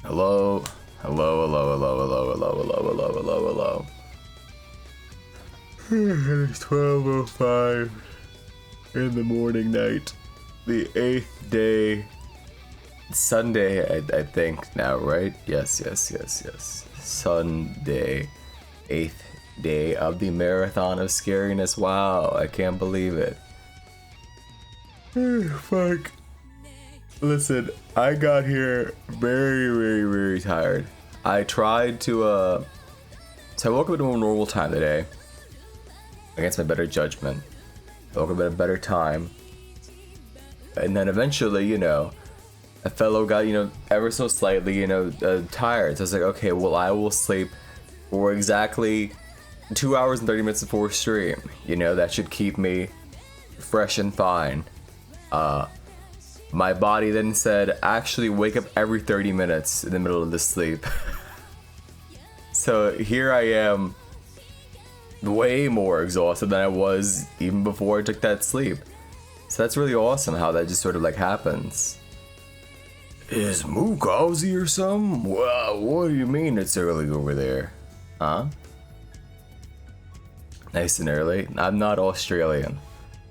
Hello, hello, hello, hello, hello, hello, hello, hello, hello, hello. It's 12:05 in the morning night. The 8th day. Sunday, I think now, right? Yes. Sunday. 8th day of the marathon of Scariness. Wow, I can't believe it. Fuck. Listen, I got here very tired. I tried to, so I woke up at a more normal time today. Against my better judgment. I woke up at a better time. And then eventually, a fellow got, ever so slightly, tired. So I was like, okay, well, I will sleep for exactly 2 hours and 30 minutes before stream. That should keep me fresh and fine. My body then said, actually wake up every 30 minutes in the middle of the sleep. So here I am, way more exhausted than I was even before I took that sleep. So that's really awesome how that just sort of like happens. Is Mukazi or something? Wow, what do you mean it's early over there? Huh? Nice and early? I'm not Australian.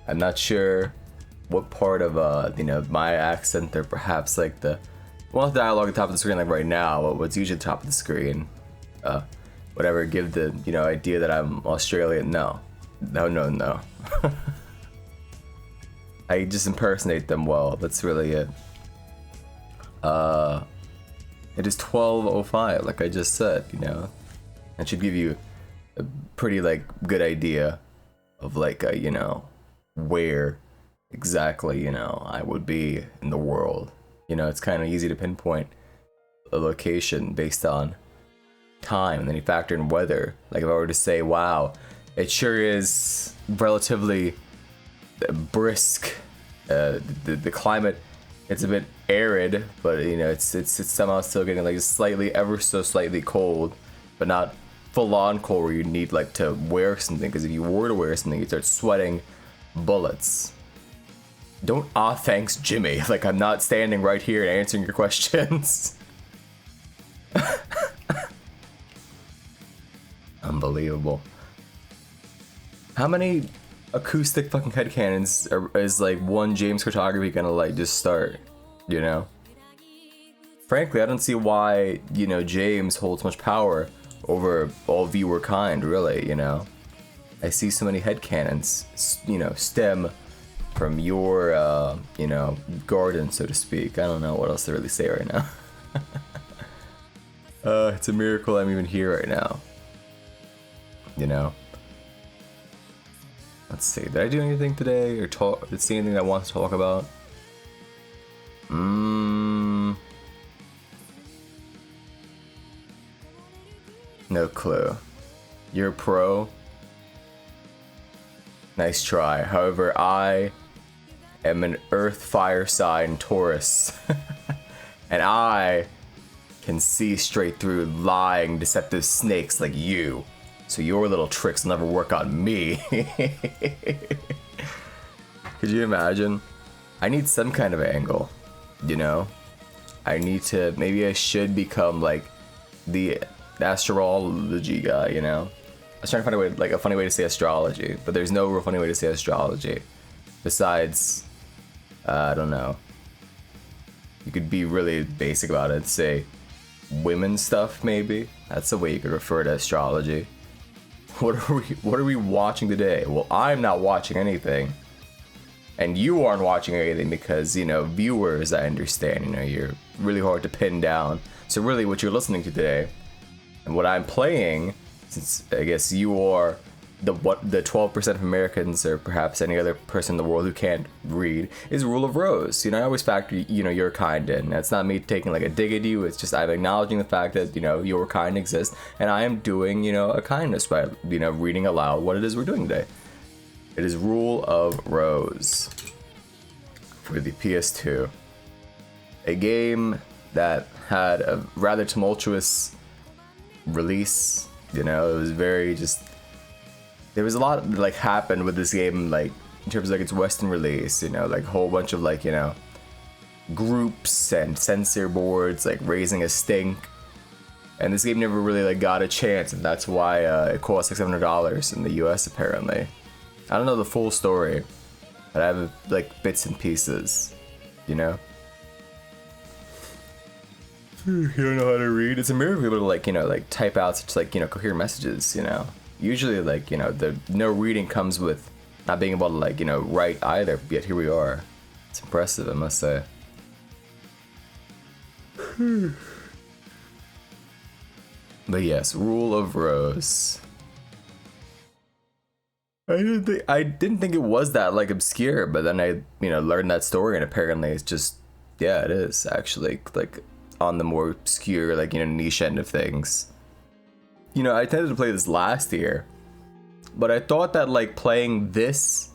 I'm not sure what part of my accent or perhaps like the dialogue at the top of the screen like right now, but what's usually at the top of the screen. Whatever give the idea that I'm Australian. No. I just impersonate them well. That's really it. It is 12:05, like I just said, That should give you a pretty like good idea of like where exactly I would be in the world. It's kind of easy to pinpoint a location based on time, and then you factor in weather. Like if I were to say, wow, it sure is relatively brisk, the climate, it's a bit arid, but it's somehow still getting like slightly, ever so slightly cold, but not full on cold where you need like to wear something, because if you were to wear something, you'd start sweating bullets. Don't thanks Jimmy, like I'm not standing right here and answering your questions. Unbelievable. How many acoustic fucking headcanons is like one James cartography gonna like just start, Frankly, I don't see why, James holds much power over all viewer kind, really, I see so many headcanons, stem from your, garden, so to speak. I don't know what else to really say right now. It's a miracle I'm even here right now. Let's see, did I do anything today or see anything I want to talk about? No clue. You're a pro? Nice try. However, I am an earth fire sign Taurus. And I can see straight through lying, deceptive snakes like you. So your little tricks will never work on me. Could you imagine? I need some kind of angle, I need to, maybe I should become like the astrology guy, I was trying to find a way, like a funny way to say astrology, but there's no real funny way to say astrology. Besides, I don't know. You could be really basic about it and say women's stuff, maybe. That's the way you could refer to astrology. What are we watching today? Well, I'm not watching anything. And you aren't watching anything because, viewers, I understand, you're really hard to pin down. So really what you're listening to today, and what I'm playing, since I guess you are the 12% of Americans, or perhaps any other person in the world who can't read, is Rule of Rose. I always factor, your kind in. That's not me taking like a dig at you. It's just I'm acknowledging the fact that, your kind exists, and I am doing, a kindness by, reading aloud what it is we're doing today. It is Rule of Rose for the PS2. A game that had a rather tumultuous release. It was very just... There was a lot like happened with this game like in terms of like its Western release, you know, like a whole bunch of like, you know, groups and censor boards like raising a stink, and this game never really like got a chance, and that's why it cost like $700 in the US apparently. I don't know the full story, but I have like bits and pieces, you know. You don't know how to read. It's a miracle to like, you know, like type out such like, you know, coherent messages, you know. Usually like, you know, the no reading comes with not being able to like, you know, write either, yet here we are. It's impressive, I must say. But yes, Rule of Rose. I didn't think it was that like obscure, but then I, you know, learned that story, and apparently it's just, yeah, it is actually like on the more obscure, like, you know, niche end of things. You know, I tended to play this last year, but I thought that like playing this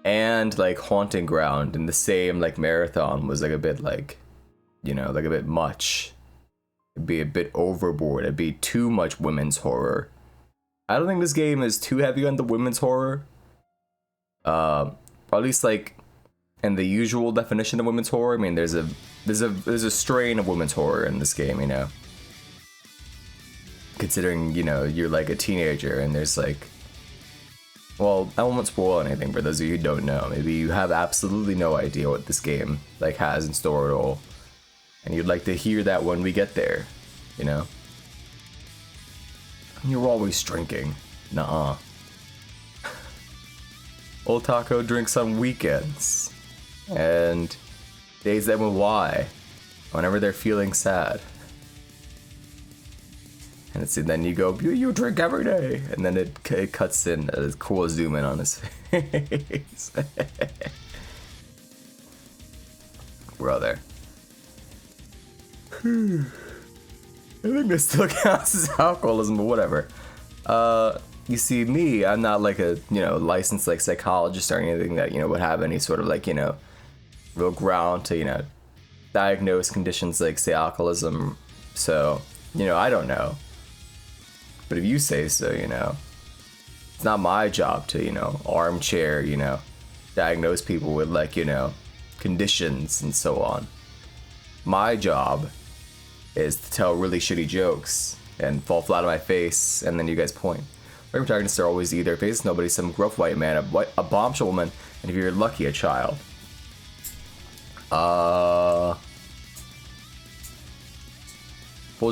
and like Haunting Ground in the same like marathon was like a bit like, you know, like a bit much. It'd be a bit overboard. It'd be too much women's horror. I don't think this game is too heavy on the women's horror. Or at least like in the usual definition of women's horror. I mean, there's a strain of women's horror in this game, you know. Considering, you know, you're like a teenager and there's like, well, I won't spoil anything for those of you who don't know. Maybe you have absolutely no idea what this game like has in store at all, and you'd like to hear that when we get there, you know. You're always drinking. Nuh-uh. Old Taco drinks on weekends and days that with Y, whenever they're feeling sad. And then you go, you drink every day, and then it cuts in a cool zoom in on his face. Brother. I think this still counts as alcoholism, but whatever. You see, me, I'm not like a, you know, licensed like psychologist or anything that, you know, would have any sort of like, you know, real ground to, you know, diagnose conditions like say alcoholism. So, you know, I don't know. But if you say so, you know, it's not my job to, you know, armchair, you know, diagnose people with like, you know, conditions and so on. My job is to tell really shitty jokes and fall flat on my face, and then you guys point. My protagonists are always either face nobody, some gruff white man, a bombshell woman, and if you're lucky, a child. Well,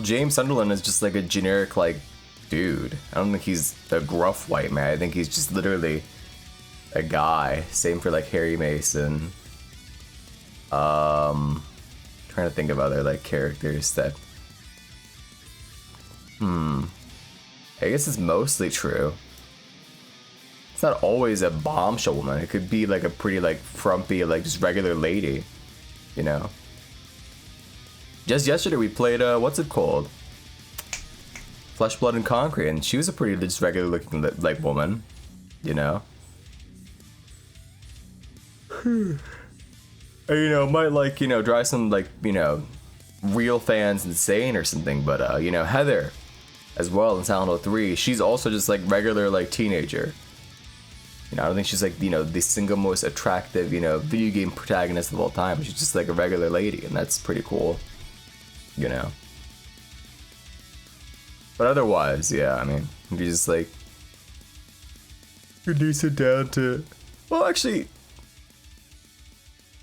James Sunderland is just like a generic, like, dude. I don't think he's a gruff white man. I think he's just literally a guy. Same for like Harry Mason. Trying to think of other like characters that. I guess it's mostly true. It's not always a bombshell woman. It could be like a pretty like frumpy, like just regular lady, you know. Just yesterday we played what's it called? Flesh, Blood, and Concrete, and she was a pretty just regular looking like woman, you know. And, you know, might like, you know, drive some like, you know, real fans insane or something, but you know, Heather as well in Silent Hill 3, she's also just like regular like teenager. You know, I don't think she's like, you know, the single most attractive, you know, video game protagonist of all time. She's just like a regular lady, and that's pretty cool, you know. But otherwise, yeah, I mean, if you just like reduce it down to, well, actually,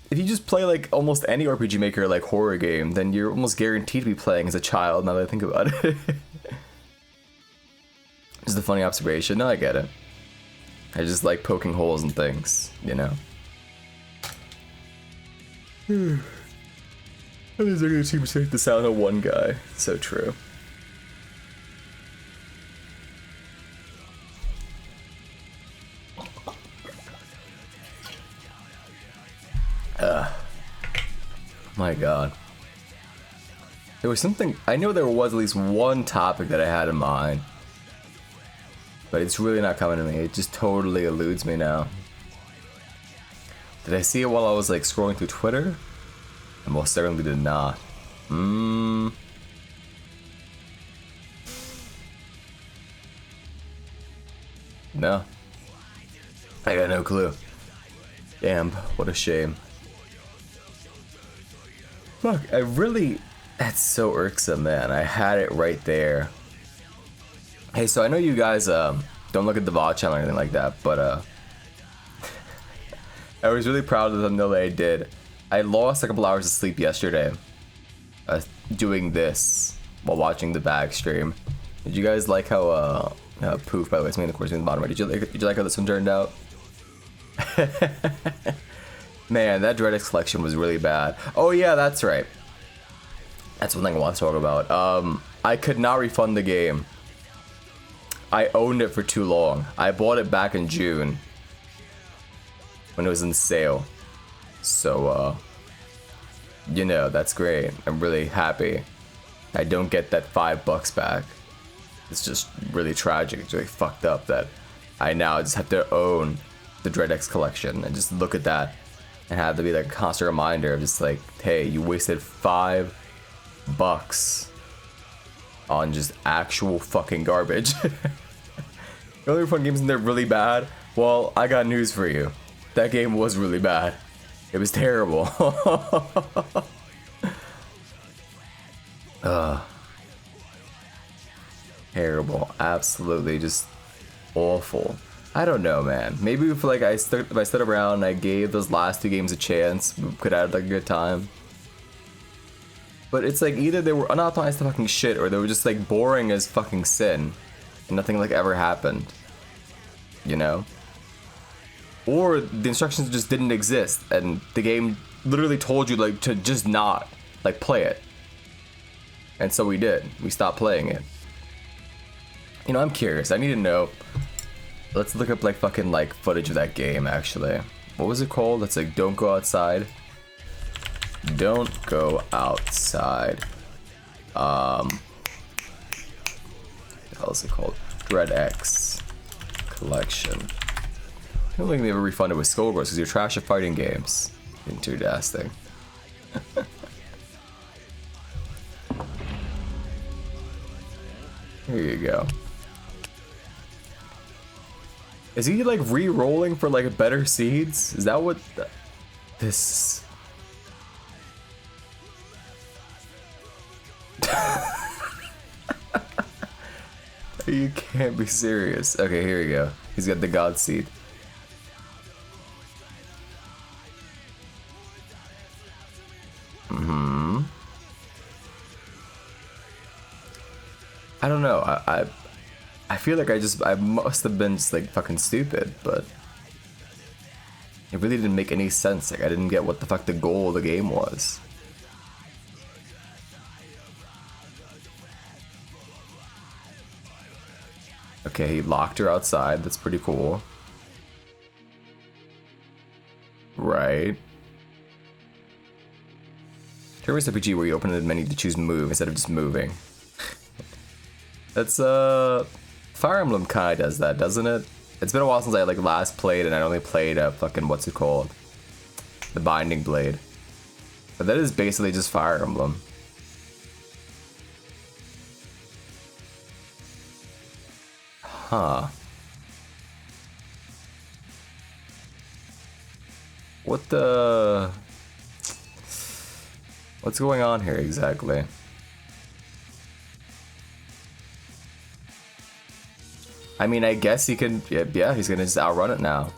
if you just play like almost any RPG Maker like horror game, then you're almost guaranteed to be playing as a child. Now that I think about it, just a funny observation. No, I get it. I just like poking holes in things, you know. And these are gonna seem to take the Silent Hill 1 guy. So true. My god. There was something, I know there was at least one topic that I had in mind, but it's really not coming to me. It just totally eludes me now. Did I see it while I was like scrolling through Twitter? I most certainly did not. No. I got no clue. Damn, what a shame. Fuck, I really... That's so irksome, man. I had it right there. Hey, so I know you guys don't look at the VOD channel or anything like that, but I was really proud of the thumbnail that I did. I lost a couple hours of sleep yesterday doing this while watching the bag stream. Did you guys like how Poof, by the way, it's me in the course in the bottom right. Did you like how this one turned out? Man, that Dreadx collection was really bad. Oh yeah, that's right. That's one thing I want to talk about. I could not refund the game. I owned it for too long. I bought it back in June when it was in sale. So, you know, that's great. I'm really happy. I don't get that $5 back. It's just really tragic. It's really fucked up that I now just have to own the Dreadx collection and just look at that and have to be like a constant reminder of just like, hey, you wasted $5 on just actual fucking garbage. The only fun games in there really bad. Well, I got news for you. That game was really bad. It was terrible. Terrible. Absolutely just awful. I don't know, man. Maybe if like if I stood around and I gave those last 2 games a chance, we could have like a good time. But it's like either they were unoptimized to fucking shit or they were just like boring as fucking sin. And nothing like ever happened. You know? Or the instructions just didn't exist and the game literally told you like to just not like play it. And so we did. We stopped playing it. You know, I'm curious. I need to know. Let's look up like fucking like footage of that game actually. What was it called? It's like Don't Go Outside. Don't Go Outside. What the hell is it called? Dreadx collection. I don't think they ever refunded with Skullgirls because you're trash at fighting games. Into dasting. Here you go. Is he like re-rolling for like better seeds? Is that what this? You can't be serious. Okay, here we go. He's got the God Seed. I don't know. I feel like I must have been just like fucking stupid, but it really didn't make any sense. Like I didn't get what the fuck the goal of the game was. Okay, he locked her outside. That's pretty cool. Right. Turn-based RPG where you open the menu to choose move instead of just moving. That's Fire Emblem kinda does that, doesn't it? It's been a while since I like last played and I only played fucking what's it called? The Binding Blade. But that is basically just Fire Emblem. Huh. What the... What's going on here exactly? I mean, I guess he can... Yeah, he's gonna just outrun it now.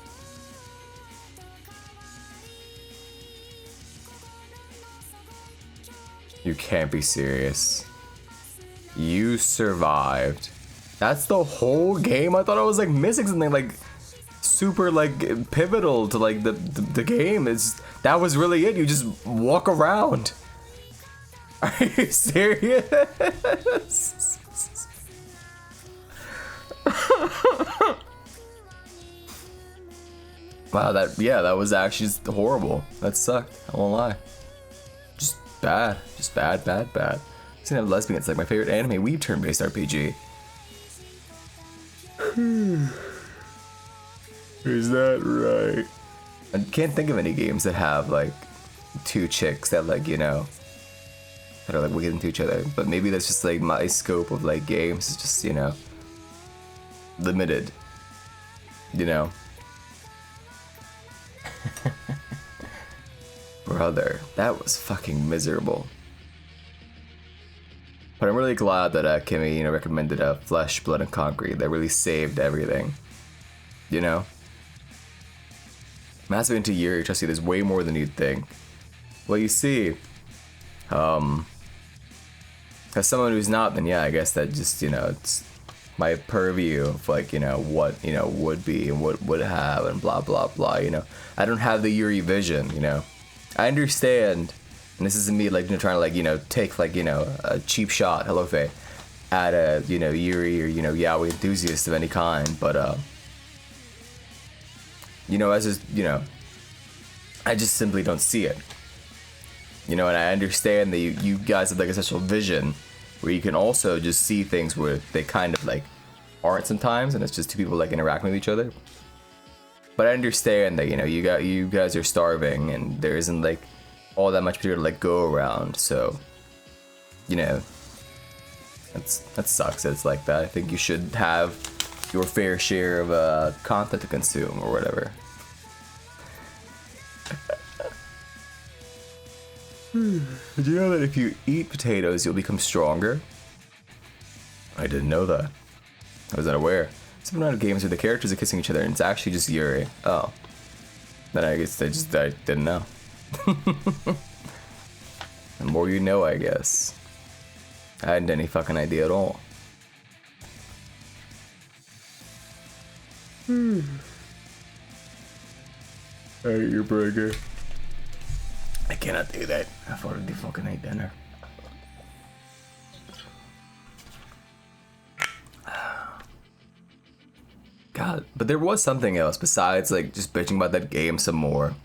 You can't be serious. You survived. That's the whole game? I thought I was like missing something like super like pivotal to like the game. That was really it. You just walk around. Are you serious? Wow, that was actually just horrible. That sucked. I won't lie. Just bad. Just bad. It's gonna have Lesbian. It's like my favorite anime weeb turn-based RPG. Is that right? I can't think of any games that have like 2 chicks that like, you know, that are like wicked into each other. But maybe that's just like my scope of like games is just, you know, limited. You know. Brother, that was fucking miserable. But I'm really glad that Kimmy, you know, recommended Flesh, Blood, and Concrete. That really saved everything. You know? Massive into Yuri, trust you, there's way more than you'd think. Well, you see, as someone who's not, then yeah, I guess that just, you know, it's my purview of, like, you know, what, you know, would be and what would have and blah, blah, blah, you know. I don't have the Yuri vision, you know. I understand, and this isn't me, like, you know, trying to, like, you know, take, like, you know, a cheap shot, hello, Faye, at a, you know, Yuri or, you know, yaoi enthusiast of any kind, but, you know, as just, you know, I just simply don't see it. You know, and I understand that you guys have, like, a special vision where you can also just see things where they kind of, like, aren't sometimes, and it's just two people, like, interacting with each other. But I understand that, you know, you guys are starving, and there isn't, like, all that much material to, like, go around, so, you know, that sucks that it's like that. I think you should have your fair share of content to consume or whatever. Did you know that if you eat potatoes, you'll become stronger? I didn't know that. I was unaware. Some amount of games where the characters are kissing each other and it's actually just Yuri. Oh. Then I guess I didn't know. The more you know, I guess. I hadn't any fucking idea at all. I ate your burger. I cannot do that. I've already fucking ate dinner. God, but there was something else besides, like, just bitching about that game some more.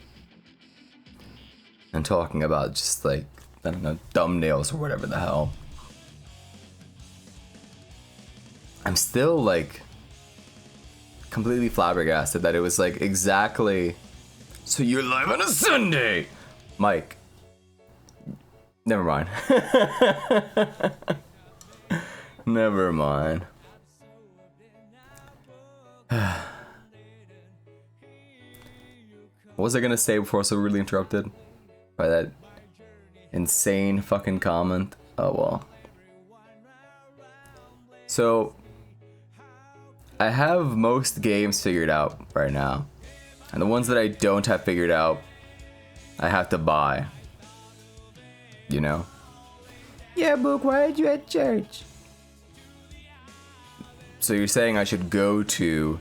And talking about just, like, I don't know, thumbnails or whatever the hell. I'm still, like, completely flabbergasted that it was, like, exactly... So you're live on a Sunday! Mike. Never mind. Never mind. What was I gonna say before I was so rudely interrupted by that insane fucking comment? Oh well. So I have most games figured out right now, and the ones that I don't have figured out, I have to buy. You know? Yeah, Book, why aren't you at church? So you're saying I should go to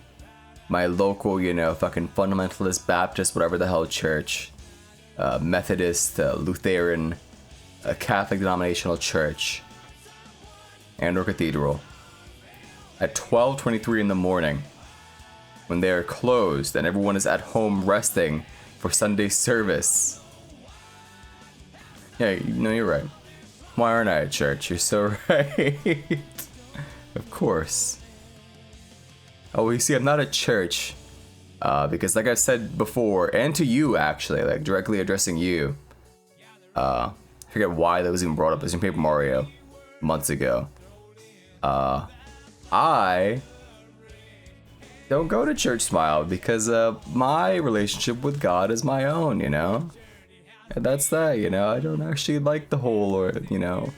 my local, you know, fucking fundamentalist Baptist, whatever the hell church, Methodist, Lutheran, Catholic denominational church, and or cathedral at 12:23 in the morning when they are closed and everyone is at home resting for Sunday service. Yeah, no, you're right. Why aren't I at church? You're so right. Of course. Oh, you see, I'm not at church because, like I've said before, and to you actually, like directly addressing you. I forget why that was even brought up. It was in Paper Mario months ago. I don't go to church, Smile, because my relationship with God is my own, you know? And that's that, you know? I don't actually like the whole, or, you know,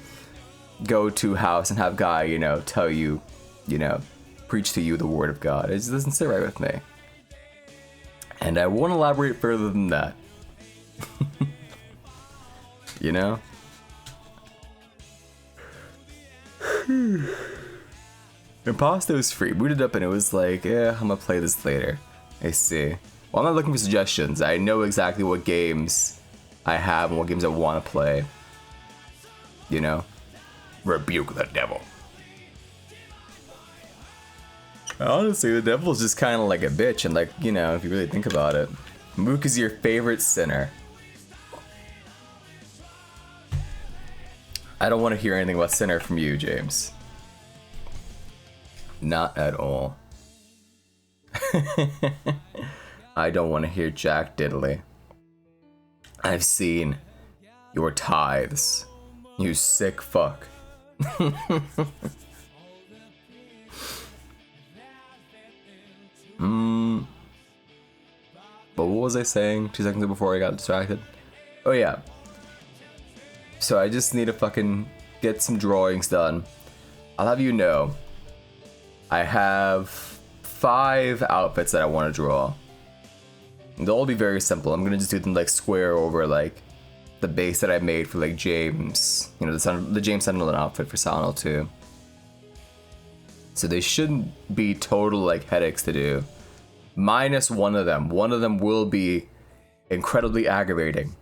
go to house and have guy, you know, tell you, you know, preach to you the word of God. It just doesn't sit right with me. And I won't elaborate further than that. You know? Imposto is free. Booted up and it was like, yeah, I'm gonna play this later. I see. Well, I'm not looking for suggestions. I know exactly what games I have and what games I want to play. You know? Rebuke the devil. Honestly, the devil's just kind of like a bitch, and like, you know, if you really think about it. Mook is your favorite sinner. I don't want to hear anything about sinner from you, James. Not at all. I don't want to hear Jack Diddley. I've seen your tithes, you sick fuck. But what was I saying 2 seconds before I got distracted? Oh yeah. So I just need to fucking get some drawings done. I'll have you know, I have 5 outfits that I want to draw. They'll all be very simple. I'm gonna just do them like square over like the base that I made for like James, you know, the James Sunderland outfit for Silent Hill 2. So they shouldn't be total like headaches to do. Minus one of them. One of them will be incredibly aggravating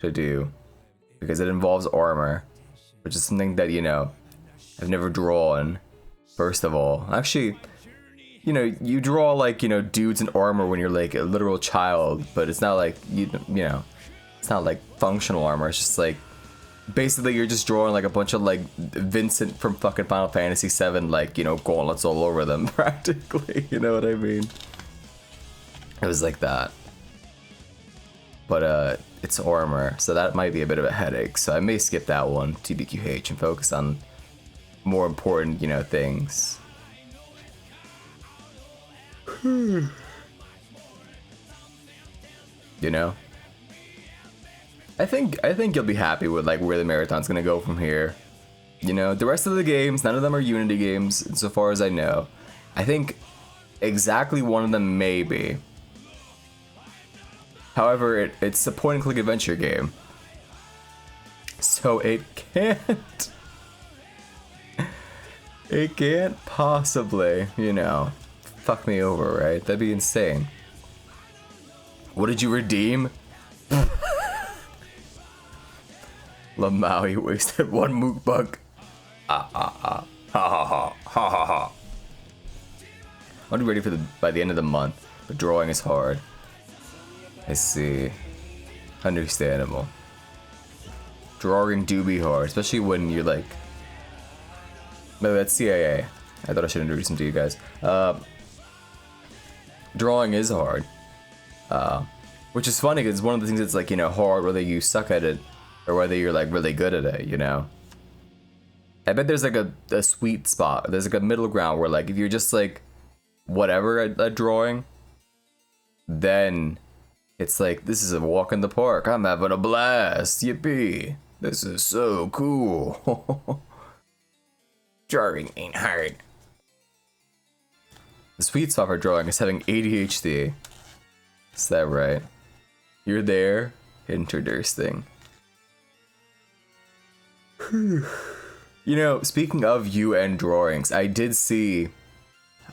to do because it involves armor, which is something that, you know, I've never drawn. First of all, actually, you know, you draw like, you know, dudes in armor when you're like a literal child, but it's not like you know, it's not like functional armor. It's just like basically you're just drawing like a bunch of like Vincent from fucking Final Fantasy VII, like, you know, gauntlets all over them practically. You know what I mean? It was like that. But it's armor, so that might be a bit of a headache. So I may skip that one, TBQH, and focus on more important, you know, things. You know? I think you'll be happy with like where the marathon's gonna go from here. You know, the rest of the games, none of them are Unity games, insofar as I know. I think exactly one of them may be. However, it's a point-and-click adventure game, so it can't possibly, you know, fuck me over, right? That'd be insane. What did you redeem? Lamau, you wasted 1 mook bug. Ha ha ha. I'm ready for by the end of the month, but drawing is hard. I see. Understandable. Drawing do be hard, especially when you're like... No, that's CIA. I thought I should introduce them to you guys. Drawing is hard. Which is funny because it's one of the things that's like, you know, hard whether you suck at it or whether you're like really good at it, you know? I bet there's like a sweet spot. There's like a middle ground where like if you're just like whatever at drawing, then it's like, this is a walk in the park. I'm having a blast. Yippee. This is so cool. Drawing ain't hard. The sweet spot for drawing is having ADHD. Is that right? You're there. Interesting. You know, speaking of UN drawings, I did see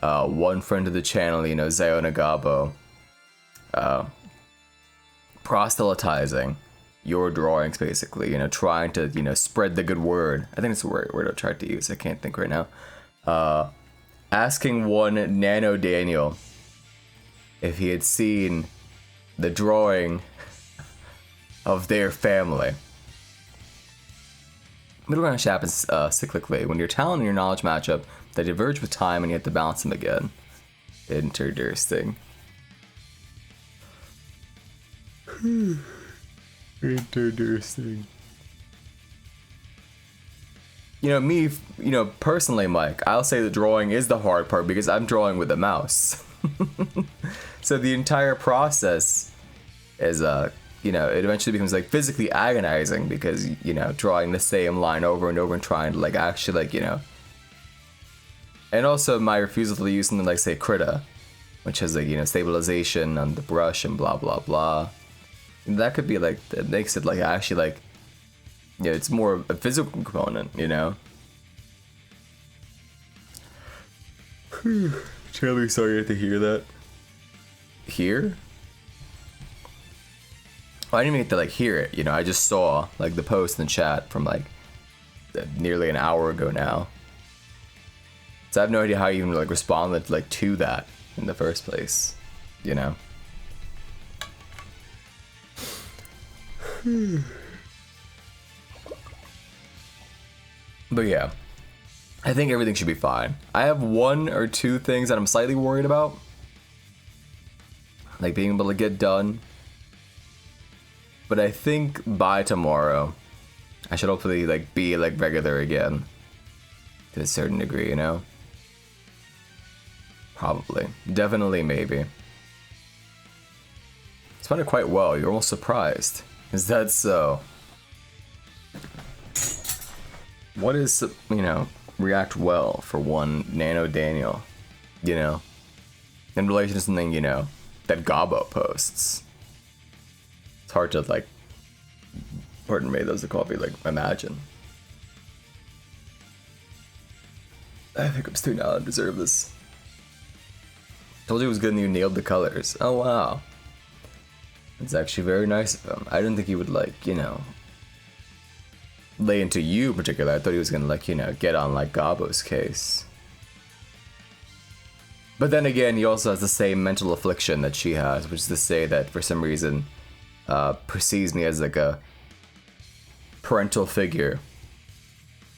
one friend of the channel, you know, Zayo Nagabo, proselytizing your drawings, basically, you know, trying to, you know, spread the good word. I think it's the word I tried to use. I can't think right now. Asking one Nano Daniel if he had seen the drawing of their family. Middle ground happens cyclically when your talent and your knowledge match up. They diverge with time, and you have to balance them again. Interesting. Interesting. You know, me, you know, personally, Mike, I'll say the drawing is the hard part because I'm drawing with a mouse. So the entire process is, you know, it eventually becomes like physically agonizing because, you know, drawing the same line over and over and trying to like actually like, you know. And also my refusal to use something like, say, Krita, which has like, you know, stabilization on the brush and blah, blah, blah. And that could be like, that makes it like actually like, yeah, it's more a physical component, you know? Terribly sorry to hear that. Here? Oh, I didn't even get to like hear it, you know, I just saw like the post in the chat from like nearly an hour ago now. So I have no idea how you even like responded like to that in the first place, you know? But yeah, I think everything should be fine. I have 1 or 2 things that I'm slightly worried about, like being able to get done. But I think by tomorrow, I should hopefully like be like regular again, to a certain degree, you know? Probably, definitely, maybe. It's found it quite well. You're almost surprised. Is that so? What is, you know, react well for one Nano Daniel, you know, in relation to something, you know, that Gabo posts? It's hard to, like, pardon me, those are coffee, like, imagine. I think I'm still not deserve this. Told you it was good and you nailed the colors. Oh wow. It's actually very nice of him. I didn't think he would, like, you know, lay into you in particular. I thought he was gonna, like, you know, get on like Gabo's case. But then again, he also has the same mental affliction that she has, which is to say that for some reason perceives me as like a parental figure.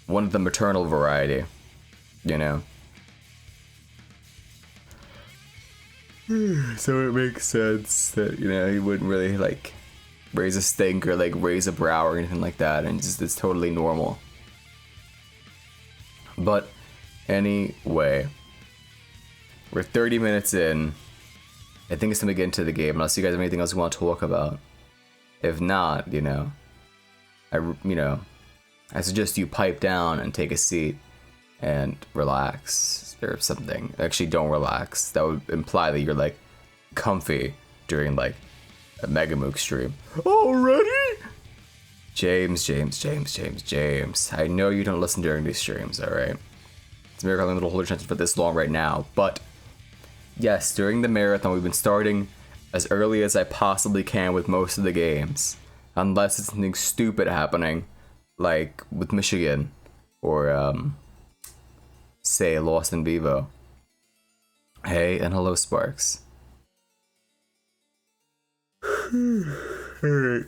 One of the maternal variety, you know? So it makes sense that, you know, he wouldn't really, like, raise a stink or, like, raise a brow or anything like that, and just, it's totally normal. But, anyway, we're 30 minutes in. I think it's time to get into the game, unless you guys have anything else you want to talk about. If not, you know, I suggest you pipe down and take a seat and relax or something. Actually, don't relax. That would imply that you're, like, comfy during, like, a Mega Mook stream. Already? James. I know you don't listen during these streams, alright? It's a miracle I'm able to hold attention for this long right now, but yes, during the marathon, we've been starting as early as I possibly can with most of the games. Unless it's something stupid happening, like with Michigan, or, say, Lost in Vivo. Hey, and hello, Sparks. Alright.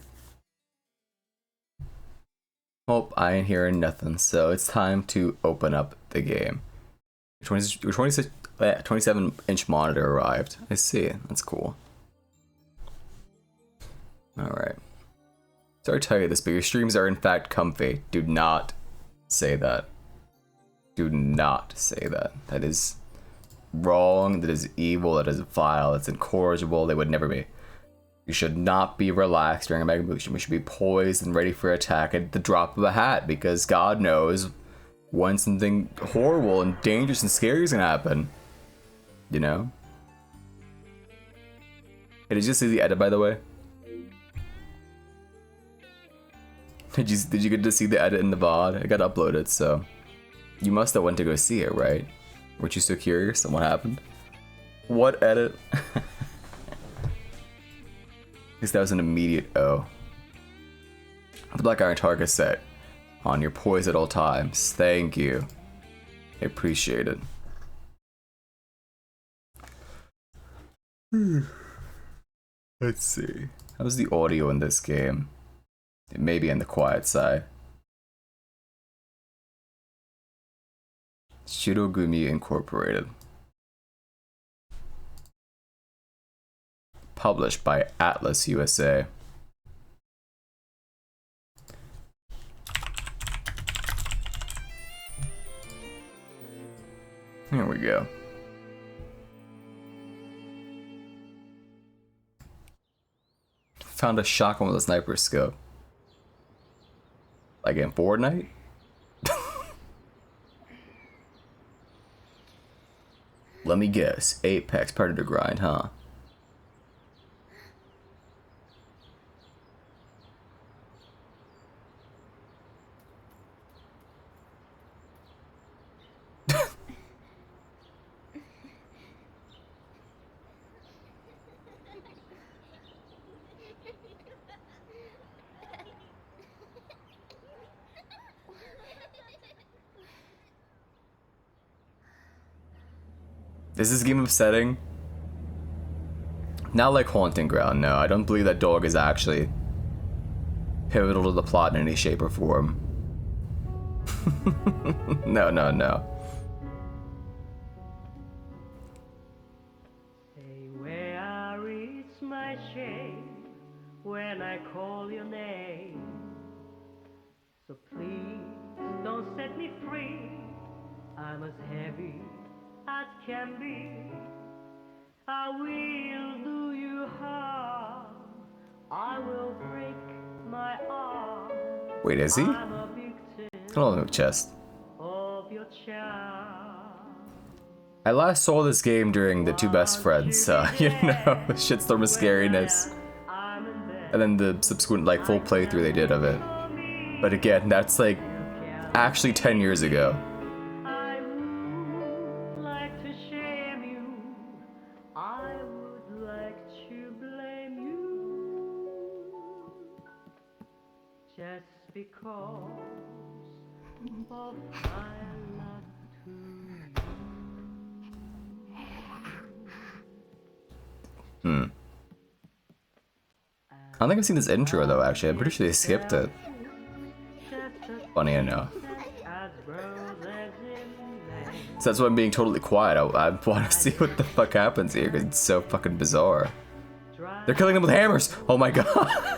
Oh, I ain't hearing nothing, so it's time to open up the game. 27-inch monitor arrived. I see it. That's cool. Alright. Sorry to tell you this, but your streams are in fact comfy. Do not say that. Do not say that. That is wrong, that is evil, that is vile, that's incorrigible, they would never be. You should not be relaxed during a Mega Mook stream. We should be poised and ready for attack at the drop of a hat, because God knows when something horrible and dangerous and scary is gonna happen. You know? Hey, did you see the edit, by the way? Did you get to see the edit in the VOD? It got uploaded, so you must have went to go see it, right? Weren't you so curious on what happened? What edit? I guess that was an immediate O. The Black Iron target set on your poise at all times. Thank you. I appreciate it. Let's see. How's the audio in this game? It may be on the quiet side. Shirogumi Incorporated. Published by Atlas USA. Here we go. Found a shotgun with a sniper scope. Like in Fortnite? Let me guess. Apex Predator grind, huh? Is this game upsetting? Not like Haunting Ground, no. I don't believe that dog is actually pivotal to the plot in any shape or form. No. Say where is my shame when I call your name? So please don't set me free. I'm as heavy as can be. I will do you harm I will break my arm. Wait, is he? I'm a victim Hold on, chest. of your charm. I last saw this game during the Two Best Friends, you know, shitstorm of Scariness. And then the subsequent, like, full playthrough they did of it. But again, that's, like, actually 10 years ago. I would like to shame you. I would like to blame you. Just because of my love to you. I don't think I've seen this intro though, actually. I'm pretty sure they skipped it. Funny enough. So that's why I'm being totally quiet. I want to see what the fuck happens here, because it's so fucking bizarre. They're killing them with hammers! Oh my god!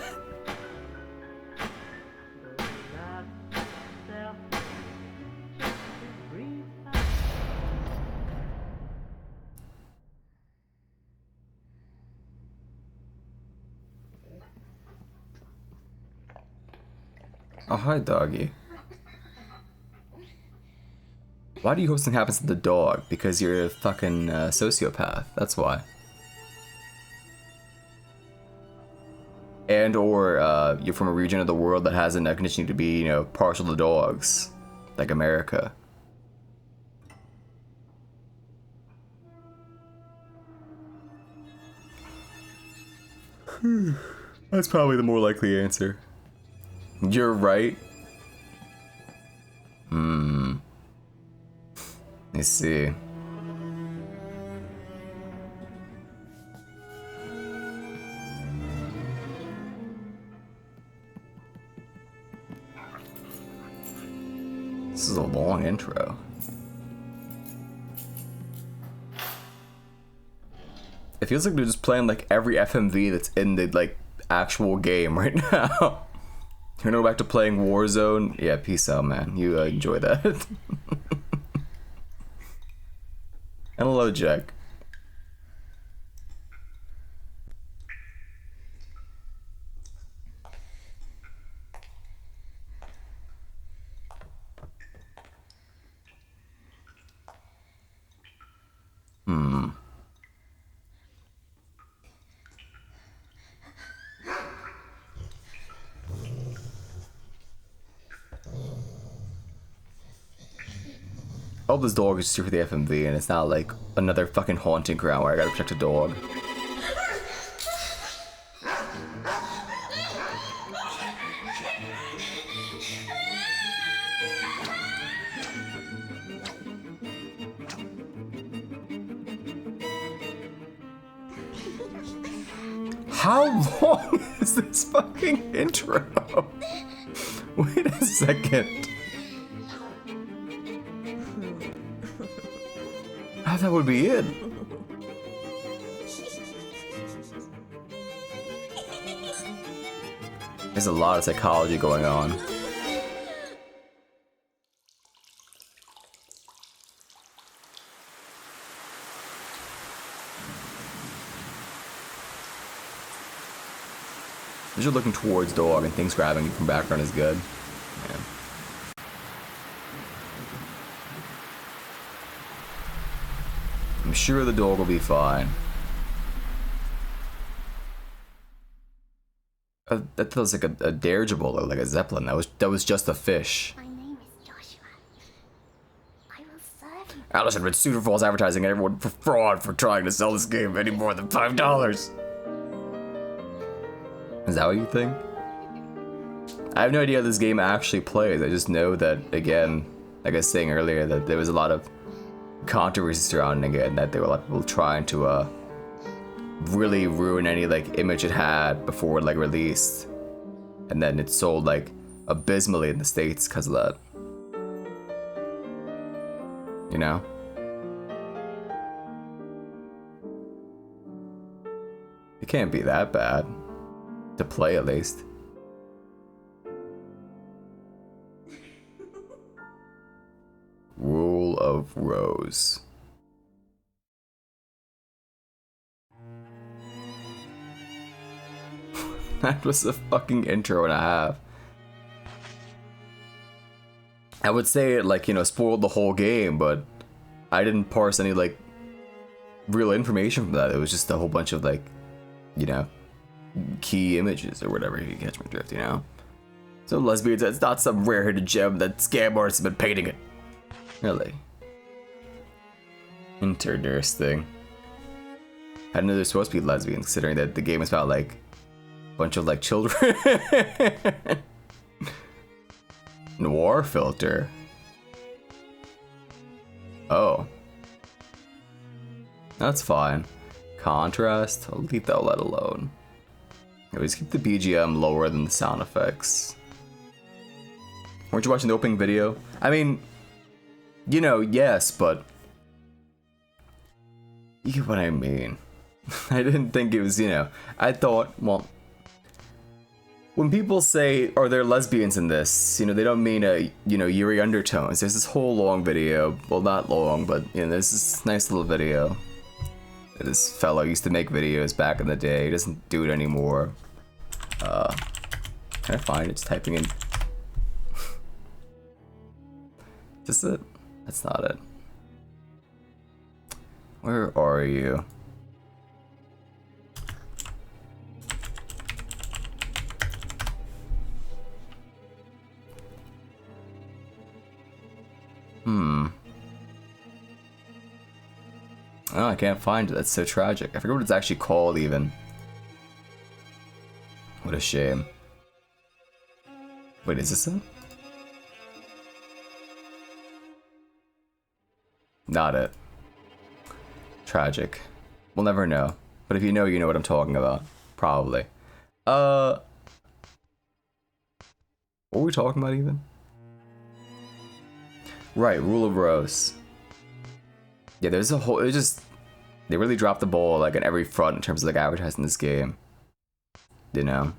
Oh, hi, doggy. Why do you hope something happens to the dog? Because you're a fucking sociopath. That's why. And or you're from a region of the world that has an condition to be, you know, partial to dogs. Like America. That's probably the more likely answer. You're right. Let's see. This is a long intro. It feels like they're just playing like every FMV that's in the like actual game right now. You wanna go back to playing Warzone? Yeah, peace out, man. You enjoy that. And hello, Jack. I hope this dog is just here for the FMV and it's not like another fucking haunting ground where I gotta protect a dog. How long is this fucking intro? Wait a second. I thought that would be it. There's a lot of psychology going on. As you're looking towards dog and things grabbing you from background is good. Yeah. I'm sure the dog will be fine. That feels like a dirigible or like a zeppelin. That was just a fish. My name is Joshua. I will serve you. Allison read Cedar Falls advertising everyone for fraud for trying to sell this game any more than $5. Is that what you think? I have no idea how this game actually plays. I just know that, again, like I was saying earlier, that there was a lot of controversy surrounding it and that there were a lot of people trying to really ruin any like image it had before it like released. And then it sold like abysmally in the States because of that. You know? It can't be that bad. To play at least. Rule of Rose. That was a fucking intro and a half. I would say it like, you know, spoiled the whole game, but I didn't parse any like real information from that. It was just a whole bunch of like, you know, key images or whatever, if you catch my drift, you know? So lesbians, it's not some rare hidden gem that scam artists have been painting it. Really? Interesting. I didn't know they're supposed to be lesbians, considering that the game is about like a bunch of like children. Noir filter. Oh. That's fine. Contrast, I'll leave that let alone. Always keep the BGM lower than the sound effects. Weren't you watching the opening video? I mean, you know, yes, but you get what I mean. I didn't think it was, you know, I thought, well, when people say, are there lesbians in this, you know, they don't mean you know, Yuri undertones. There's this whole long video, well, not long, but, you know, there's this nice little video. This fellow used to make videos back in the day. He doesn't do it anymore. Can I find it? Just typing in. Is this it? That's not it. Where are you? Oh, I can't find it. That's so tragic. I forget what it's actually called, even. What a shame. Wait, is this it? Not it. Tragic. We'll never know. But if you know what I'm talking about. Probably. What were we talking about even? Right, Rule of Rose. Yeah, there's a whole, it just, they really dropped the ball like on every front in terms of like advertising this game. You know?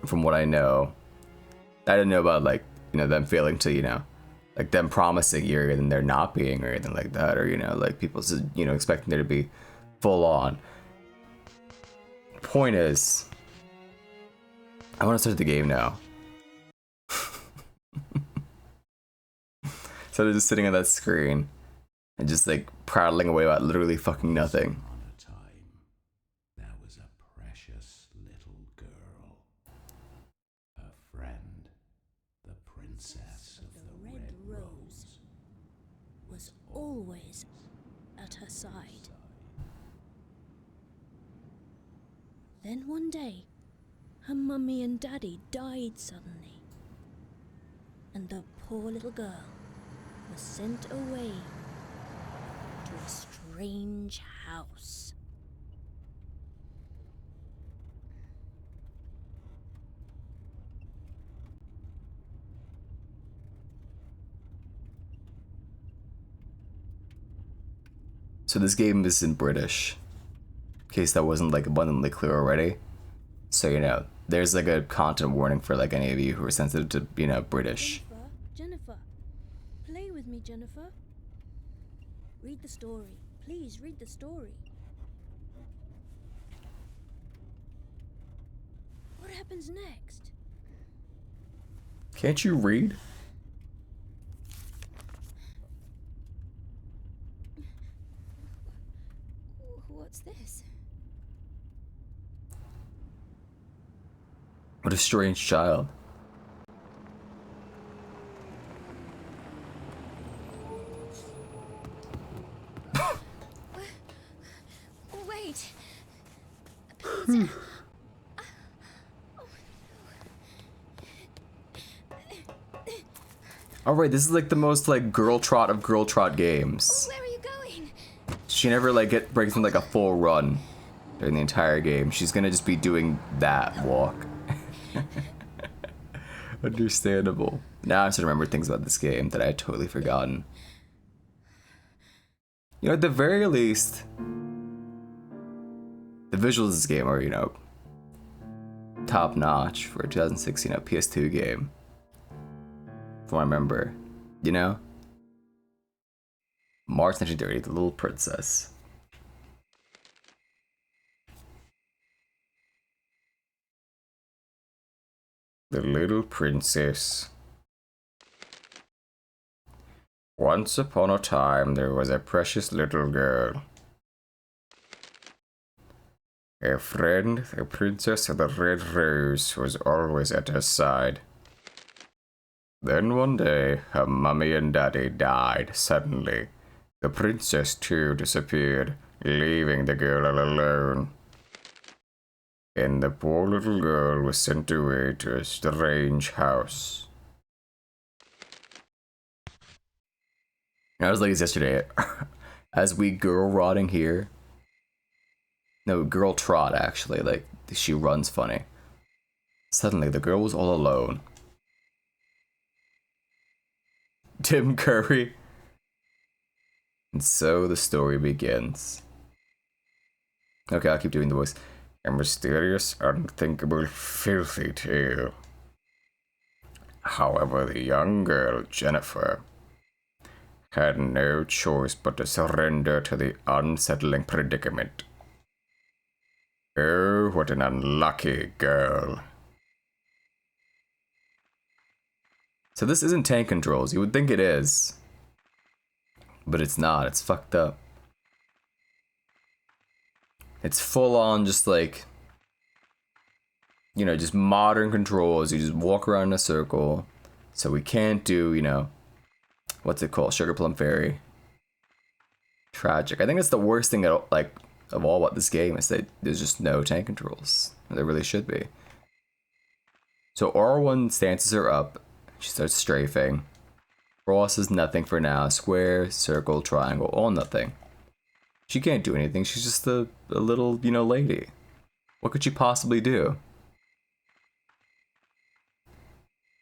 From what I know. I didn't know about like, you know, them failing to, you know, like them promising Yuri and then there not being or anything like that, or, you know, like people, you know, expecting there to be full on. Point is, I want to start the game now. Instead of just sitting on that screen and just like prattling away about literally fucking nothing. On a time, there was a precious little girl. Her friend, the princess of the Red Rose, Was always at her side. Then one day, her mummy and daddy died suddenly. And the poor little girl was sent away to a strange house. So this game is in British, in case that wasn't like abundantly clear already. So, you know, there's like a content warning for like any of you who are sensitive to, you know, British. Jennifer, play with me, Jennifer. Read the story. Please read the story. What happens next? Can't you read? What's this? What a strange child. Wait. Please. Alright, this is like the most like girl trot of girl trot games. Where are you going? She never like breaks in like a full run during the entire game. She's gonna just be doing that walk. Understandable. Now I'm starting to remember things about this game that I had totally forgotten. You know, at the very least, the visuals of this game are, you know, top notch for a 2016 PS2 game. From what I remember, you know? March 1930, The Little Princess. The Little Princess. Once upon a time, there was a precious little girl. A friend, the Princess of the Red Rose, was always at her side. Then one day, her mummy and daddy died suddenly. The princess too disappeared, leaving the girl all alone. And the poor little girl was sent away to a strange house. I was like this yesterday. As we girl rotting here. No, girl trot actually. Like, she runs funny. Suddenly, the girl was all alone. Tim Curry. And so the story begins. Okay, I'll keep doing the voice. A mysterious, unthinkable, filthy tale. However, the young girl, Jennifer, had no choice but to surrender to the unsettling predicament. Oh, what an unlucky girl. So this isn't tank controls. You would think it is. But it's not. It's fucked up. It's full on just like, you know, just modern controls. You just walk around in a circle. So we can't do, you know, what's it called? Sugar Plum Fairy. Tragic. I think it's the worst thing of all about this game is that there's just no tank controls. There really should be. So R1 stances her up. She starts strafing. Cross is nothing for now. Square, circle, triangle, all nothing. She can't do anything. She's just a little, you know, lady. What could she possibly do?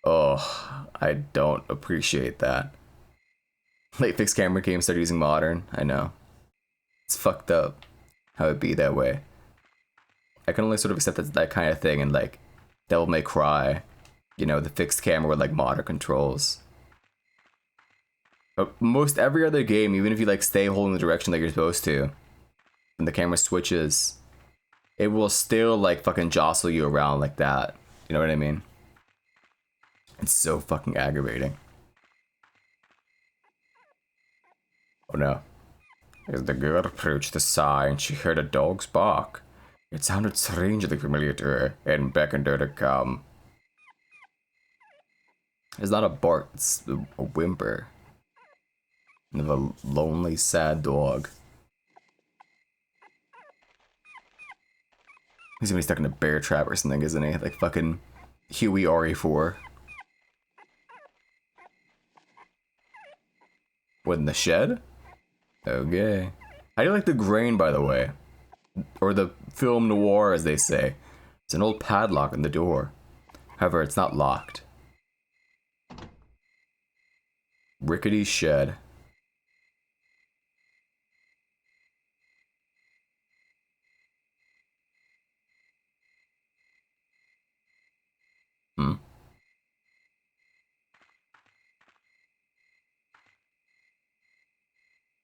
Oh, I don't appreciate that. Late fixed camera games started using modern. I know. It's fucked up how it'd be that way. I can only sort of accept that kind of thing in like Devil May Cry. You know, the fixed camera with like modern controls. But most every other game, even if you like stay holding the direction that you're supposed to, and the camera switches, it will still like fucking jostle you around like that. You know what I mean? It's so fucking aggravating. Oh no. As the girl approached the sign, she heard a dog's bark. It sounded strangely familiar to her and beckoned her to come. It's not a bark, it's a whimper. Of a lonely, sad dog. He's gonna be stuck in a bear trap or something, isn't he? Like fucking Huey RE4. What, in the shed? Okay. How do you like the grain, by the way? Or the film noir, as they say. It's an old padlock on the door. However, it's not locked. Rickety shed.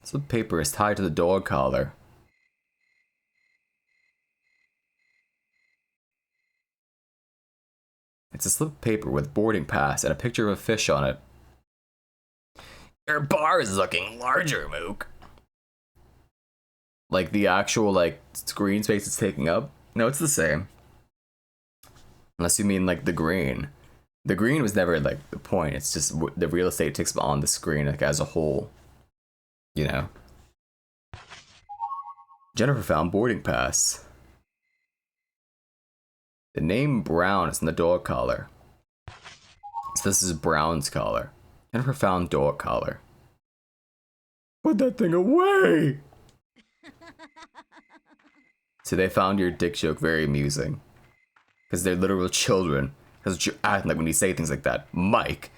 This paper is tied to the dog collar. It's a slip of paper with boarding pass and a picture of a fish on it. Your bar is looking larger, Mook. Like the actual like screen space it's taking up? No, it's the same. Unless you mean like the green. The green was never like the point. It's just the real estate takes on the screen like as a whole. You know. Jennifer found boarding pass. The name Brown is in the dog collar. So this is Brown's collar. Jennifer found dog collar. Put that thing away! So they found your dick joke very amusing. Because they're literal children. That's what you're acting like when you say things like that. Mike.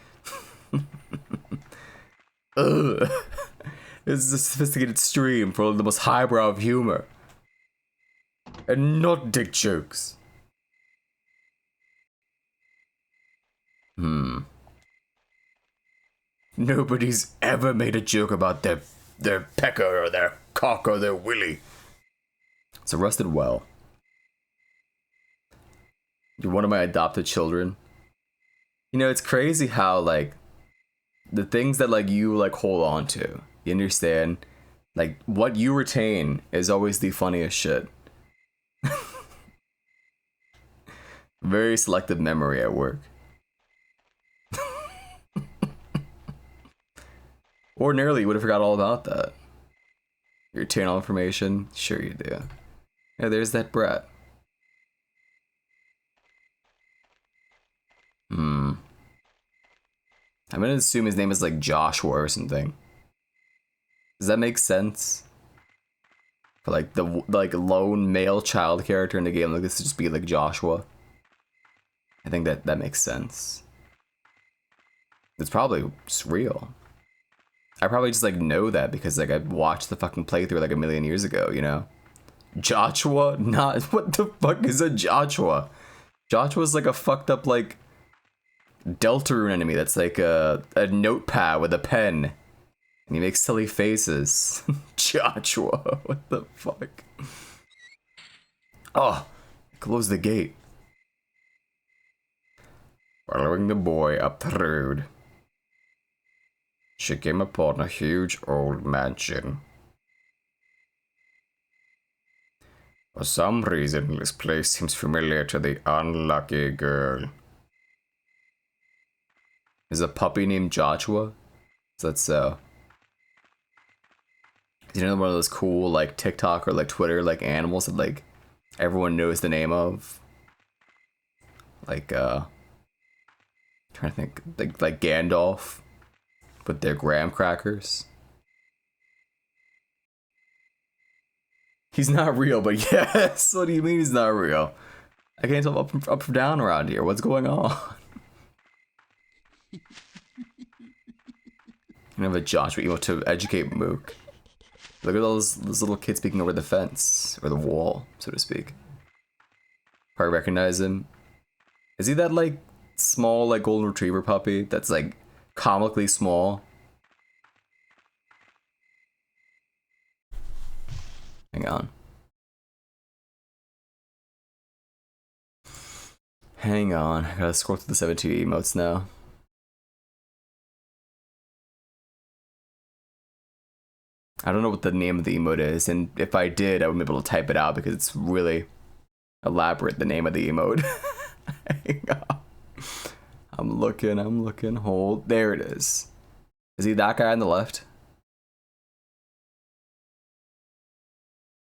Ugh. This is a sophisticated stream for the most highbrow of humor. And not dick jokes. Nobody's ever made a joke about their pecker or their cock or their willy. It's a rusted well. You're one of my adopted children. You know, it's crazy how like the things that like you like hold on to, you understand? Like what you retain is always the funniest shit. Very selective memory at work. Ordinarily, you would have forgot all about that. You retain all information? Sure you do. Yeah, there's that brat. I'm gonna assume his name is like Joshua or something. Does that make sense? For like the like lone male child character in the game, like this would just be like Joshua. I think that makes sense. It's probably just real. I probably just like know that because like I watched the fucking playthrough like a million years ago, you know? Joshua? Not what the fuck is a Joshua? Joshua's like a fucked up like Deltarune enemy that's like a notepad with a pen. And he makes silly faces. Joshua, what the fuck? Oh, close the gate. Following the boy up the road, she came upon a huge old mansion. For some reason, this place seems familiar to the unlucky girl. Is a puppy named Joshua? Is that so? You know, one of those cool like TikTok or like Twitter like animals that like everyone knows the name of. Like trying to think like Gandalf with their graham crackers. He's not real, but yes. What do you mean he's not real? I can't tell up from down around here. What's going on? You have a Joshua able to educate Mook. Look at all those little kids peeking over the fence or the wall, so to speak. Probably recognize him. Is he that like small like golden retriever puppy that's like comically small? Hang on. Hang on. I gotta scroll through the 17 emotes now. I don't know what the name of the emote is, and if I did, I wouldn't be able to type it out because it's really elaborate, the name of the emote. Hang on. I'm looking, hold. There it is. Is he that guy on the left?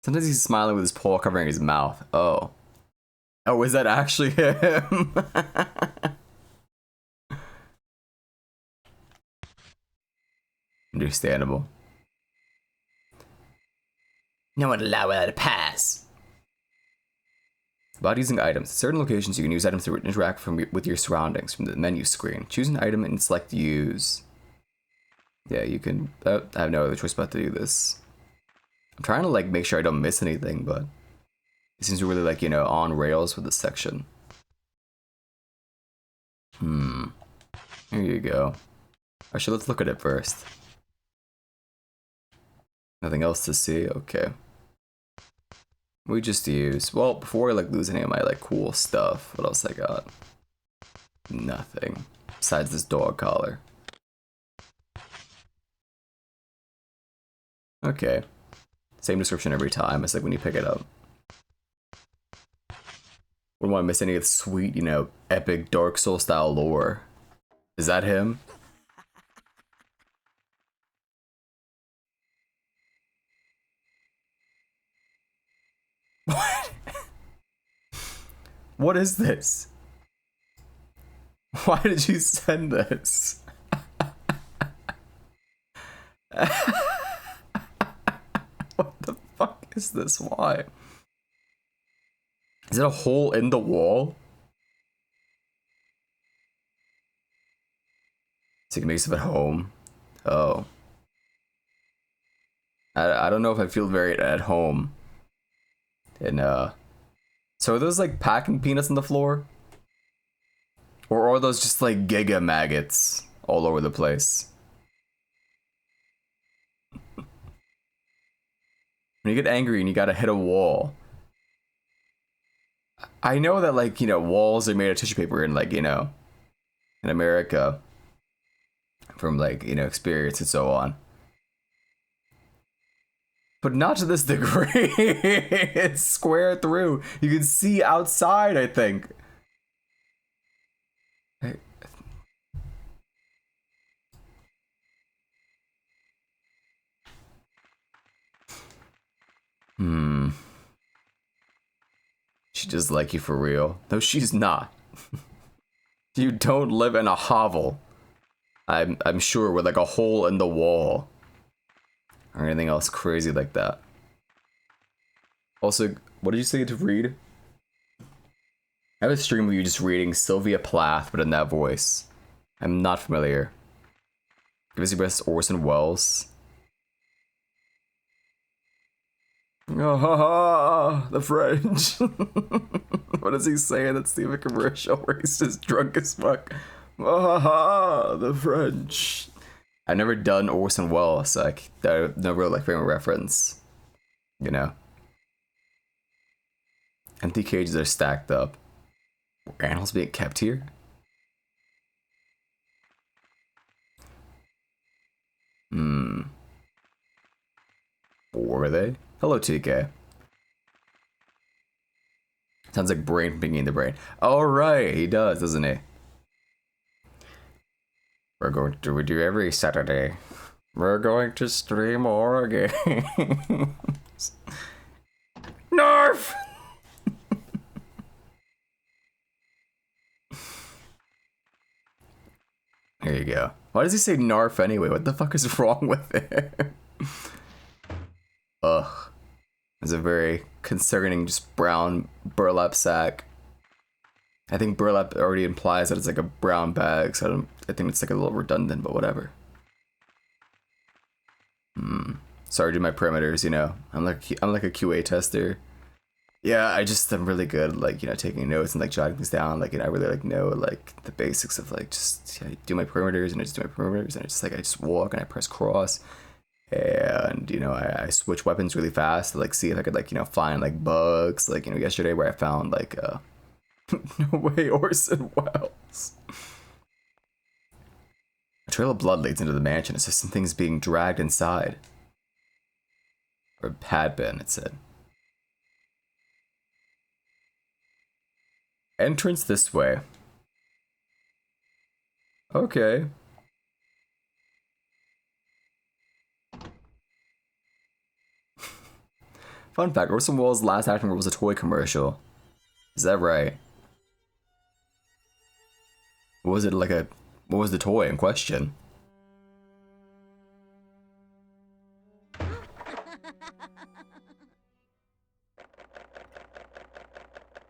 Sometimes he's smiling with his paw covering his mouth. Oh. Oh, is that actually him? Understandable. No one allowed without a pass. About using items. At certain locations, you can use items to interact with your surroundings from the menu screen. Choose an item and select use. Yeah, you can. I have no other choice but to do this. I'm trying to like make sure I don't miss anything, but it seems really like, you know, on rails with this section. Here you go. Actually, let's look at it first. Nothing else to see. Okay. We just use, well, before I like lose any of my like cool stuff, what else I got? Nothing. Besides this dog collar. Okay. Same description every time. It's like when you pick it up. Wouldn't want to miss any of the sweet, you know, epic Dark Soul style lore. Is that him? What? What is this? Why did you send this? What the fuck is this? Why? Is it a hole in the wall? So you can make stuff at home. Oh. I don't know if I feel very at home. And so are those like packing peanuts on the floor? Or are those just like giga maggots all over the place? When you get angry and you gotta hit a wall. I know that like, you know, walls are made of tissue paper and like, you know, in America from like, you know, experience and so on. But not to this degree. It's square through. You can see outside, I think. Hey. She does like you for real. No, she's not. You don't live in a hovel. I'm sure, with like a hole in the wall. Or anything else crazy like that. Also, what did you say to read? I have a stream of you just reading Sylvia Plath, but in that voice. I'm not familiar. Give us your best Orson Welles. Oh, ha, ha, the French. What does he say in that Stephen commercial where he's just drunk as fuck? Oh, ha, ha, the French. I've never done Orson Welles, so like, no real like frame of reference. You know? Empty cages are stacked up. Were animals being kept here? Were they? Hello, TK. Sounds like brain pinging the brain. All right, he does, doesn't he? We're going to do every Saturday. We're going to stream more games. Nerf! Here you go. Why does he say Narf anyway? What the fuck is wrong with it? Ugh. It's a very concerning, just brown burlap sack. I think burlap already implies that it's like a brown bag, so I think it's like a little redundant, but whatever. Sorry to do my perimeters, you know. I'm like a QA tester. Yeah, I'm really good at, like, you know, taking notes and like jotting things down. Like, you know, I really like know like the basics of like just, you know, do my perimeters, and I just do my perimeters, and I just walk and I press cross. And, you know, I switch weapons really fast to like see if I could like, you know, find like bugs, like, you know, yesterday where I found like no way, Orson Welles. A trail of blood leads into the mansion. It's just some things being dragged inside. Or had been, it said. Entrance this way. Okay. Fun fact, Orson Welles' last acting role was a toy commercial. Is that right? What was it like what was the toy in question?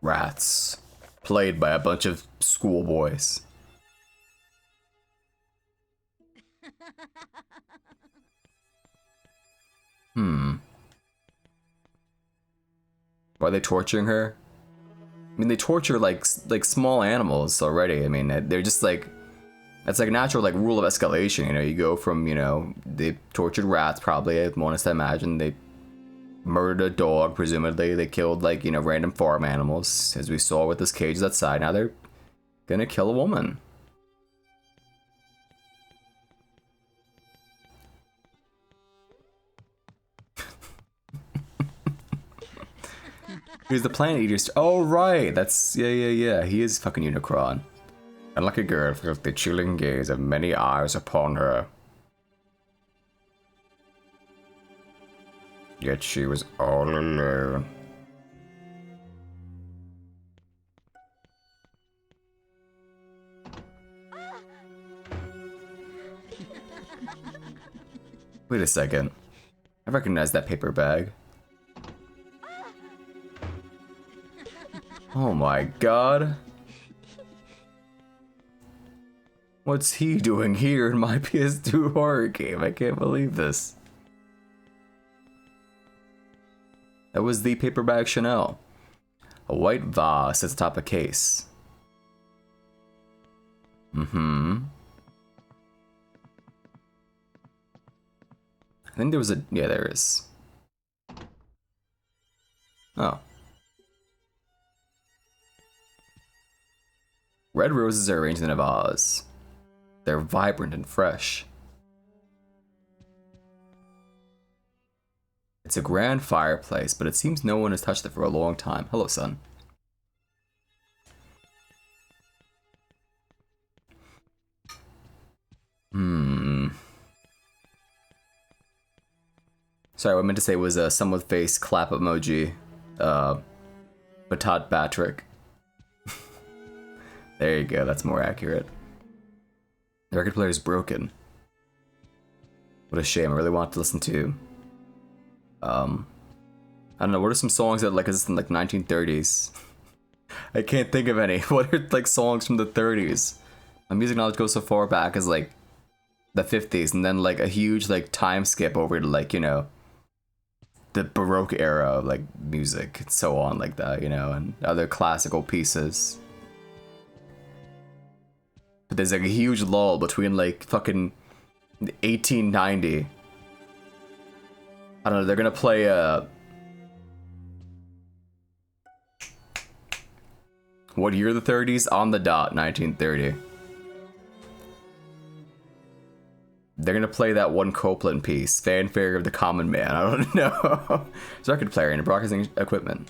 Rats. Played by a bunch of schoolboys. Why are they torturing her? I mean, they torture like small animals already. I mean, they're just like, it's like a natural like rule of escalation. You know, you go from, you know, they tortured rats probably. I want to imagine they murdered a dog, presumably. They killed like, you know, random farm animals, as we saw with this cage outside. Now they're gonna kill a woman. Here's the planet eaters. Oh right, that's yeah. He is fucking Unicron. Unlucky girl felt the chilling gaze of many eyes upon her. Yet she was all alone. Wait a second. I recognize that paper bag. Oh my god. What's he doing here in my PS2 horror game? I can't believe this. That was the paper bag Chanel. A white vase sits atop a case. I think there was a... yeah, there is. Oh. Red roses are arranged in a vase. They're vibrant and fresh. It's a grand fireplace, but it seems no one has touched it for a long time. Hello, son. Sorry, what I meant to say was some with face clap emoji. Batat Patrick. There you go, that's more accurate. The record player is broken. What a shame, I really want to listen to. I don't know, what are some songs that like exist in like 1930s? I can't think of any. What are like songs from the 30s? My music knowledge goes so far back as like the 50s, and then like a huge like time skip over to like, you know, the Baroque era of like music and so on like that, you know, and other classical pieces. But there's like a huge lull between like fucking 1890. I don't know, they're gonna play what year of the 30s? On the dot, 1930. They're gonna play that one Copeland piece, Fanfare of the Common Man. I don't know. It's a record player and broadcasting equipment.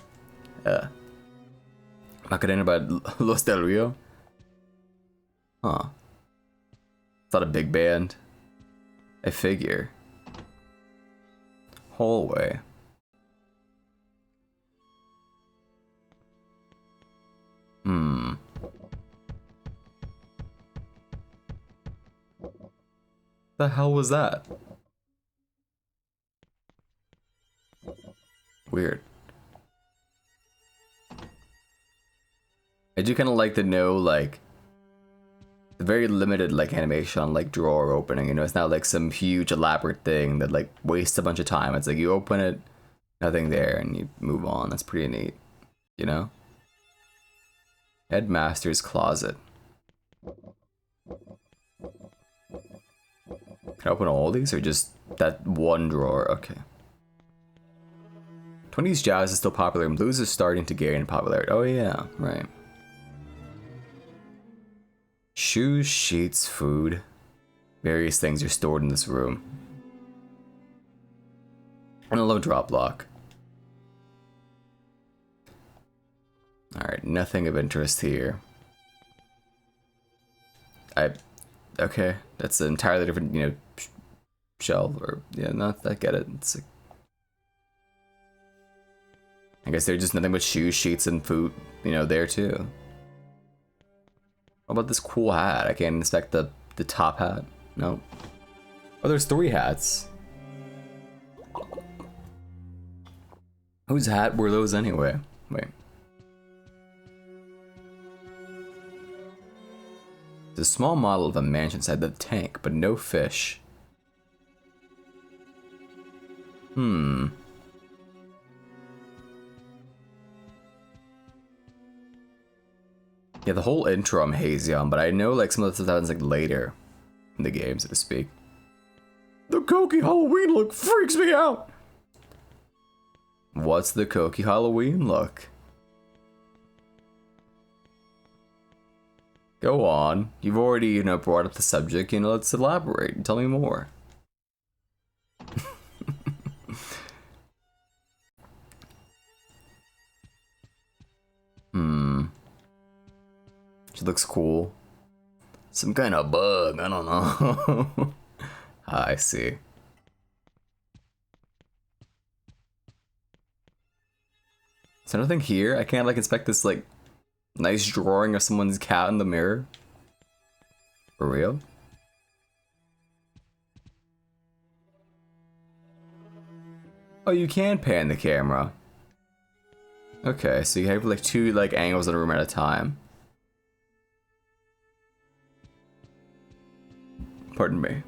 Macarena by Los Del Rio. Huh. It's not a big band. I figure. Hallway. The hell was that? Weird. I do kind of like to know, like, the very limited, like, animation on, like, drawer opening, you know? It's not, like, some huge elaborate thing that, like, wastes a bunch of time. It's like, you open it, nothing there, and you move on. That's pretty neat, you know? Headmaster's closet. Can I open all these, or just that one drawer? Okay. 20s jazz is still popular, and blues is starting to gain in popularity. Oh yeah, right. Shoes, sheets, food. Various things are stored in this room. And a low drop block. Alright, nothing of interest here. Okay, that's an entirely different, you know, shelf, or, yeah, not, I get it. It's like, I guess there's just nothing but shoes, sheets, and food, you know, there too. What about this cool hat? I can't inspect the top hat. Nope. Oh, there's 3 hats. Whose hat were those anyway? Wait. There's a small model of a mansion inside the tank, but no fish. Yeah, the whole intro I'm hazy on, but I know like some of the stuff happens like later in the game, so to speak. The Cokie Halloween look freaks me out! What's the Cokie Halloween look? Go on. You've already, you know, brought up the subject, you know, let's elaborate and tell me more. She looks cool. Some kind of bug, I don't know. I see. Is there nothing here? I can't like inspect this like nice drawing of someone's cat in the mirror. For real? Oh, you can pan the camera. Okay, so you have like 2 like angles in a room at a time. Pardon me.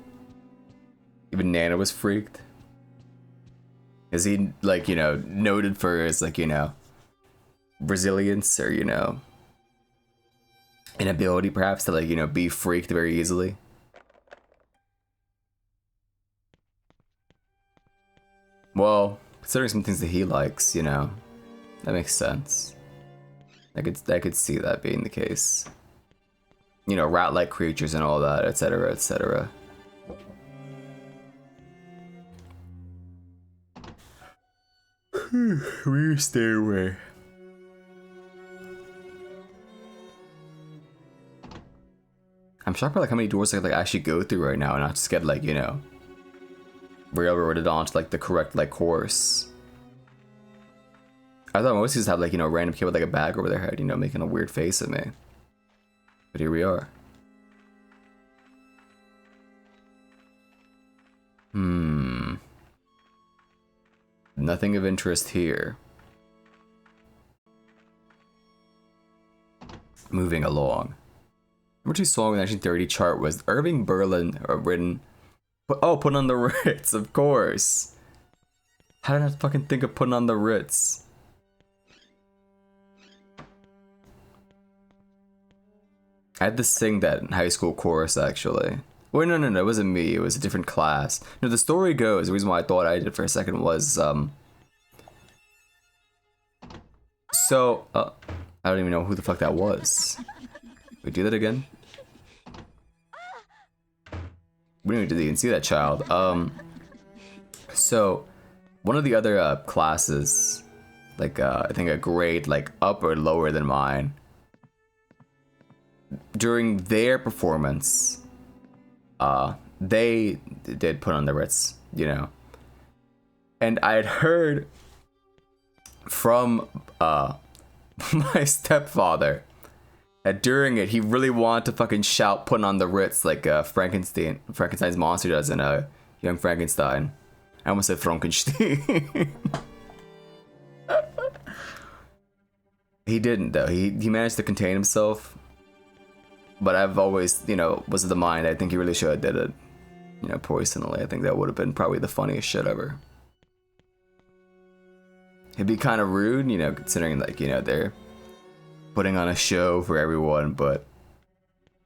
Even Nana was freaked. Is he like, you know, noted for his like, you know, resilience, or, you know, inability perhaps to like, you know, be freaked very easily? Well, considering some things that he likes, you know, that makes sense. I could see that being the case. you know, rat-like creatures and all that, etc., etc. We stay away. I'm shocked by like how many doors I could like actually go through right now and not just get like, you know, railroaded onto like the correct like course. I thought most of these have like, you know, random kid with like a bag over their head, you know, making a weird face at me. But here we are. Nothing of interest here. Moving along. Number 2 song in the 1930 chart was Irving Berlin, written. Oh, Put on the Ritz, of course. How did I fucking think of Putting on the Ritz? I had to sing that in high school chorus, actually. Wait, no, it wasn't me. It was a different class. No, the story goes, the reason why I thought I did for a second was, I don't even know who the fuck that was. We do that again? We didn't even see that child. So, one of the other classes, like, I think a grade, like, up or lower than mine, during their performance, they did Put on the Ritz, you know. And I had heard from my stepfather that during it he really wanted to fucking shout Putting on the Ritz like Frankenstein's monster does in Young Frankenstein. I almost said Frankenstein. He didn't though. He managed to contain himself. But I've always, you know, was of the mind I think he really should have did it, you know, personally. I think that would have been probably the funniest shit ever. It'd be kind of rude, you know, considering, like, you know, they're putting on a show for everyone, but,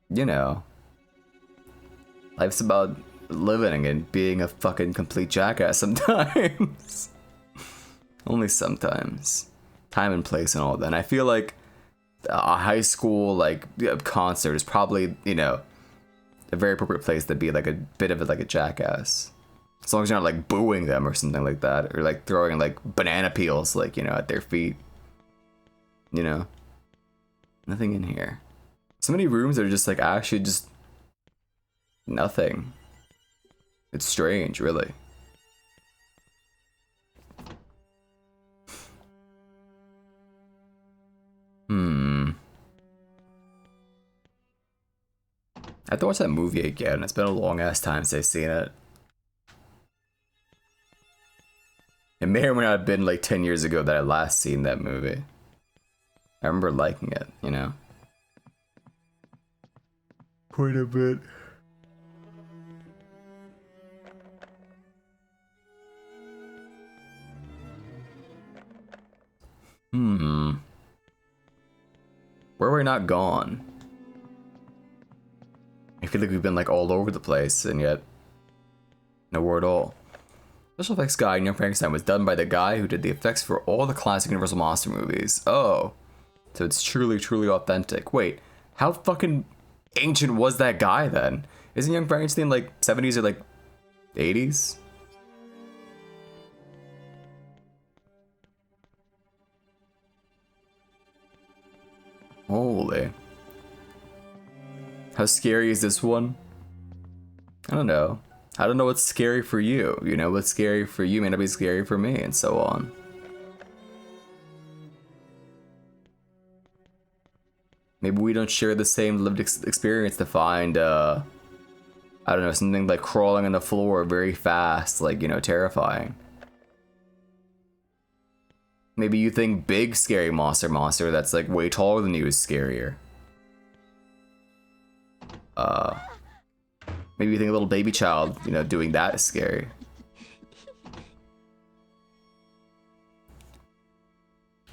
you know, life's about living and being a fucking complete jackass sometimes. Only sometimes. Time and place and all that. And I feel like a high school, like, concert is probably, you know, a very appropriate place to be, like, a bit of, like, a jackass. As long as you're not, like, booing them or something like that. Or, like, throwing, like, banana peels, like, you know, at their feet. You know? Nothing in here. So many rooms that are just, like, actually just nothing. It's strange, really. I have to watch that movie again. It's been a long ass time since I've seen it. It may or may not have been like 10 years ago that I last seen that movie. I remember liking it, you know? Quite a bit. Where were we not gone? I feel like we've been like all over the place, and yet nowhere at all. Special effects guy in Young Frankenstein was done by the guy who did the effects for all the classic Universal Monster movies. Oh, so it's truly, truly authentic. Wait, how fucking ancient was that guy then? Isn't Young Frankenstein like 70s or like 80s? Holy. How scary is this one? I don't know. I don't know what's scary for you. You know, what's scary for you may not be scary for me, and so on. Maybe we don't share the same lived experience to find, I don't know, something like crawling on the floor very fast, like, you know, terrifying. Maybe you think big scary monster that's like way taller than you is scarier. Maybe you think a little baby child, you know, doing that is scary.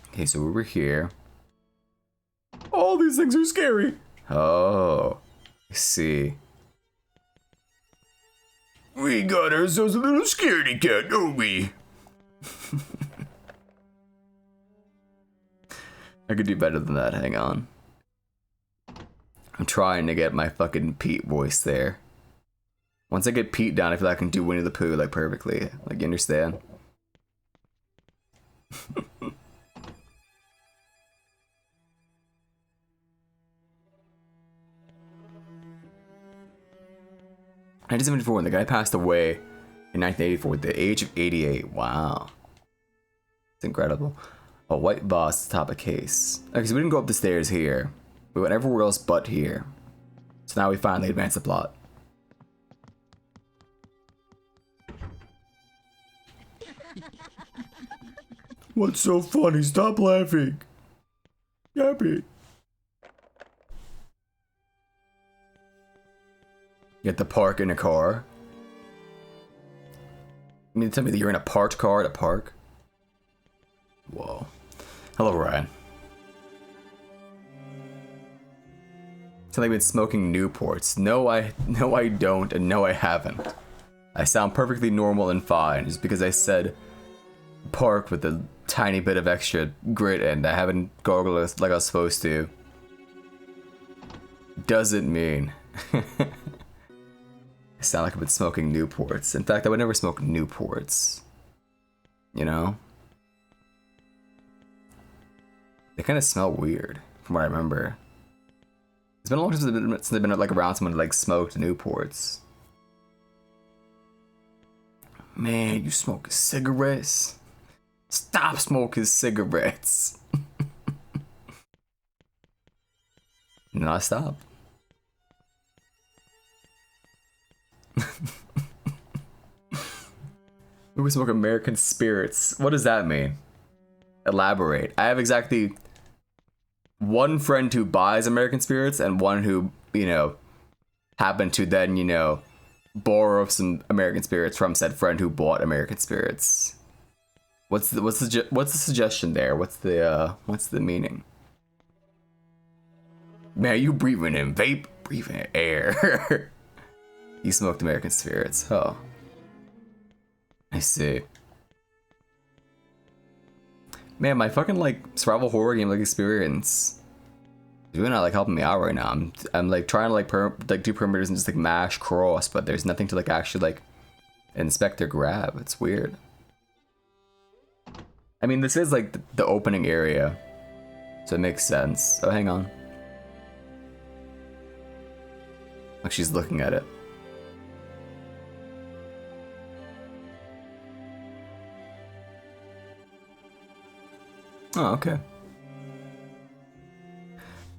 Okay, so we were here. All these things are scary. Oh, I see. We got ourselves a little scaredy cat, don't we? I could do better than that, hang on. I'm trying to get my fucking Pete voice there. Once I get Pete down, I feel like I can do Winnie the Pooh like perfectly. Like, you understand? I just 1974 when the guy passed away in 1984 at the age of 88. Wow. It's incredible. A white boss top of case. Okay, so we didn't go up the stairs here. We went everywhere else but here. So now we finally advance the plot. What's so funny? Stop laughing. Happy. You have to park in a car. You mean to tell me that you're in a parked car at a park? Whoa. Hello, Ryan. Sound like I've been smoking Newports. No, I don't, and no, I haven't. I sound perfectly normal and fine, just because I said park with a tiny bit of extra grit and I haven't gargled like I was supposed to. Doesn't mean I sound like I've been smoking Newports. In fact, I would never smoke Newports. You know? They kind of smell weird, from what I remember. It's been a long time since they've been like around someone who like smoked Newports. Man, you smoking cigarettes? Stop smoking cigarettes. No, I stopped. We smoke American spirits. What does that mean? Elaborate. I have exactly one friend who buys American spirits and one who, you know, happened to then, you know, borrow some American spirits from said friend who bought American spirits. What's the suggestion there? What's the meaning? Man, you breathing in vape, breathing in air. You smoked American spirits. Oh, I see. Man, my fucking like survival horror game like experience is really not like helping me out right now. I'm like trying to like do perimeters and just like mash cross, but there's nothing to like actually like inspect or grab. It's weird. I mean, this is like the opening area, so it makes sense. Oh, hang on. Like she's looking at it. Oh, okay.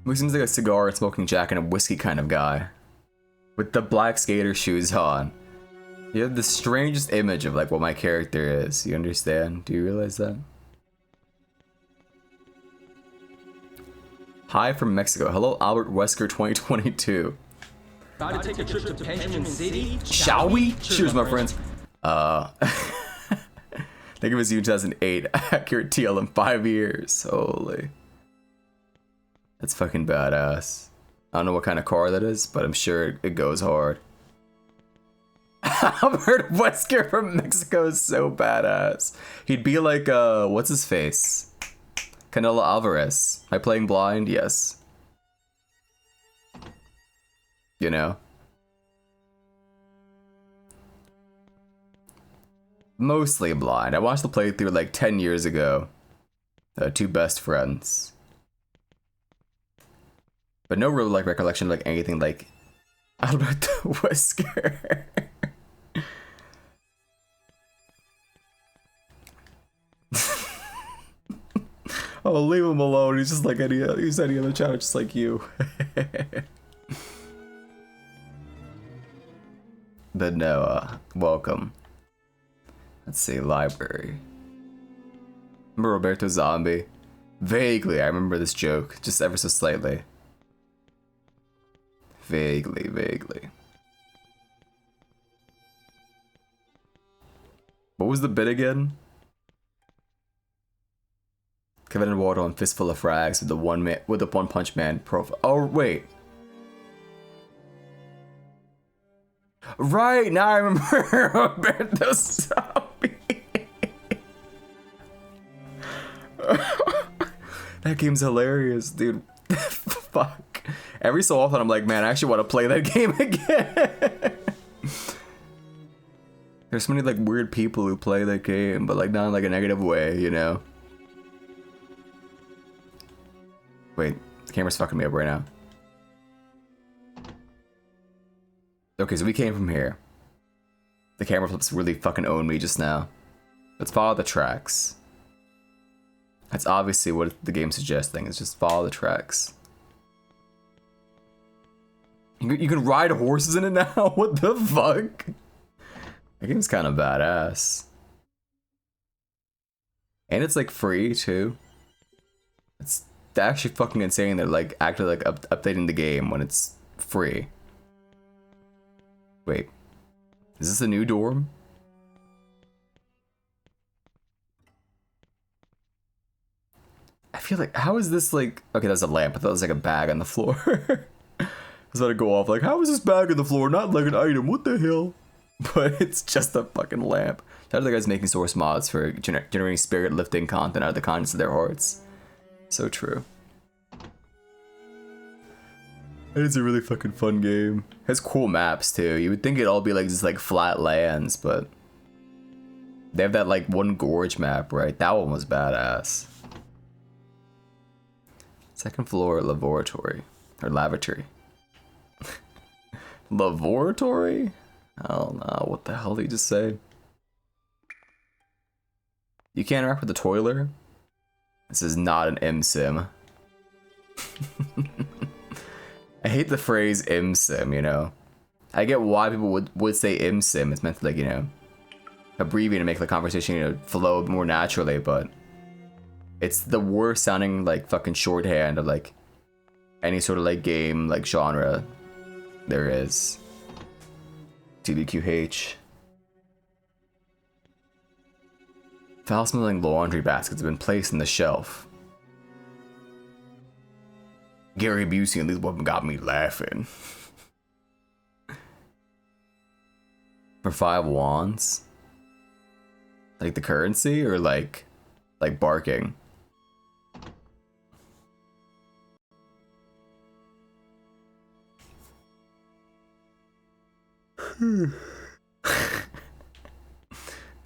He seems like a cigar and smoking jack and a whiskey kind of guy. With the black skater shoes on. You have the strangest image of like what my character is. You understand? Do you realize that? Hi from Mexico. Hello, Albert Wesker 2022. About to take a trip to Benjamin City? Shall we? Cheers, my friends. I think it was you 2008. Accurate TL in 5 years. Holy. That's fucking badass. I don't know what kind of car that is, but I'm sure it goes hard. Albert Wesker from Mexico is so badass. He'd be like, what's his face? Canelo Alvarez. Am I playing blind? Yes. You know? Mostly blind. I watched the playthrough like 10 years ago. Two best friends. But no real like recollection of like anything like Albert Wesker. Oh, leave him alone. He's just like any other channel, just like you. But no, welcome. Let's see, library. Remember Roberto Zombie? Vaguely, I remember this joke, just ever so slightly. Vaguely. What was the bit again? Kevin and Waldo on Fistful of Frags with the One Punch Man profile. Oh wait. Right, now I remember Roberto Zombie. That game's hilarious, dude. Fuck. Every so often, I'm like, man, I actually want to play that game again. There's so many like weird people who play that game, but like not in like a negative way, you know? Wait, the camera's fucking me up right now. Okay, so we came from here. The camera flips really fucking owned me just now. Let's follow the tracks. That's obviously what the game's suggesting, is just follow the tracks. You can ride horses in it now? What the fuck? That game's kind of badass. And it's like free too. It's actually fucking insane they're like actually like updating the game when it's free. Wait, is this a new dorm? I feel like, how is this like, okay, that's a lamp. I thought it was like a bag on the floor. I was about to go off like, how is this bag on the floor not like an item? What the hell? But it's just a fucking lamp. Shout out to the guys making source mods for generating spirit lifting content out of the contents of their hearts. So true. It's a really fucking fun game. It has cool maps too. You would think it'd all be like just like flat lands, but they have that like one gorge map, right? That one was badass. Second floor laboratory or lavatory. Laboratory? I don't know. What the hell did he just say? You can't interact with the toiler? This is not an M-sim. I hate the phrase M-sim, you know? I get why people would say M-sim. It's meant to like, you know, abbreviate and make the conversation, you know, flow more naturally, but it's the worst sounding like fucking shorthand of like any sort of like game like genre there is. TBQH. Foul smelling laundry baskets have been placed on the shelf. Gary Busey and these women got me laughing. For 5 wands? Like the currency or like barking?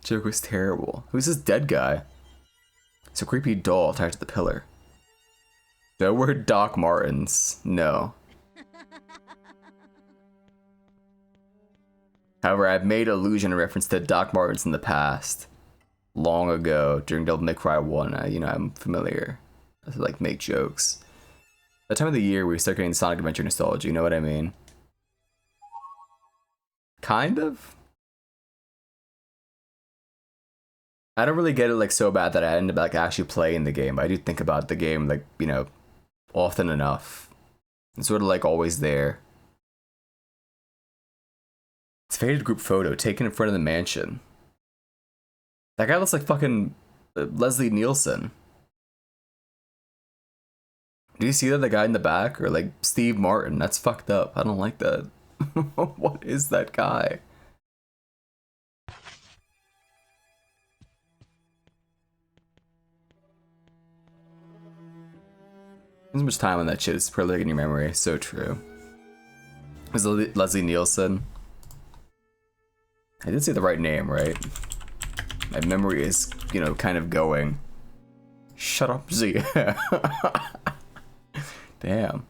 Joke was terrible. Who's this dead guy? It's a creepy doll tied to the pillar. Do I wear Doc Martens? No. However, I've made allusion and reference to Doc Martens in the past. Long ago, during Devil May Cry 1, you know, I'm familiar. I like make jokes. That time of the year we start getting Sonic Adventure nostalgia, you know what I mean? Kind of? I don't really get it like so bad that I end up like actually playing the game, but I do think about the game like, you know, often enough. It's sort of like always there. It's a faded group photo taken in front of the mansion. That guy looks like fucking Leslie Nielsen. Do you see that, the guy in the back? Or like Steve Martin? That's fucked up. I don't like that. What is that guy? There's so much time on that shit. It's probably like in your memory. So true. Is Leslie Nielsen? I did say the right name, right? My memory is, you know, kind of going. Shut up, Z. Damn.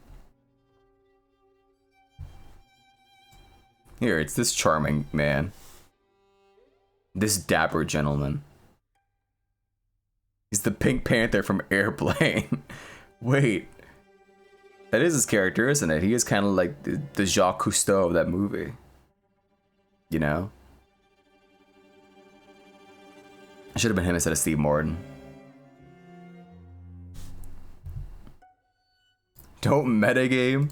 Here, it's this charming man. This dapper gentleman. He's the Pink Panther from Airplane. Wait. That is his character, isn't it? He is kind of like the Jacques Cousteau of that movie. You know? It should have been him instead of Steve Martin. Don't metagame?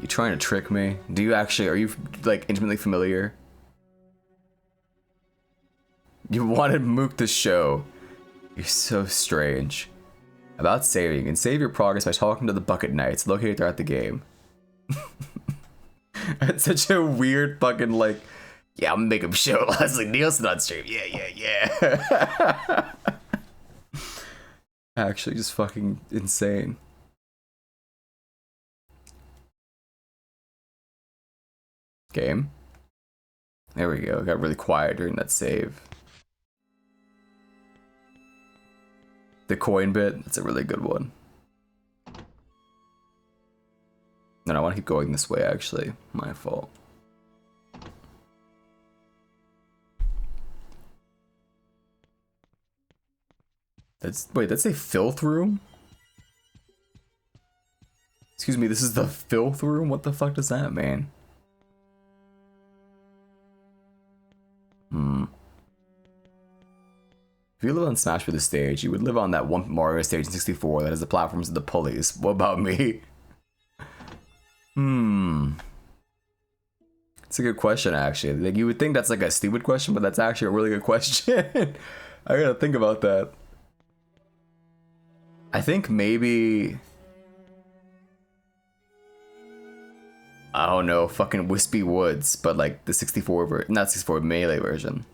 You trying to trick me? Do you actually, are you like intimately familiar? You wanted Mook to show. You're so strange. About saving, you can save your progress by talking to the Bucket Knights located throughout the game. That's such a weird fucking like, yeah, I'm gonna make him show Leslie Nielsen on stream. Yeah. Actually, just fucking insane. Game. There we go. It got really quiet during that save. The coin bit, that's a really good one. No, I want to keep going this way, actually. My fault. Wait, that's a filth room? Excuse me, this is the filth room? What the fuck does that mean? If you live on Smash Bros. Stage, you would live on that one Mario stage in 64 that has the platforms and the pulleys. What about me? It's a good question, actually. Like, you would think that's like a stupid question, but that's actually a really good question. I gotta think about that. I think maybe... I don't know, fucking Wispy Woods, but like the 64 not 64, Melee version.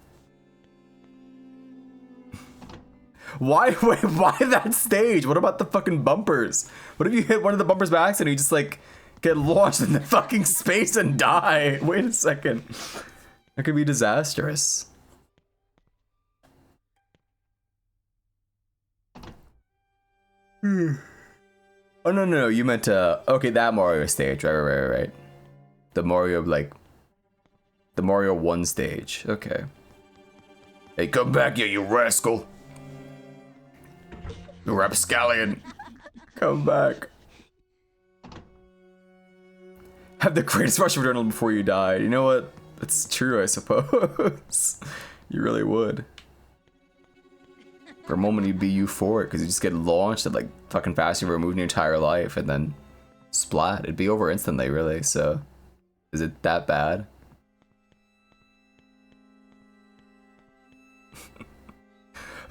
Why that stage? What about the fucking bumpers? What if you hit one of the bumpers by accident and you just like get launched in the fucking space and die? Wait a second. That could be disastrous. Oh no, you meant okay, that Mario stage, right. The Mario, like the Mario 1 stage. Okay. Hey, come back here, you rascal. You rapscallion. Come back. Have the greatest rush of adrenaline before you die. You know what? That's true, I suppose. You really would. For a moment, you'd be euphoric because you just get launched at like fucking fast and removing your entire life, and then splat. It'd be over instantly, really. So, is it that bad?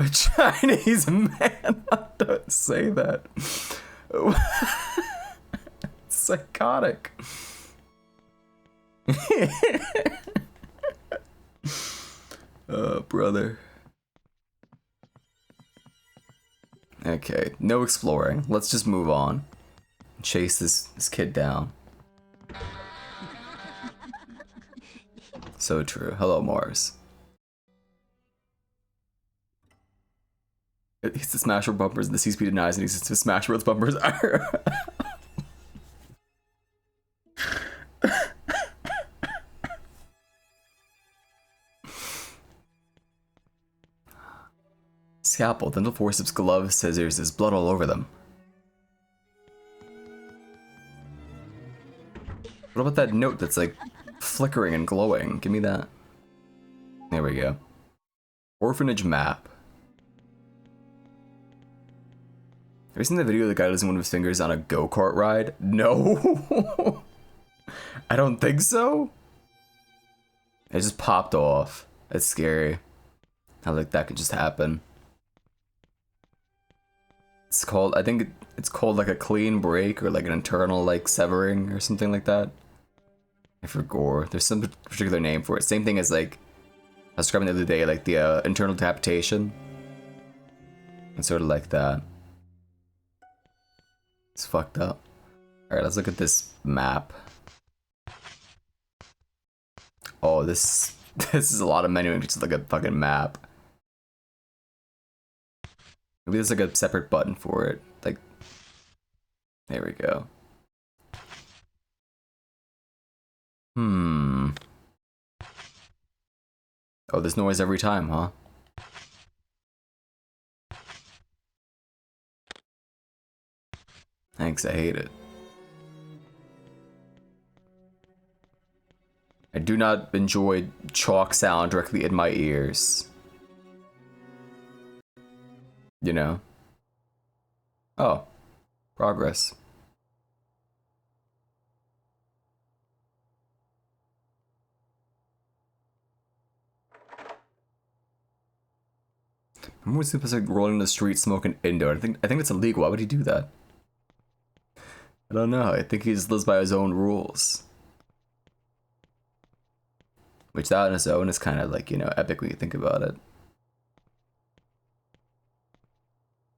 A Chinese man? Don't say that. Psychotic. Oh, brother. Okay, no exploring. Let's just move on. Chase this kid down. So true. Hello, Mars. It's the Smash Bros. Bumpers and the CSP denies and he's the Smash Bros. Bumpers. Scalpel, dental forceps, gloves, scissors, there's blood all over them. What about that note that's like flickering and glowing? Give me that. There we go. Orphanage map. Have you seen the video of the guy losing one of his fingers on a go-kart ride? No. I don't think so. It just popped off. That's scary. How like that could just happen. It's called, I think it's called like a clean break or like an internal like severing or something like that. I forgot. There's some particular name for it. Same thing as like I was describing the other day, like the internal decapitation. It's sort of like that. It's fucked up. Alright, let's look at this map. Oh, this is a lot of menuing, just like a fucking map. Maybe there's like a separate button for it. Like, there we go. Oh, there's noise every time, huh? Thanks, I hate it. I do not enjoy chalk sound directly in my ears. You know? Oh. Progress. Remember when Super's like rolling in the street smoking Indo? I think it's illegal. Why would he do that? I don't know. I think he just lives by his own rules. Which that on its own is kind of like, you know, epic when you think about it.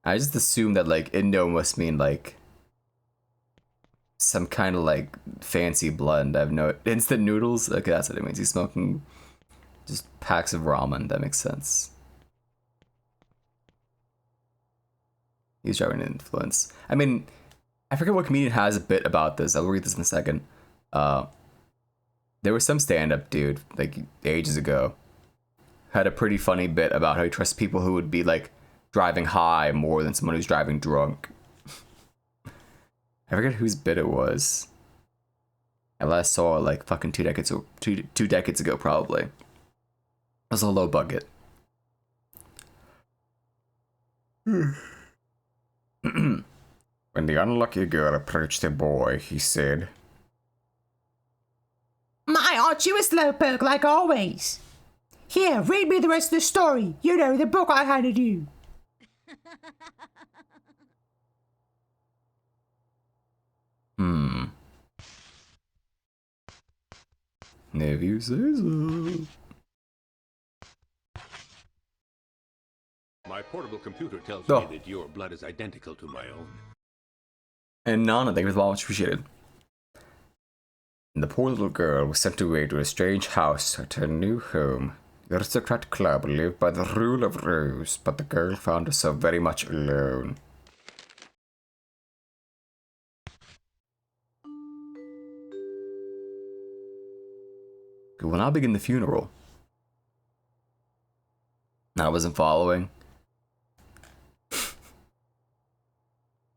I just assume that like Indo must mean like some kind of like fancy blend. I've no instant noodles. Okay, that's what it means. He's smoking just packs of ramen. That makes sense. He's driving an influence. I mean, I forget what comedian has a bit about this. I'll read this in a second. There was some stand-up dude like ages ago had a pretty funny bit about how he trusts people who would be like driving high more than someone who's driving drunk. I forget whose bit it was. I last saw it like fucking 2 decades ago probably. It was a low budget. When the unlucky girl approached the boy, he said, "My, aren't you a slowpoke like always? Here, read me the rest of the story. You know, the book I handed you." If you say so. My portable computer tells Oh. me that your blood is identical to my own. And Nana, thank you for the much appreciated. The poor little girl was sent away to a strange house at her new home. The aristocrat club lived by the rule of rose, but the girl found herself very much alone. We will now begin the funeral. I wasn't following.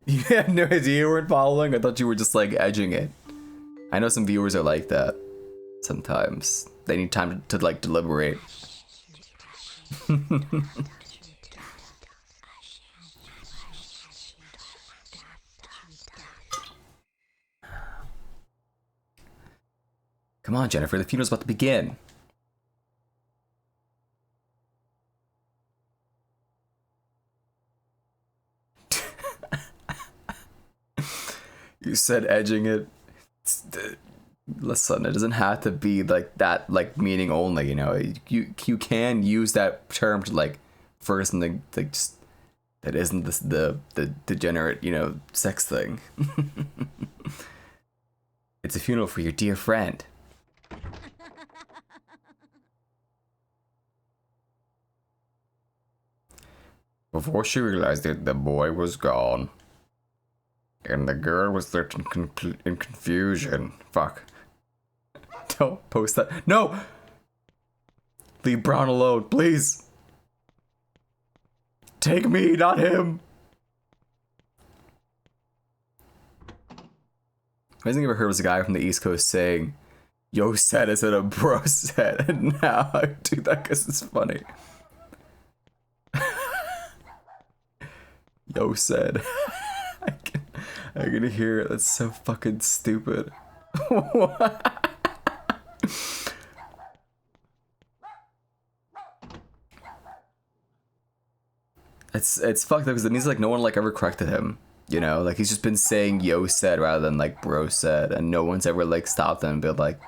You had no idea you weren't following? I thought you were just like edging it. I know some viewers are like that. Sometimes. They need time to like deliberate. Come on, Jennifer, the funeral's about to begin. You said edging it. Listen, it doesn't have to be like that, like meaning only, you know. You can use that term to like for something like just that isn't the degenerate, you know, sex thing. It's a funeral for your dear friend. Before she realized it, the boy was gone. And the girl was left in confusion. Fuck. Don't post that. No! Leave Brown alone, please. Take me, not him. Amazing thing I ever heard was a guy from the East Coast saying, "Yo said" instead of "bro said." And now I do that because it's funny. Yo said. I can hear it. That's so fucking stupid. What? It's fucked up because it means like no one like ever corrected him. You know, like he's just been saying "yo said" rather than like "bro said," and no one's ever like stopped him and been like,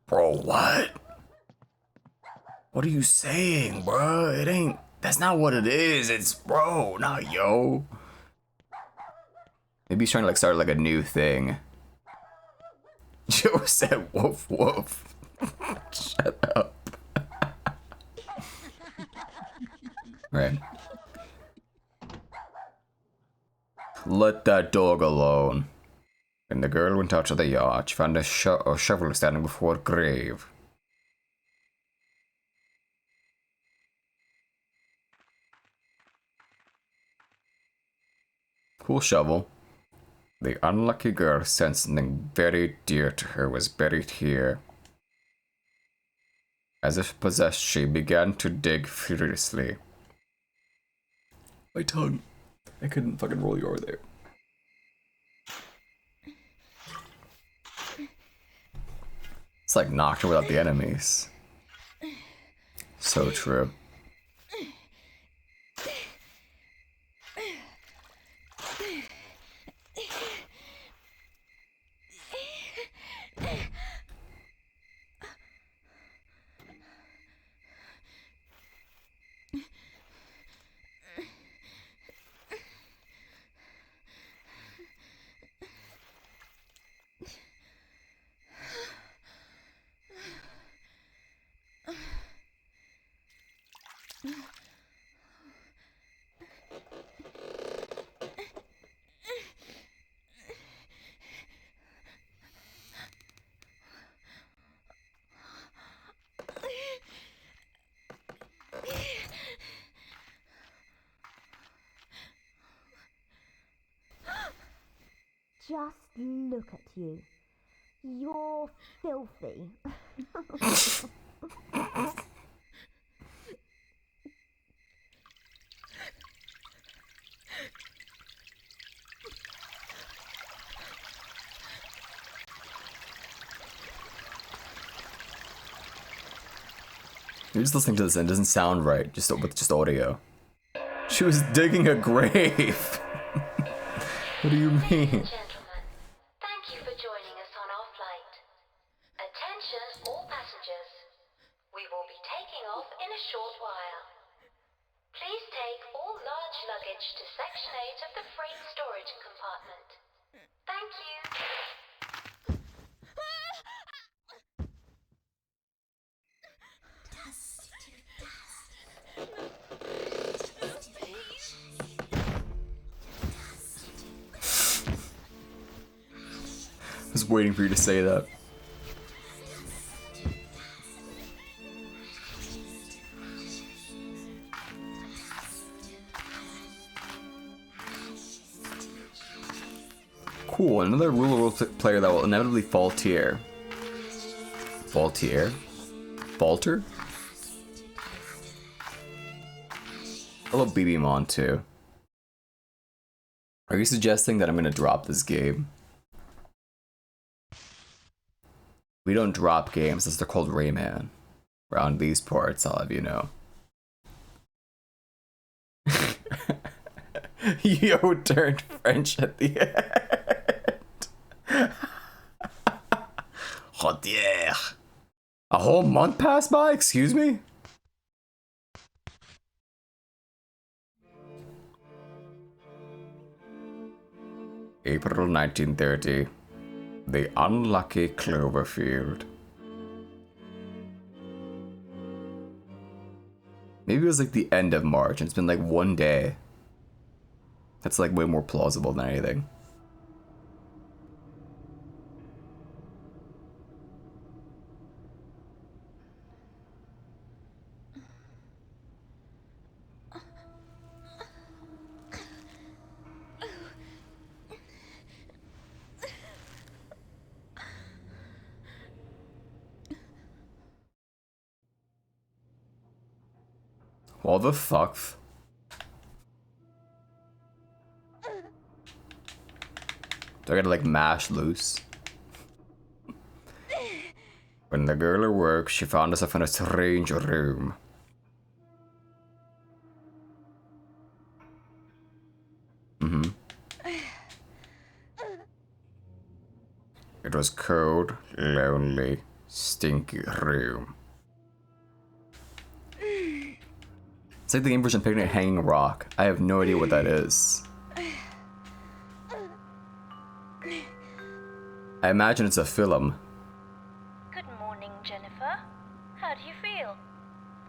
"Bro, what? What are you saying, bro? It ain't. That's not what it is. It's bro, not yo." Maybe he's trying to like start like a new thing. Joe said woof woof. Shut up. Right. Let that dog alone. When the girl went out to the yacht, she found a shovel standing before a grave. Cool shovel. The unlucky girl sensed something very dear to her was buried here. As if possessed, she began to dig furiously. My tongue. I couldn't fucking roll you over there. It's like Nocturne without the enemies. So true. Just look at you. You're filthy. You're just listening to this and it doesn't sound right, just with just audio. She was digging a grave. What do you mean? Gentlemen, thank you for joining us on our flight. Attention all passengers. We will be taking off in a short while. Please take all large luggage to Section 8 of the freight storage compartment. Thank you. I was waiting for you to say that. Cool, another rule player that will inevitably falter. Falter? Falter? I love BB-Mon too. Are you suggesting that I'm gonna drop this game? We don't drop games, as they're called Rayman. Around these parts, I'll have you know. Yo turned French at the end. Oh dear. A whole month passed by? Excuse me? April 1930. The unlucky Cloverfield. Maybe it was like the end of March and it's been like one day. That's like way more plausible than anything. What the fuck? Do I gotta like mash loose? When the girl awoke, she found herself in a strange room. It was cold, lonely, stinky room. It's like the game version Picnic at Hanging Rock. I have no idea what that is. I imagine it's a film. Good morning, Jennifer. How do you feel?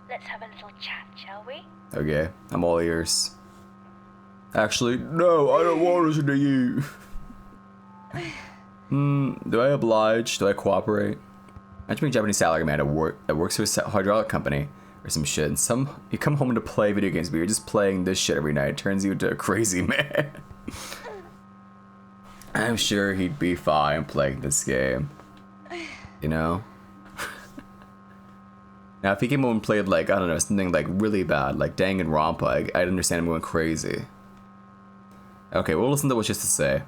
Let's have a little chat, shall we? Okay, I'm all ears. Actually, no, I don't want to listen to you. Do I oblige? Do I cooperate? Imagine being a Japanese salaryman that works for a hydraulic company or some shit. And you come home to play video games, but you're just playing this shit every night. It turns you into a crazy man. I'm sure he'd be fine playing this game. You know? Now, if he came home and played, like, I don't know, something, like, really bad, like Danganronpa, I'd understand him going crazy. Okay, we'll listen to what she has to say.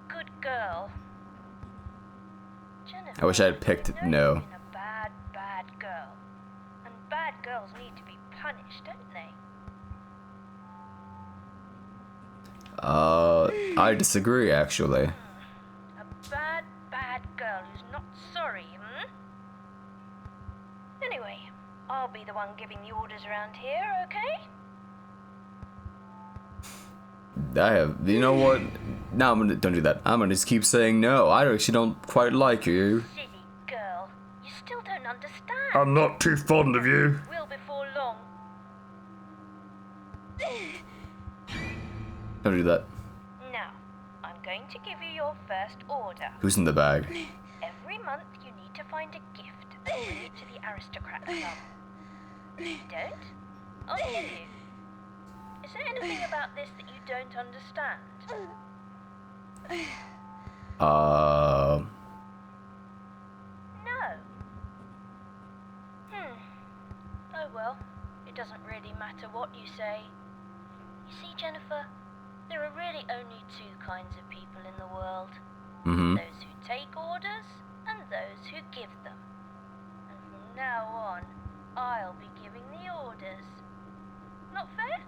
Good girl. Jennifer, I wish I had picked you've no. always been a bad, bad girl. And bad girls need to be punished, don't they? I disagree, actually. A bad, bad girl who's not sorry, Anyway, I'll be the one giving the orders around here, okay? You know what? No, don't do that. I'm gonna just keep saying no. I actually don't quite like you. Silly girl, you still don't understand. I'm not too fond of you. Will before long. Don't do that. Now, I'm going to give you your first order. Who's in the bag? Every month you need to find a gift and bring it to the Aristocrat Club. If you don't, I'll kill you. Is there anything about this that you don't understand? No. Oh well, it doesn't really matter what you say. You see, Jennifer, there are really only two kinds of people in the world. Those who take orders and those who give them. And from now on, I'll be giving the orders. Not fair?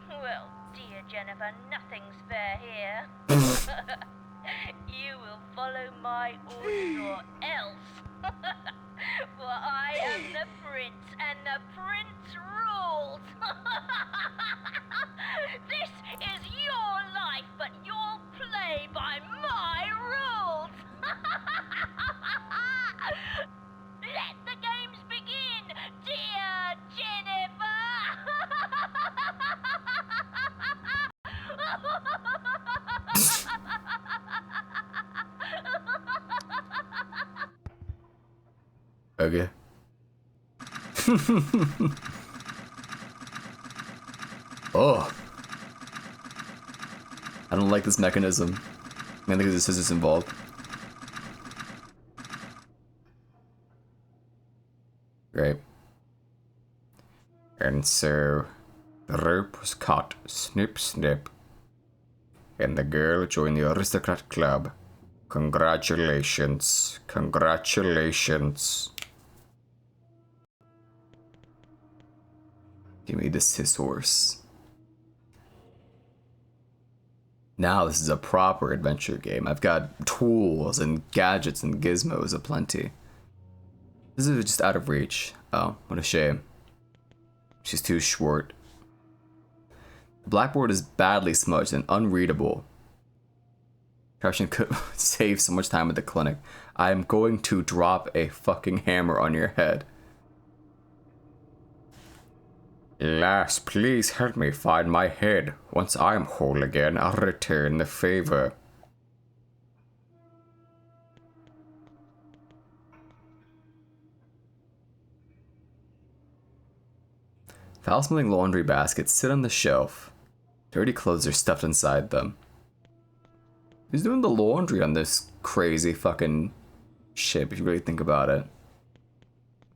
Well, dear Jennifer, nothing's fair here. You will follow my orders or else. For I am the prince, and the prince rules. This is your life, but you'll play by my rules. Let the games begin, dear Jennifer. Okay. Oh. I don't like this mechanism. Mainly because the scissors involved. Right. And so the rope was cut, snip snip. And the girl joined the Aristocrat Club. Congratulations. Congratulations. Give me the scissors. Now this is a proper adventure game. I've got tools and gadgets and gizmos aplenty. This is just out of reach. Oh, what a shame. She's too short. The blackboard is badly smudged and unreadable. Correction could save so much time at the clinic. I'm going to drop a fucking hammer on your head. Lass, please help me find my head. Once I am whole again, I'll return the favor. Foul-smelling laundry baskets sit on the shelf. Dirty clothes are stuffed inside them. Who's doing the laundry on this crazy fucking ship, if you really think about it?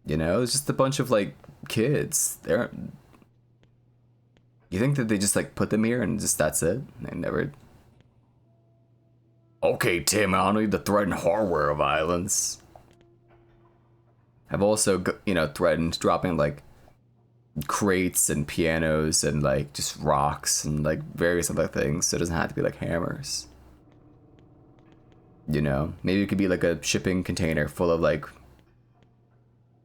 You know, it's just a bunch of, like, kids. They're... You think that they just, like, put them here and just that's it? They never... Okay, Tim, I don't need to threaten hardware violence. I've also, you know, threatened dropping, like, crates and pianos and, like, just rocks and, like, various other things. So it doesn't have to be, like, hammers. You know? Maybe it could be, like, a shipping container full of, like,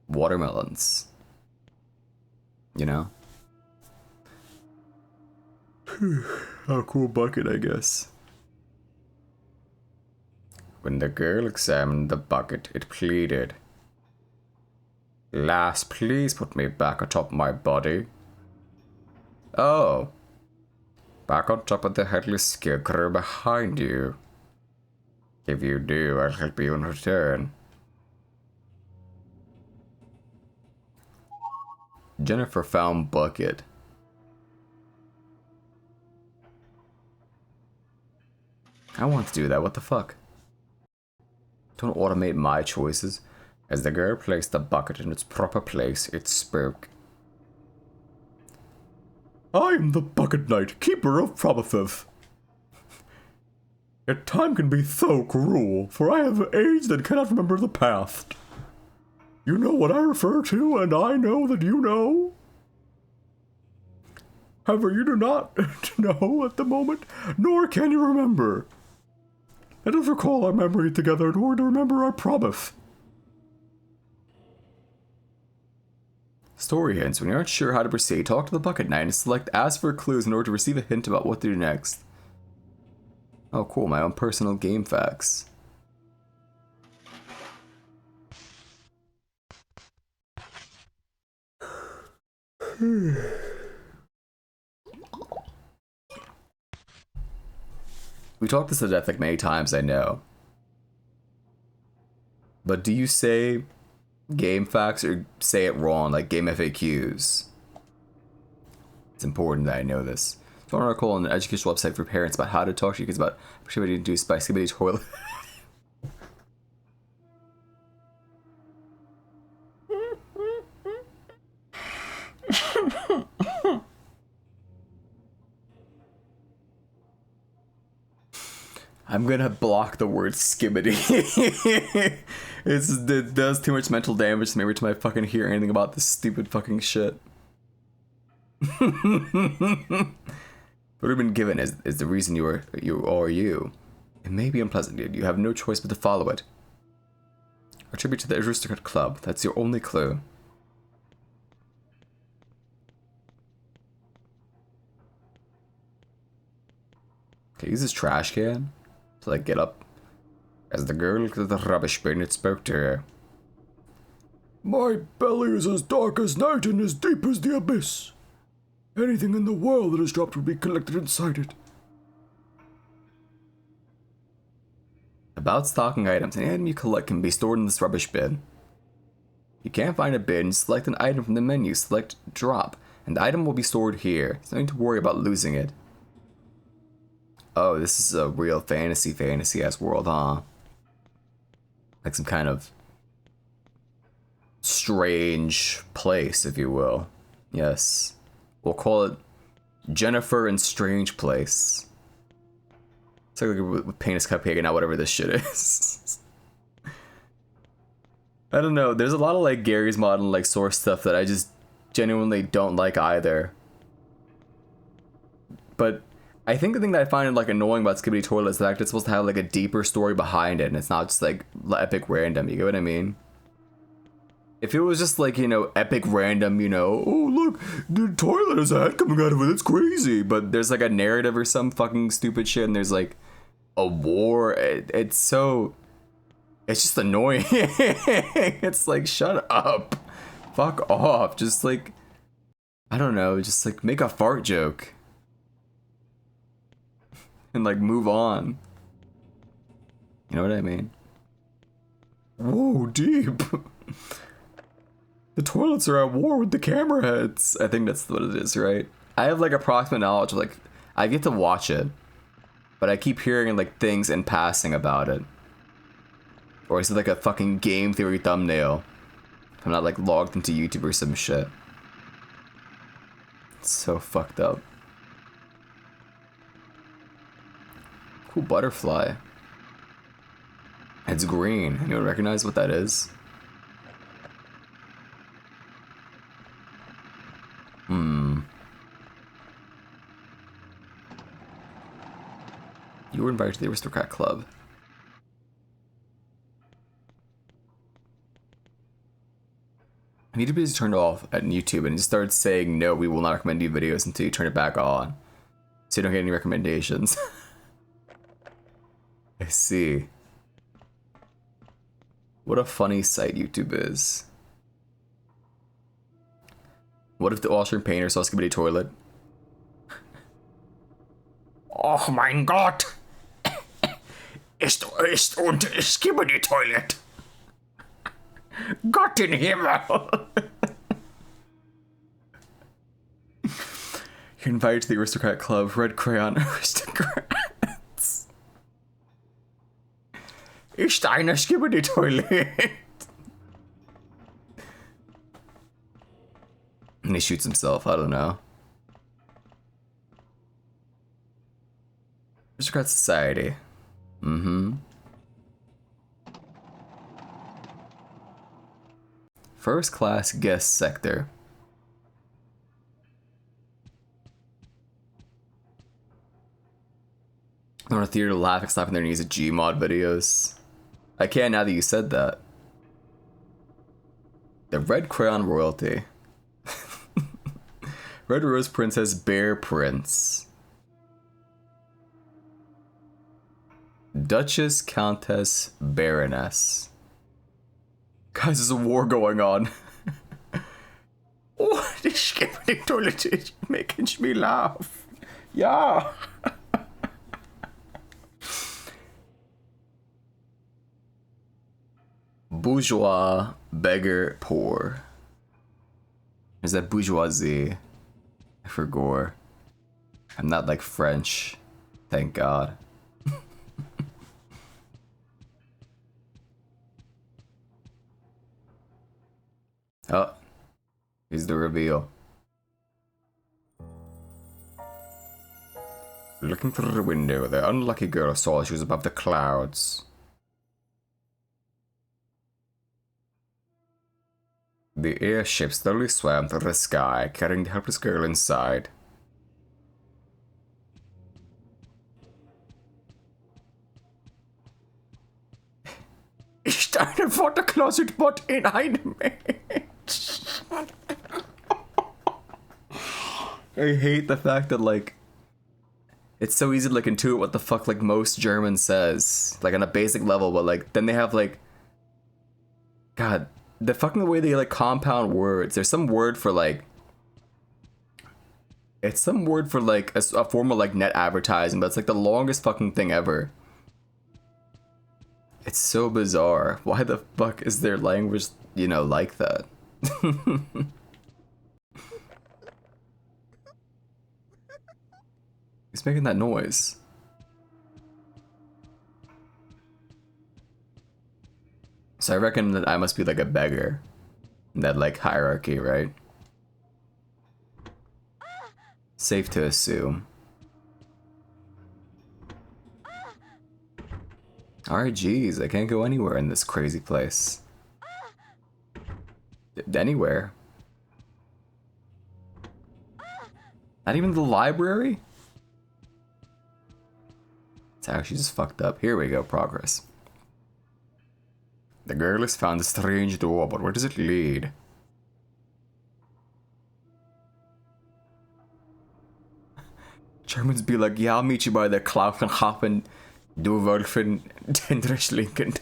watermelons. You know? A cool bucket, I guess. When the girl examined the bucket, it pleaded, "Lass, please put me back atop my body." Oh. Back on top of the headless scarecrow behind you. If you do, I'll help you in return. Jennifer found bucket. I want to do that, what the fuck? Don't automate my choices. As the girl placed the bucket in its proper place, it spoke. I am the Bucket Knight, keeper of Probathif. Yet time can be so cruel, for I have aged and cannot remember the past. You know what I refer to, and I know that you know. However, you do not know at the moment, nor can you remember. Let us recall our memory together in order to remember our promise. Story hints. When you aren't sure how to proceed, talk to the Bucket Knight and select Ask for clues in order to receive a hint about what to do next. Oh cool, my own personal game facts. We talked this to death like many times, I know. But do you say game facts or say it wrong, like game FAQs? It's important that I know this. It's an article on an educational website for parents about how to talk to your kids about activity induced by skibbity toilet. I'm gonna block the word skibbity. It does too much mental damage to me every time I fucking hear anything about this stupid fucking shit. What we've been given is the reason you are you. It may be unpleasant, dude. You have no choice but to follow it. A tribute to the Aristocrat Club. That's your only clue. Okay, use this trash can to like get up. As the girl to the rubbish bin, it spoke to her. My belly is as dark as night and as deep as the abyss. Anything in the world that is dropped will be collected inside it. About stocking items, any item you collect can be stored in this rubbish bin. If you can't find a bin, select an item from the menu, select drop, and the item will be stored here. There's nothing to worry about losing it. Oh, this is a real fantasy-ass world, huh? Like some kind of strange place, if you will. Yes. We'll call it Jennifer and Strange Place. It's like with penis cupcake and now whatever this shit is. I don't know. There's a lot of like Gary's Mod and like Source stuff that I just genuinely don't like either. But I think the thing that I find like annoying about Skibbity Toilet is the fact it's supposed to have like a deeper story behind it, and it's not just like epic random. You get what I mean? If it was just like, you know, epic random, you know, oh look, the toilet has a head coming out of it, it's crazy. But there's like a narrative or some fucking stupid shit, and there's like a war. It's so, it's just annoying. It's like, shut up, fuck off. Just like, I don't know, just like make a fart joke. And like move on. You know what I mean? Whoa, deep. The toilets are at war with the camera heads. I think that's what it is, right? I have like approximate knowledge of like, I get to watch it, but I keep hearing like things in passing about it. Or is it like a fucking game theory thumbnail? I'm not like logged into YouTube or some shit. It's so fucked up. Cool butterfly. It's green. Anyone recognize what that is? You were invited to the Aristocrat Club. YouTube is turned off at YouTube and just started saying, no, we will not recommend you videos until you turn it back on. So you don't get any recommendations. I see. What a funny site YouTube is. What if the Austrian painter saw Skibbity Toilet? Oh mein Gott! Ist unter Skibbity Toilet! Gott in Himmel! You're invited to the Aristocrat Club, Red Crayon Aristocrats. Ist eine Skibbity Toilet! And he shoots himself, I don't know. Aristocrat Society. First class guest sector. I want a theater to laugh and slapping their knees at Gmod videos. I can now that you said that. The Red Crayon Royalty. Red Rose Princess Bear Prince. Duchess, Countess, Baroness. Guys, there's a war going on. Oh, the Skibbity Toilet is making me laugh. Yeah. bourgeois, beggar, poor. Is that bourgeoisie? I forgot. I'm not like French. Thank God. Oh, here's the reveal. Looking through the window, the unlucky girl saw she was above the clouds. The airship slowly swam through the sky, carrying the helpless girl inside. Ich deine Vater closet but in einem I hate the fact that, like, it's so easy to, like, intuit what the fuck, like, most German says, like, on a basic level, but, like, then they have, like, God, the fucking way they, like, compound words. There's some word for, like, it's some word for, like, a form of, like, net advertising, but it's, like, the longest fucking thing ever. It's so bizarre. Why the fuck is their language, you know, like that? He's making that noise. So I reckon that I must be like a beggar in that like hierarchy, right? Safe to assume. Alright, geez, I can't go anywhere in this crazy place. Anywhere. Not even the library? It's actually just fucked up. Here we go, progress. The girl has found a strange door, but where does it lead? Germans be like, yeah, I'll meet you by the Klausenhafen, du Wolfen, den linken.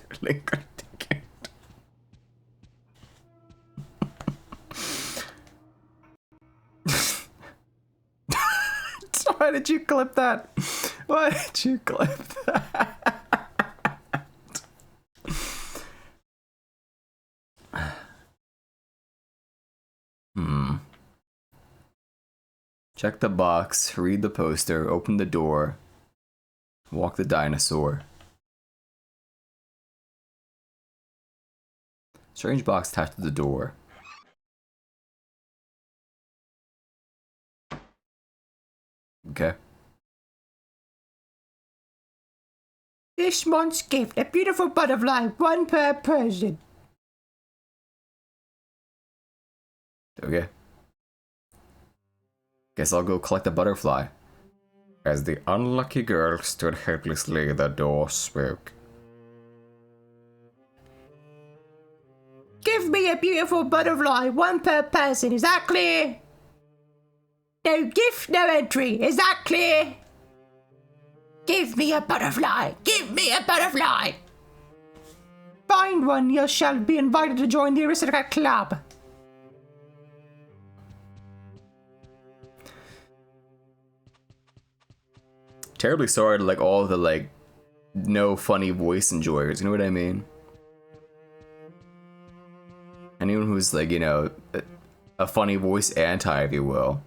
Why did you clip that? Why did you clip that? Check the box, read the poster, open the door, walk the dinosaur. Strange box attached to the door. Okay. This month's gift, a beautiful butterfly, one per person. Okay. Guess I'll go collect the butterfly. As the unlucky girl stood helplessly, the door spoke. Give me a beautiful butterfly, one per person, is that clear? No gift, no entry, is that clear? Give me a butterfly, give me a butterfly! Find one, you shall be invited to join the aristocrat club. Terribly sorry to like all the like no funny voice enjoyers, you know what I mean? Anyone who's like, you know, a funny voice anti, if you will.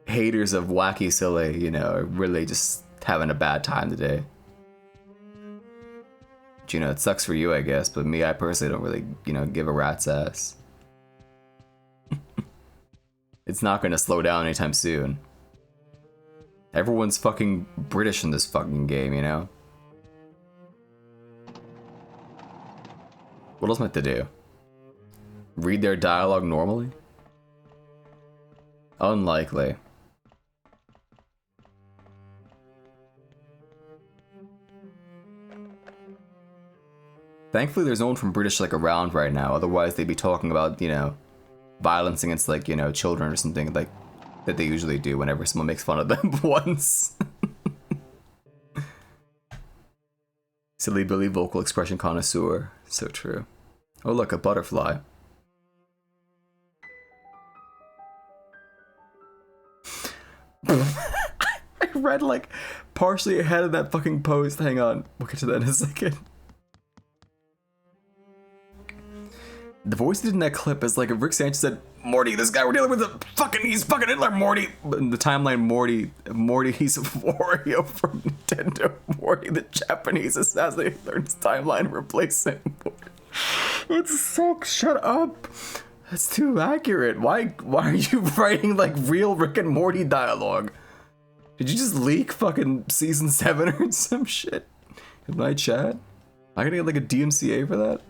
Haters of wacky silly, you know, are really just having a bad time today. But, you know, it sucks for you, I guess, but me, I personally don't really, you know, give a rat's ass. It's not gonna slow down anytime soon. Everyone's fucking British in this fucking game, you know? What else am I to do? Read their dialogue normally? Unlikely. Thankfully there's no one from British like around right now, otherwise they'd be talking about, you know, violence against like, you know, children or something like that they usually do whenever someone makes fun of them once. Silly Billy vocal expression connoisseur. So true. Oh look, a butterfly. I read like partially ahead of that fucking post. Hang on, we'll get to that in a second. The voice in that clip is like if Rick Sanchez said, "Morty, this guy we're dealing with he's fucking Hitler, Morty." But in the timeline, Morty, he's Wario from Nintendo. Morty, the Japanese assassinated Hitler in his timeline, replacing Morty. It's so, shut up. That's too accurate. Why are you writing like real Rick and Morty dialogue? Did you just leak fucking season 7 or some shit? In my chat? I gotta get like a DMCA for that?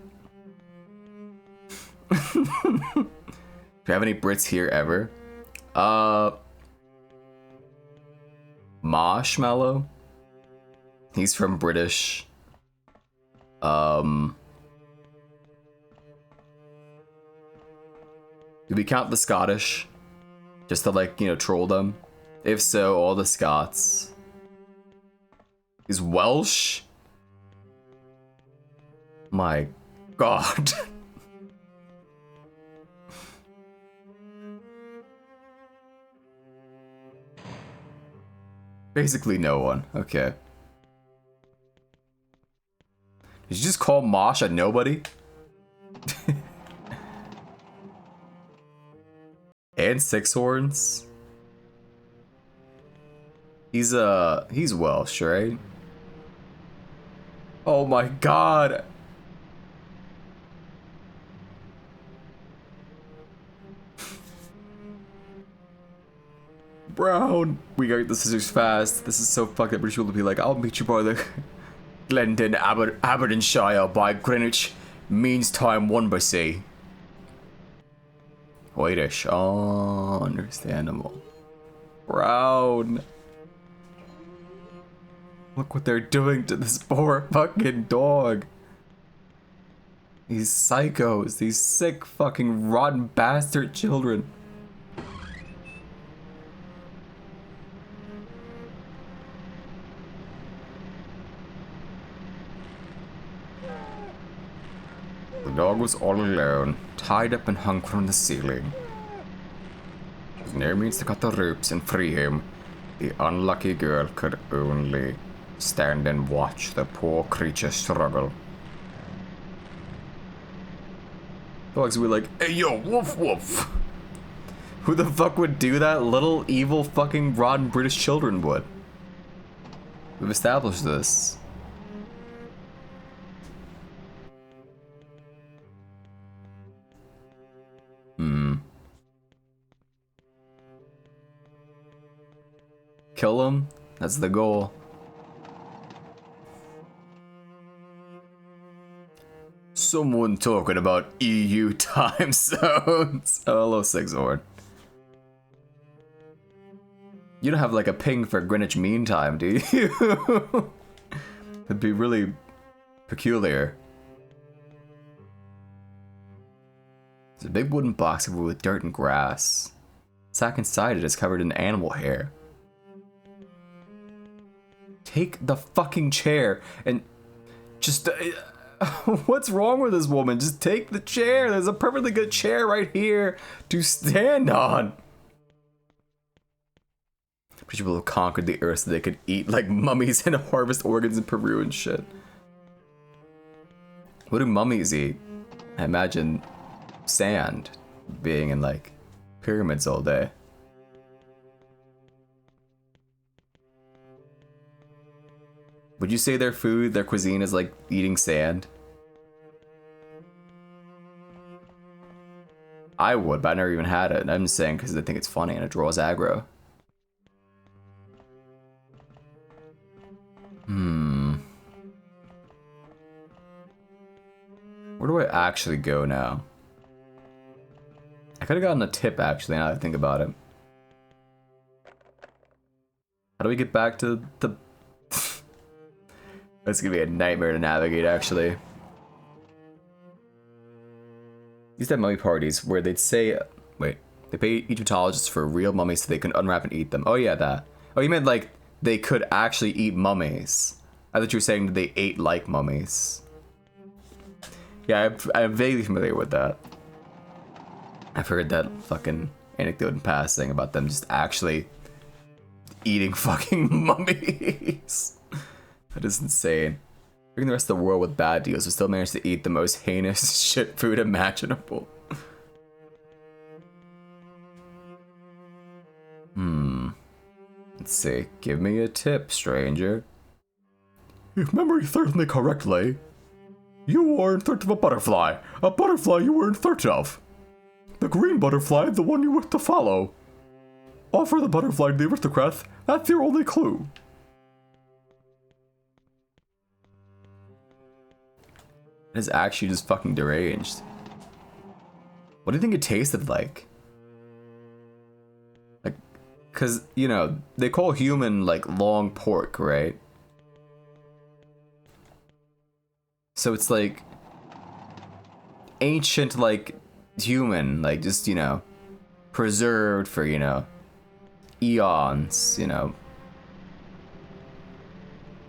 Do you have any Brits here ever? Marshmallow. He's from British. Do we count the Scottish? Just to like, you know, troll them? If so, all the Scots. He's Welsh? My God. Basically no one. Okay. Did you just call Mosh a nobody? And Six Horns? He's Welsh, right? Oh my God. Brown. We got the scissors fast. This is so fucked up. British will be like, I'll meet you by the Glendon, Aberdeenshire by Greenwich, means time 1 by sea. Whitish. Oh, understandable. Brown. Look what they're doing to this poor fucking dog. These psychos. These sick fucking rotten bastard children. The dog was all alone, tied up and hung from the ceiling. With no means to cut the ropes and free him, the unlucky girl could only stand and watch the poor creature struggle. Dogs would be like, hey yo, woof woof. Who the fuck would do that? Little evil fucking rotten British children would. We've established this. Kill him? That's the goal. Someone talking about EU time zones. Oh, hello, Sigzord. You don't have like a ping for Greenwich Mean Time, do you? It'd be really peculiar. It's a big wooden box covered with dirt and grass. The sack inside it is covered in animal hair. Take the fucking chair and just... what's wrong with this woman? Just take the chair. There's a perfectly good chair right here to stand on. People have conquered the earth so they could eat like mummies and harvest organs in Peru and shit. What do mummies eat? I imagine sand, being in like pyramids all day. Would you say their food, their cuisine is like eating sand? I would, but I never even had it. I'm just saying because I think it's funny and it draws aggro. Where do I actually go now? I could have gotten a tip actually, now that I think about it. How do we get back to the... That's gonna be a nightmare to navigate, actually. Used to have mummy parties where they'd say... Wait. They pay Egyptologists for real mummies so they can unwrap and eat them. Oh yeah, that. Oh, you meant like they could actually eat mummies. I thought you were saying that they ate like mummies. Yeah, I'm vaguely familiar with that. I've heard that fucking anecdote in passing about them just actually eating fucking mummies. That is insane. Bring the rest of the world with bad deals, but still managed to eat the most heinous shit food imaginable. Let's see. Give me a tip, stranger. If memory serves me correctly, you are in search of a butterfly. A butterfly you were in search of. The green butterfly, the one you wish to follow. Offer the butterfly to the aristocrats. That's your only clue. It is actually just fucking deranged. What do you think it tasted like? Like, cause, you know, they call human, like, long pork, right? So it's like ancient, like, human, like, just, you know, preserved for, you know, eons, you know.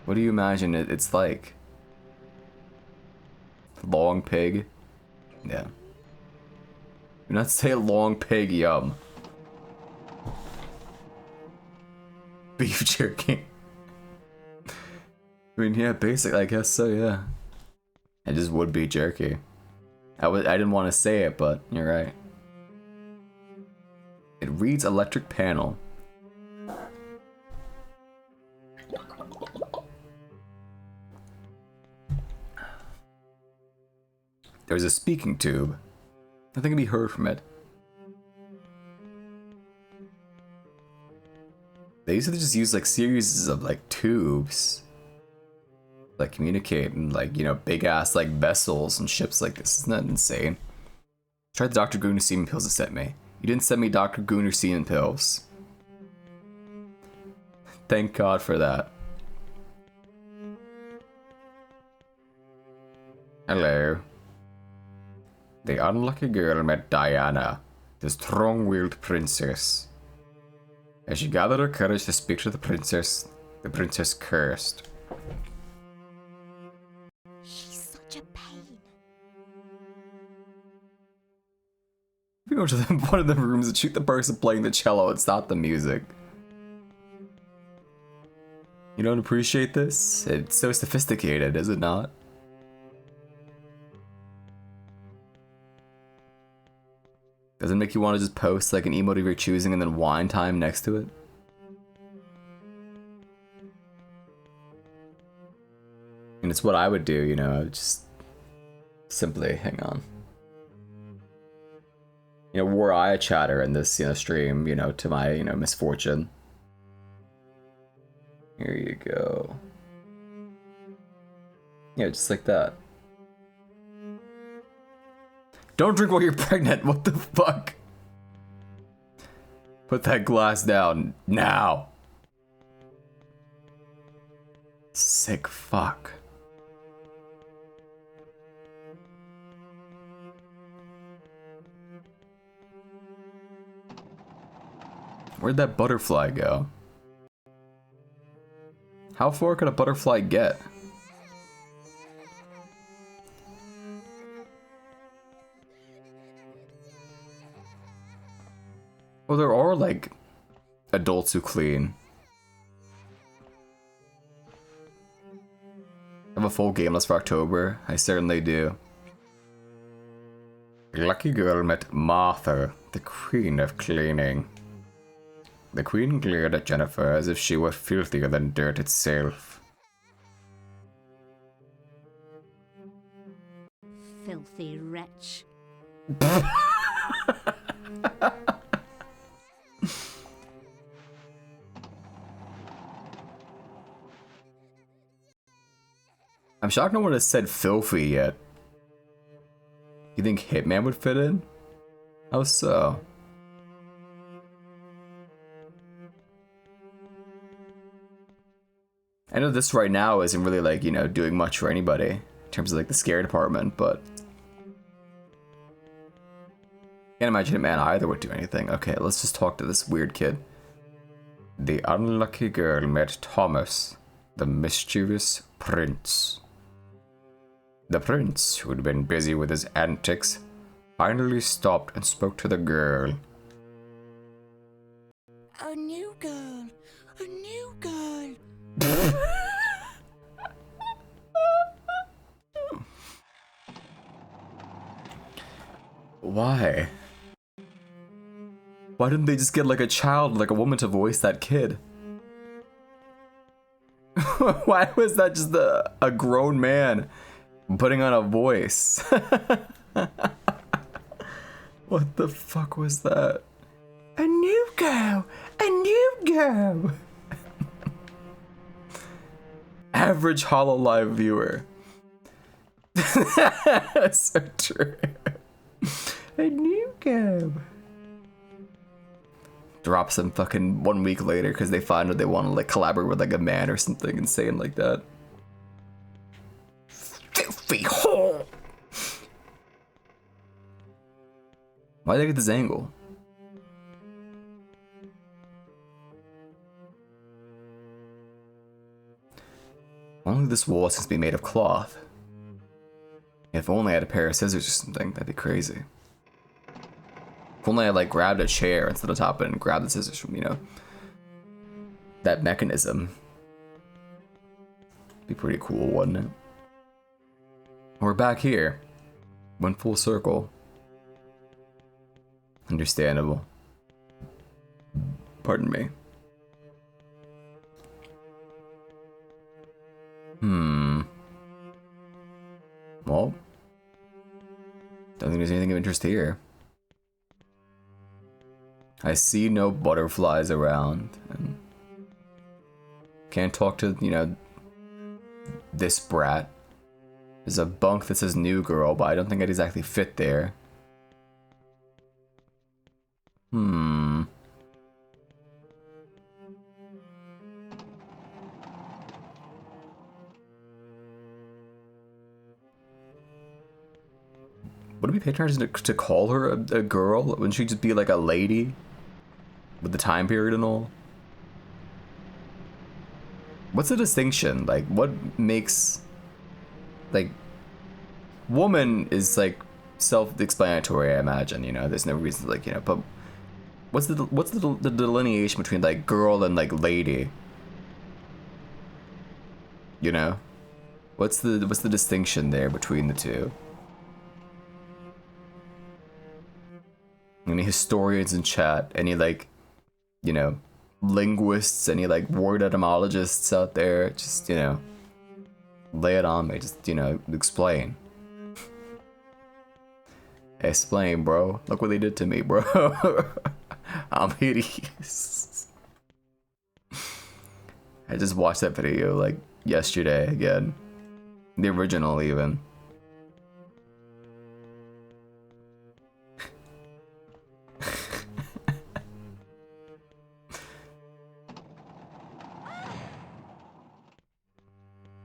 What do you imagine it's like? Long pig? Yeah. Do not say long pig, yum. Beef jerky. I mean, yeah, basic, I guess so, yeah. It just would be jerky. I didn't want to say it, but you're right. It reads electric panel. There's a speaking tube. Nothing can be heard from it. They used to just use like series of like tubes, like communicate and like, you know, big ass like vessels and ships like this. Isn't that insane? Tried the Dr. Gooner semen pills to sent me. You didn't send me Dr. Gooner semen pills. Thank God for that. Hello. The unlucky girl met Diana, the strong-willed princess. As she gathered her courage to speak to the princess cursed. She's such a pain. We go to one of the rooms and shoot the person playing the cello and stop the music. You don't appreciate this? It's so sophisticated, is it not? Does it make you want to just post like an emote of your choosing and then wine time next to it? And it's what I would do, you know, I would just simply hang on. You know, were I a chatter in this, you know, stream, you know, to my, you know, misfortune. Here you go. Yeah, just like that. Don't drink while you're pregnant, what the fuck? Put that glass down, now. Sick fuck. Where'd that butterfly go? How far could a butterfly get? Well, there are, like, adults who clean. I have a full game list for October. I certainly do. Lucky girl met Martha, the queen of cleaning. The queen glared at Jennifer as if she were filthier than dirt itself. Filthy wretch. I'm shocked no one has said filthy yet. You think Hitman would fit in? How so? I know this right now isn't really like, you know, doing much for anybody in terms of like the scare department, but can't imagine a man either would do anything. Okay, let's just talk to this weird kid. The unlucky girl met Thomas, the mischievous prince. The prince, who'd been busy with his antics, finally stopped and spoke to the girl. A new girl. A Why? Why didn't they just get like a child, like a woman to voice that kid? Why was that just a grown man putting on a voice? What the fuck was that? A new girl! A new girl! Average HoloLive viewer. So true. A new girl. Drops them fucking 1 week later because they find out they want to like collaborate with like a man or something insane like that. Filthy whore! Why did they get this angle? Only this wall seems to be made of cloth. If only I had a pair of scissors or something, that'd be crazy. If only I like grabbed a chair instead of top it and grabbed the scissors from, you know, that mechanism. Be pretty cool, wouldn't it? We're back here. Went full circle. Understandable. Pardon me. Well, don't think there's anything of interest here. I see no butterflies around, and can't talk to, you know, this brat. There's a bunk that says new girl, but I don't think I'd exactly fit there. Would it be patronizing to call her a girl? Wouldn't she just be like a lady? With the time period and all? What's the distinction? Like, what makes... Like, woman is like self-explanatory, I imagine, you know? There's no reason to, like, you know, but... What's the delineation between like girl and like lady? You know? What's the distinction there between the two? Any historians in chat? Any like, you know, linguists? Any like word etymologists out there? Just, you know, lay it on me. Just, you know, explain. Explain, bro. Look what they did to me, bro. I'm hideous. I just watched that video like yesterday again. The original even.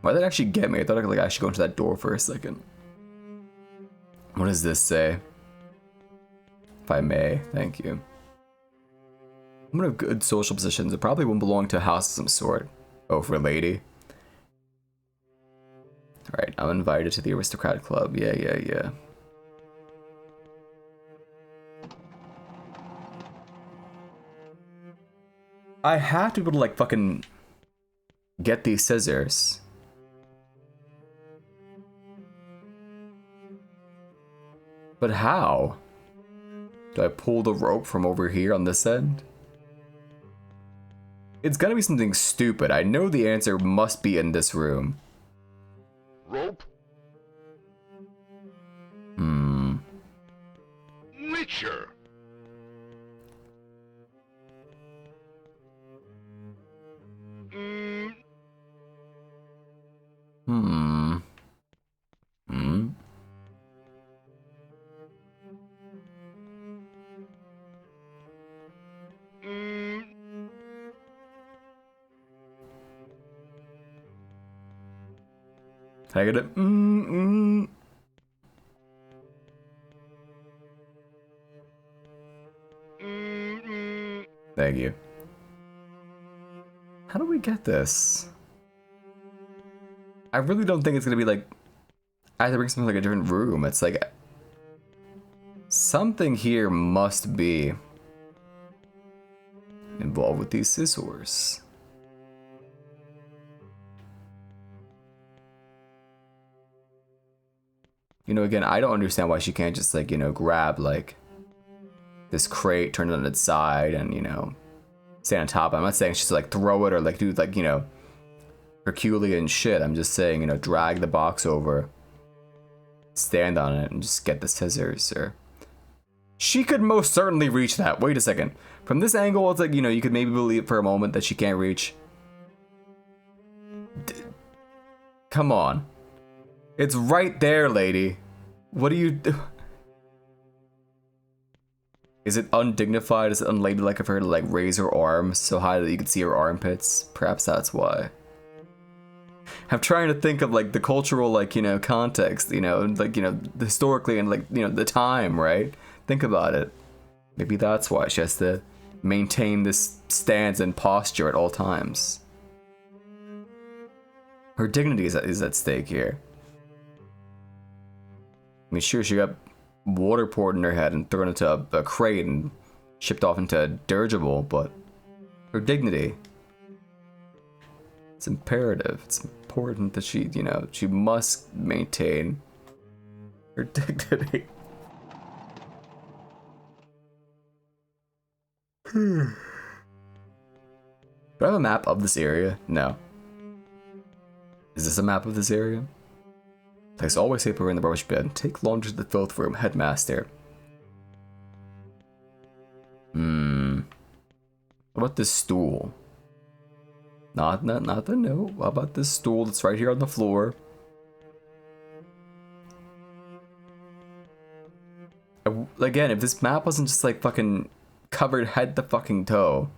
Why did that actually get me? I thought I could like actually go into that door for a second. What does this say? If I may, thank you. I'm in good social positions. It probably won't belong to a house of some sort. Oh, for a lady. Alright, I'm invited to the aristocrat club. Yeah. I have to be able to like fucking get these scissors. But how? Do I pull the rope from over here on this end? It's gotta be something stupid. I know the answer must be in this room. Rope? Nature. Can I get it? Thank you. How do we get this? I really don't think it's gonna be like... I have to bring something like a different room. It's like... Something here must be involved with these scissors. You know, again, I don't understand why she can't just, like, you know, grab, like, this crate, turn it on its side, and, you know, stand on top. I'm not saying she's like, throw it or, like, do, like, you know, Herculean shit. I'm just saying, you know, drag the box over, stand on it, and just get the scissors, or... She could most certainly reach that. Wait a second. From this angle, it's like, you know, you could maybe believe for a moment that she can't reach. Come on. It's right there, lady. What do you do? Is it undignified? Is it unladylike of her to, like, raise her arms so high that you could see her armpits? Perhaps that's why. I'm trying to think of, like, the cultural, like, you know, context, you know, like, you know, historically and, like, you know, the time, right? Think about it. Maybe that's why she has to maintain this stance and posture at all times. Her dignity is at stake here. I mean, sure, she got water poured in her head and thrown into a crate and shipped off into a dirigible, but her dignity, it's imperative. It's important that she, you know, she must maintain her dignity. Do I have a map of this area? No. Is this a map of this area? Place always paper in the rubbish bin. Take laundry to the filth room, headmaster. What about this stool? Not the note. How about this stool that's right here on the floor? Again, if this map wasn't just like fucking covered head to fucking toe,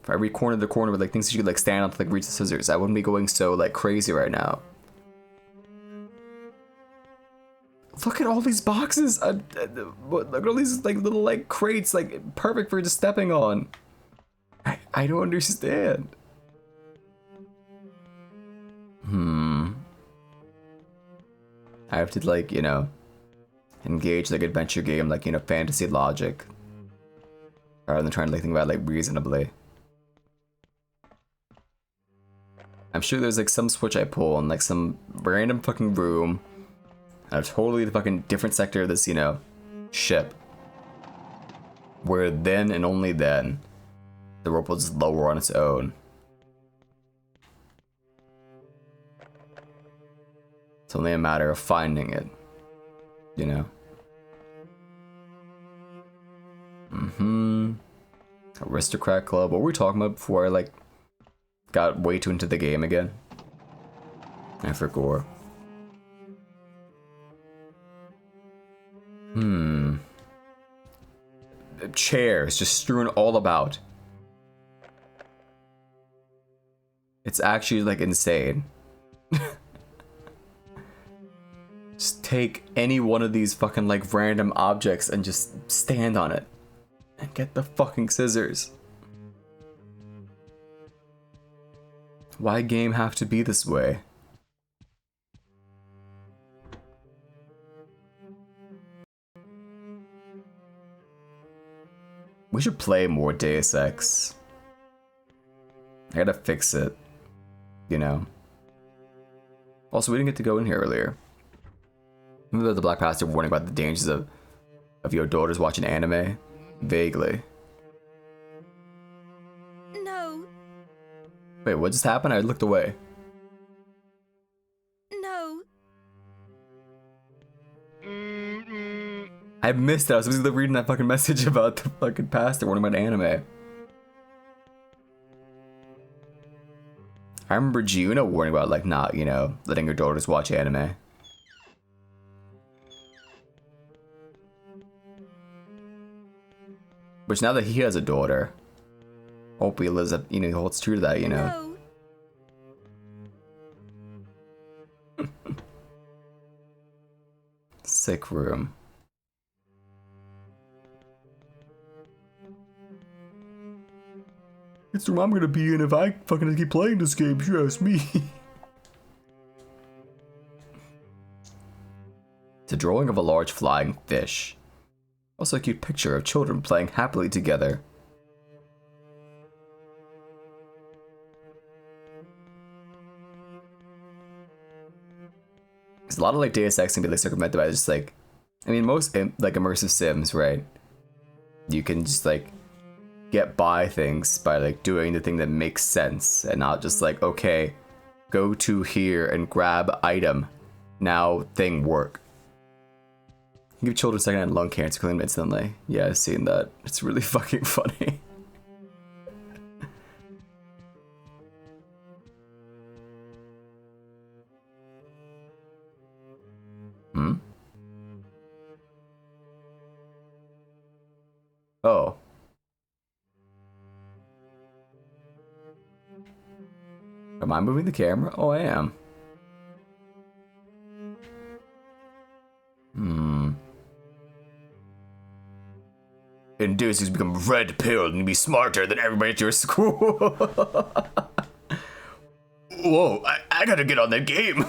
if every corner of the corner with like things that you could like stand on to like reach the scissors, I wouldn't be going so like crazy right now. Look at all these boxes. Look at all these like little like crates, like perfect for just stepping on. I don't understand. I have to like, you know, engage like adventure game, like, you know, fantasy logic, rather than trying to like think about it, like reasonably. I'm sure there's like some switch I pull in like some random fucking room, a totally fucking different sector of this, you know, ship, where then and only then the rope will just lower on its own. It's only a matter of finding it, you know. Aristocrat Club. What were we talking about before I like got way too into the game again? I forgot. Chairs just strewn all about. It's actually like insane. Just take any one of these fucking like random objects and just stand on it and get the fucking scissors. Why game have to be this way? We should play more Deus Ex. I gotta fix it, you know. Also, we didn't get to go in here earlier. Remember the Black Pastor warning about the dangers of your daughters watching anime? Vaguely. No. Wait, what just happened? I looked away. No. I missed it. I was busy reading that fucking message about the fucking pastor warning about anime. I remember Giuna warning about like not, you know, letting her daughters watch anime. Which now that he has a daughter, hope he lives up, you know, he holds true to that, you know. No. Sick room. It's the room I'm gonna be in if I fucking keep playing this game, if you ask me. It's a drawing of a large flying fish. Also a cute picture of children playing happily together. Is because a lot of like Deus Ex can be like circumvented by just like, I mean, most like immersive sims, right? You can just like get by things by like doing the thing that makes sense and not just like, okay, go to here and grab item, now thing work. Give children secondhand lung cancer claim instantly. Yeah, I've seen that. It's really fucking funny. Hmm? Oh. Am I moving the camera? Oh, I am. In Deus, you become red pilled and be smarter than everybody at your school. Whoa, I gotta get on that game.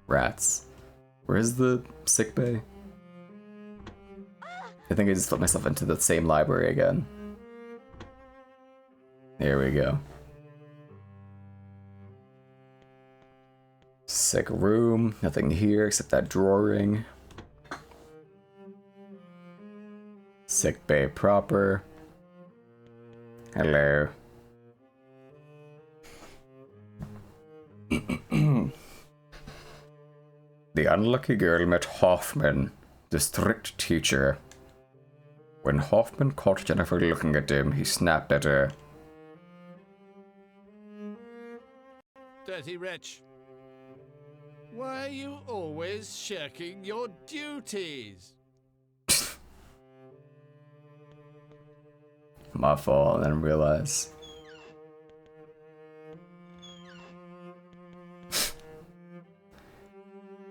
Rats. Where's the sick bay? I think I just put myself into the same library again. There we go. Sick room. Nothing here except that drawing. Sick bay proper. Hello. The unlucky girl met Hoffman, the strict teacher. When Hoffman caught Jennifer looking at him, he snapped at her. Dirty wretch. Why are you always shirking your duties? My fault, I didn't realize.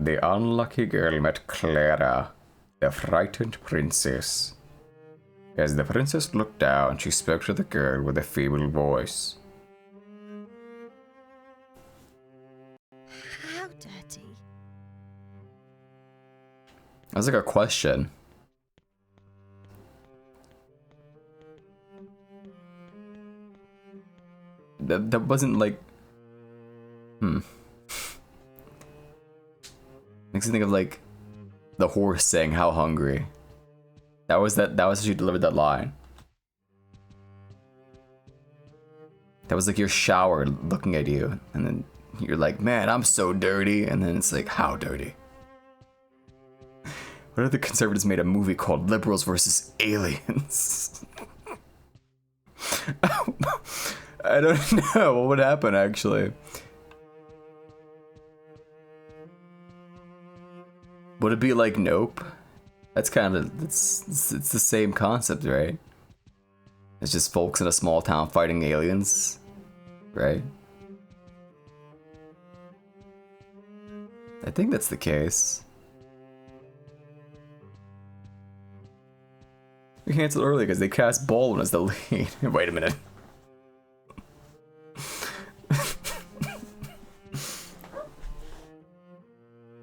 The unlucky girl met Clara, the frightened princess. As the princess looked down, she spoke to the girl with a feeble voice. How dirty? That was like a question. That wasn't like... Makes me think of like the horse saying how hungry. That was how she delivered that line. That was like your shower looking at you, and then you're like, man, I'm so dirty, and then it's like, how dirty? What if the conservatives made a movie called Liberals versus Aliens? I don't know what would happen actually. Would it be like Nope? That's kind of, it's the same concept, right? It's just folks in a small town fighting aliens, right? I think that's the case. We canceled early because they cast Baldwin as the lead. Wait a minute.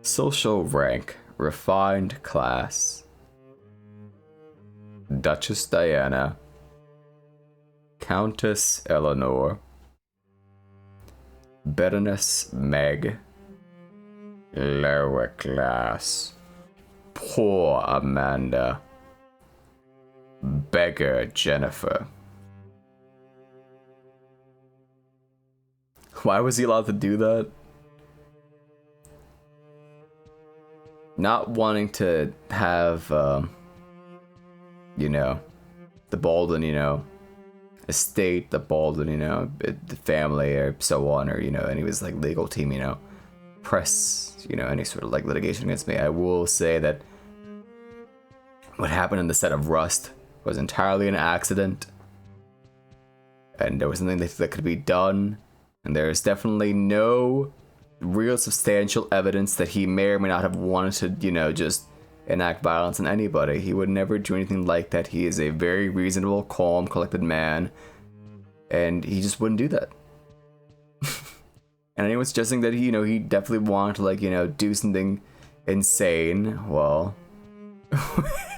Social rank. Refined class. Duchess Diana. Countess Eleanor. Baroness Meg. Lower class. Poor Amanda. Beggar Jennifer. Why was he allowed to do that? Not wanting to have, you know, the Baldwin, you know, estate, the Baldwin, you know, the family or so on, or, you know, and he was like legal team, you know, press, you know, any sort of like litigation against me. I will say that what happened in the set of Rust was entirely an accident, and there was something that could be done, and there is definitely no real substantial evidence that he may or may not have wanted to, you know, just enact violence on anybody. He would never do anything like that. He is a very reasonable, calm, collected man, and he just wouldn't do that. And anyone suggesting that he, you know, he definitely wanted to, like, you know, do something insane, well,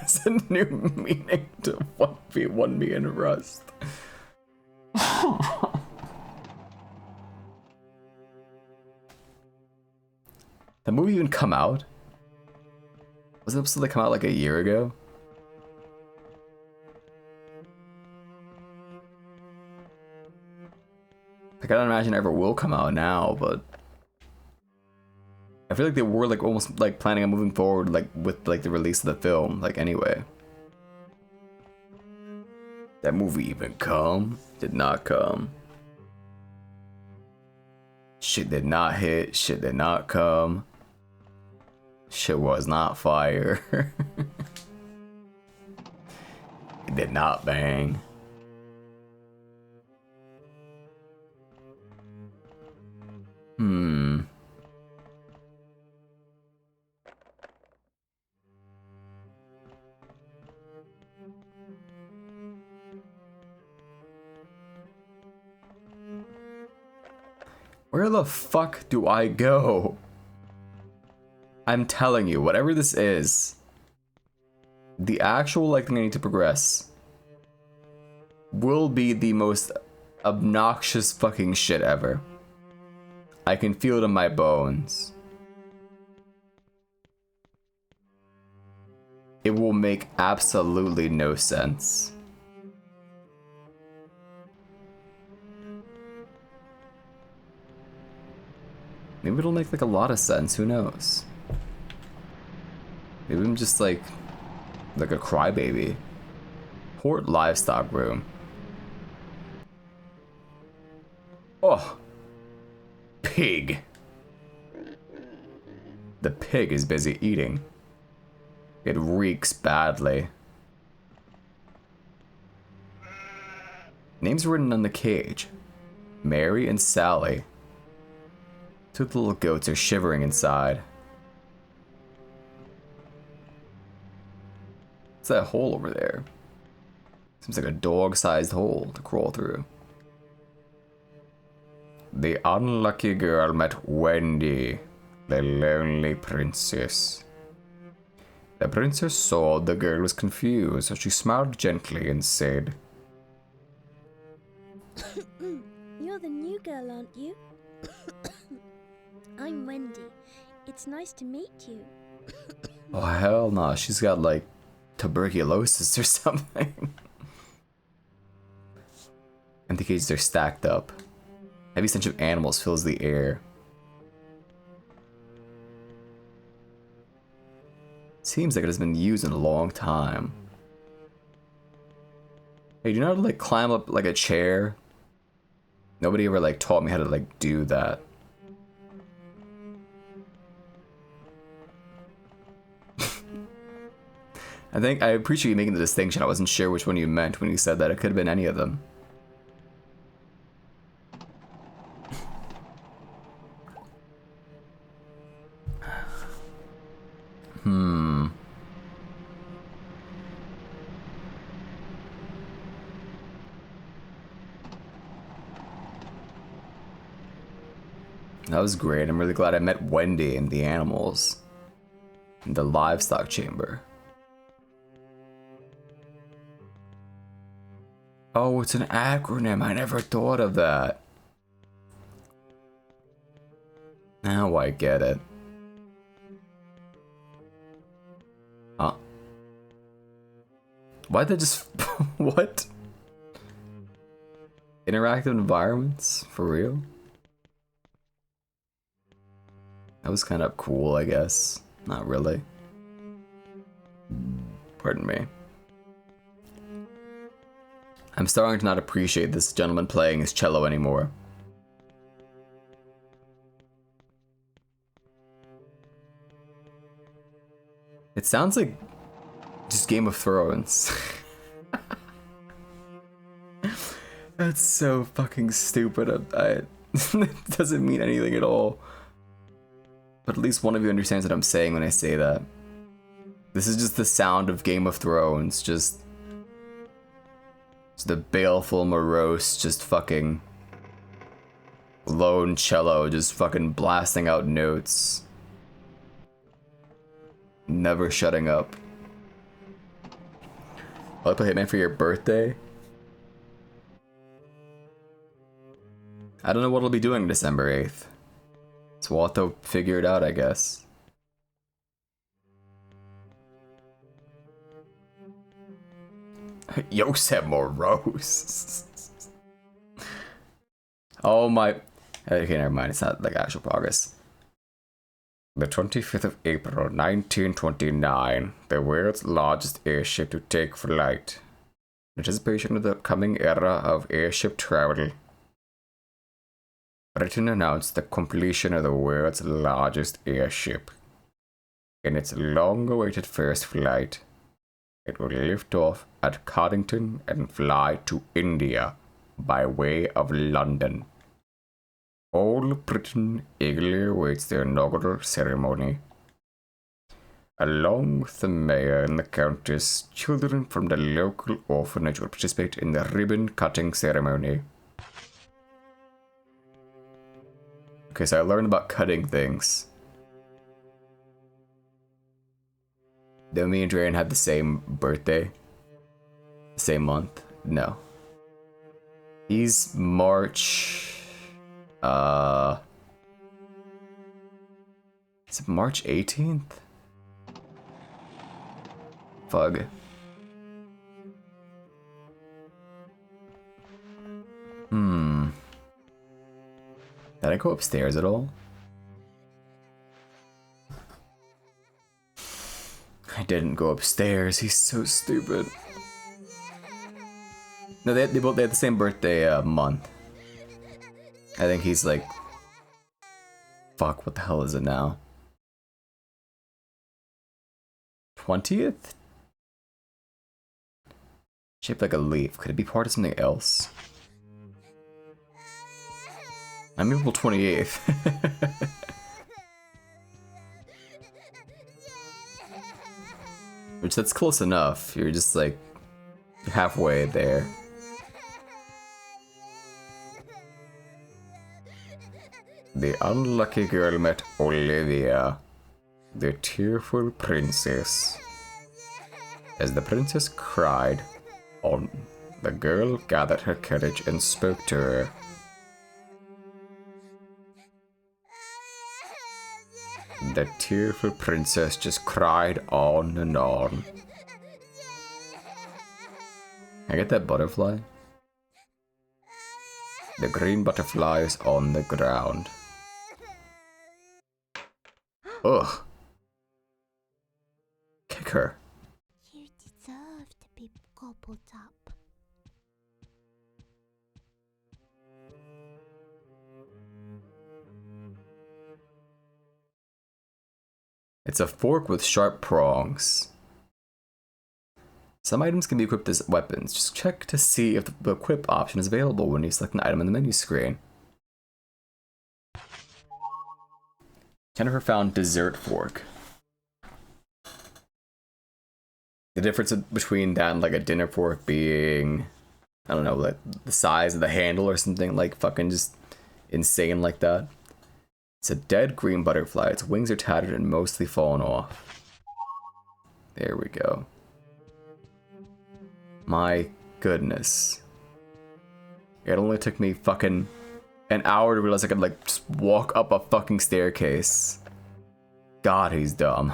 It's a new meaning to 1v1 in Rust. The movie even come out? Was it supposed to come out like a year ago? Like, I don't imagine it ever will come out now, but I feel like they were like almost like planning on moving forward like with like the release of the film, like anyway. That movie even come? Did not come. Shit did not hit, shit did not come. Shit was not fire. It did not bang. Where the fuck do I go? I'm telling you, whatever this is, the actual like thing I need to progress will be the most obnoxious fucking shit ever. I can feel it in my bones. It will make absolutely no sense. Maybe it'll make like a lot of sense, who knows? Maybe I'm just like a crybaby. Port livestock room. Oh. Pig. The pig is busy eating. It reeks badly. Names written on the cage. Mary and Sally. Two little goats are shivering inside. What's that hole over there? Seems like a dog-sized hole to crawl through. The unlucky girl met Wendy, the lonely princess. The princess saw the girl was confused, so she smiled gently and said, You're the new girl, aren't you? I'm Wendy. It's nice to meet you. oh hell no, she's got like tuberculosis or something. Empty cages are stacked up. Heavy stench of animals fills the air. Seems like it has been used in a long time. Hey, do you know how to like climb up like a chair? Nobody ever like taught me how to like do that. I appreciate you making the distinction. I wasn't sure which one you meant when you said that. It could have been any of them. That was great. I'm really glad I met Wendy and the animals. In the livestock chamber. Oh, it's an acronym. I never thought of that. Now I get it. Huh? Why'd they just... what? Interactive environments? For real? That was kind of cool, I guess. Not really. Pardon me. I'm starting to not appreciate this gentleman playing his cello anymore. It sounds like just Game of Thrones. That's so fucking stupid. It doesn't mean anything at all. But at least one of you understands what I'm saying when I say that. This is just the sound of Game of Thrones, just the baleful, morose, just fucking lone cello, just fucking blasting out notes. Never shutting up. I'll play Hitman for your birthday? I don't know what I'll be doing December 8th. So we'll have to figure it out, I guess. Josep Morose. Oh my... Okay, never mind. It's not like actual progress. The 25th of April, 1929. The world's largest airship to take flight. In anticipation of the coming era of airship travel, Britain announced the completion of the world's largest airship. In its long-awaited first flight, it will lift off at Coddington and fly to India by way of London. All Britain eagerly awaits the inaugural ceremony. Along with the mayor and the countess, children from the local orphanage will participate in the ribbon-cutting ceremony. Okay, so I learned about cutting things. Don't me and Drayen have the same birthday? Same month? No. He's March... Is it March 18th? Fug. Did I go upstairs at all? I didn't go upstairs. He's so stupid. No, they had the same birthday month. I think he's like... Fuck, what the hell is it now? 20th? Shaped like a leaf. Could it be part of something else? I'm April 28th. Which, that's close enough. You're just like halfway there. The unlucky girl met Olivia, the tearful princess. As the princess cried on, the girl gathered her courage and spoke to her. The tearful princess just cried on and on. Can I get that butterfly? The green butterfly is on the ground. Ugh. Kick her. You deserve to be gobbled up. It's a fork with sharp prongs. Some items can be equipped as weapons. Just check to see if the equip option is available when you select an item on the menu screen. Jennifer found dessert fork. The difference between that and like a dinner fork being, I don't know, like the size of the handle or something like fucking just insane like that. It's a dead green butterfly. Its wings are tattered and mostly fallen off. There we go. My goodness. It only took me fucking an hour to realize I could like just walk up a fucking staircase. God, he's dumb.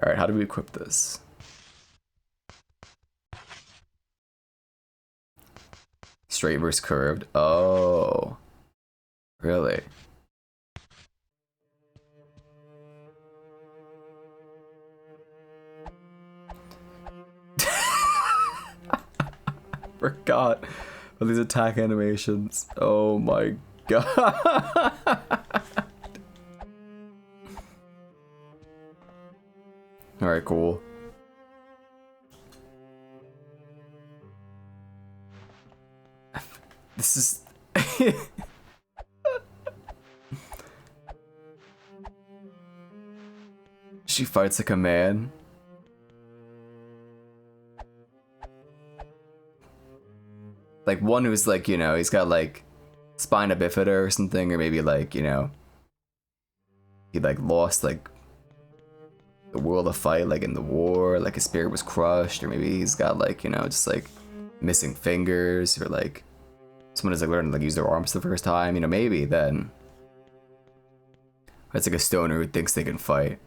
Alright, how do we equip this? Straight versus curved. Oh. Really? Forgot about these attack animations. Oh my god. Alright, cool. This is... She fights like a man. Like one who's like, you know, he's got like spina bifida or something, or maybe like, you know, he like lost like the world to fight, like in the war, like his spirit was crushed, or maybe he's got like, you know, just like missing fingers, or like someone has like learned to like use their arms for the first time, you know, maybe then. That's like a stoner who thinks they can fight.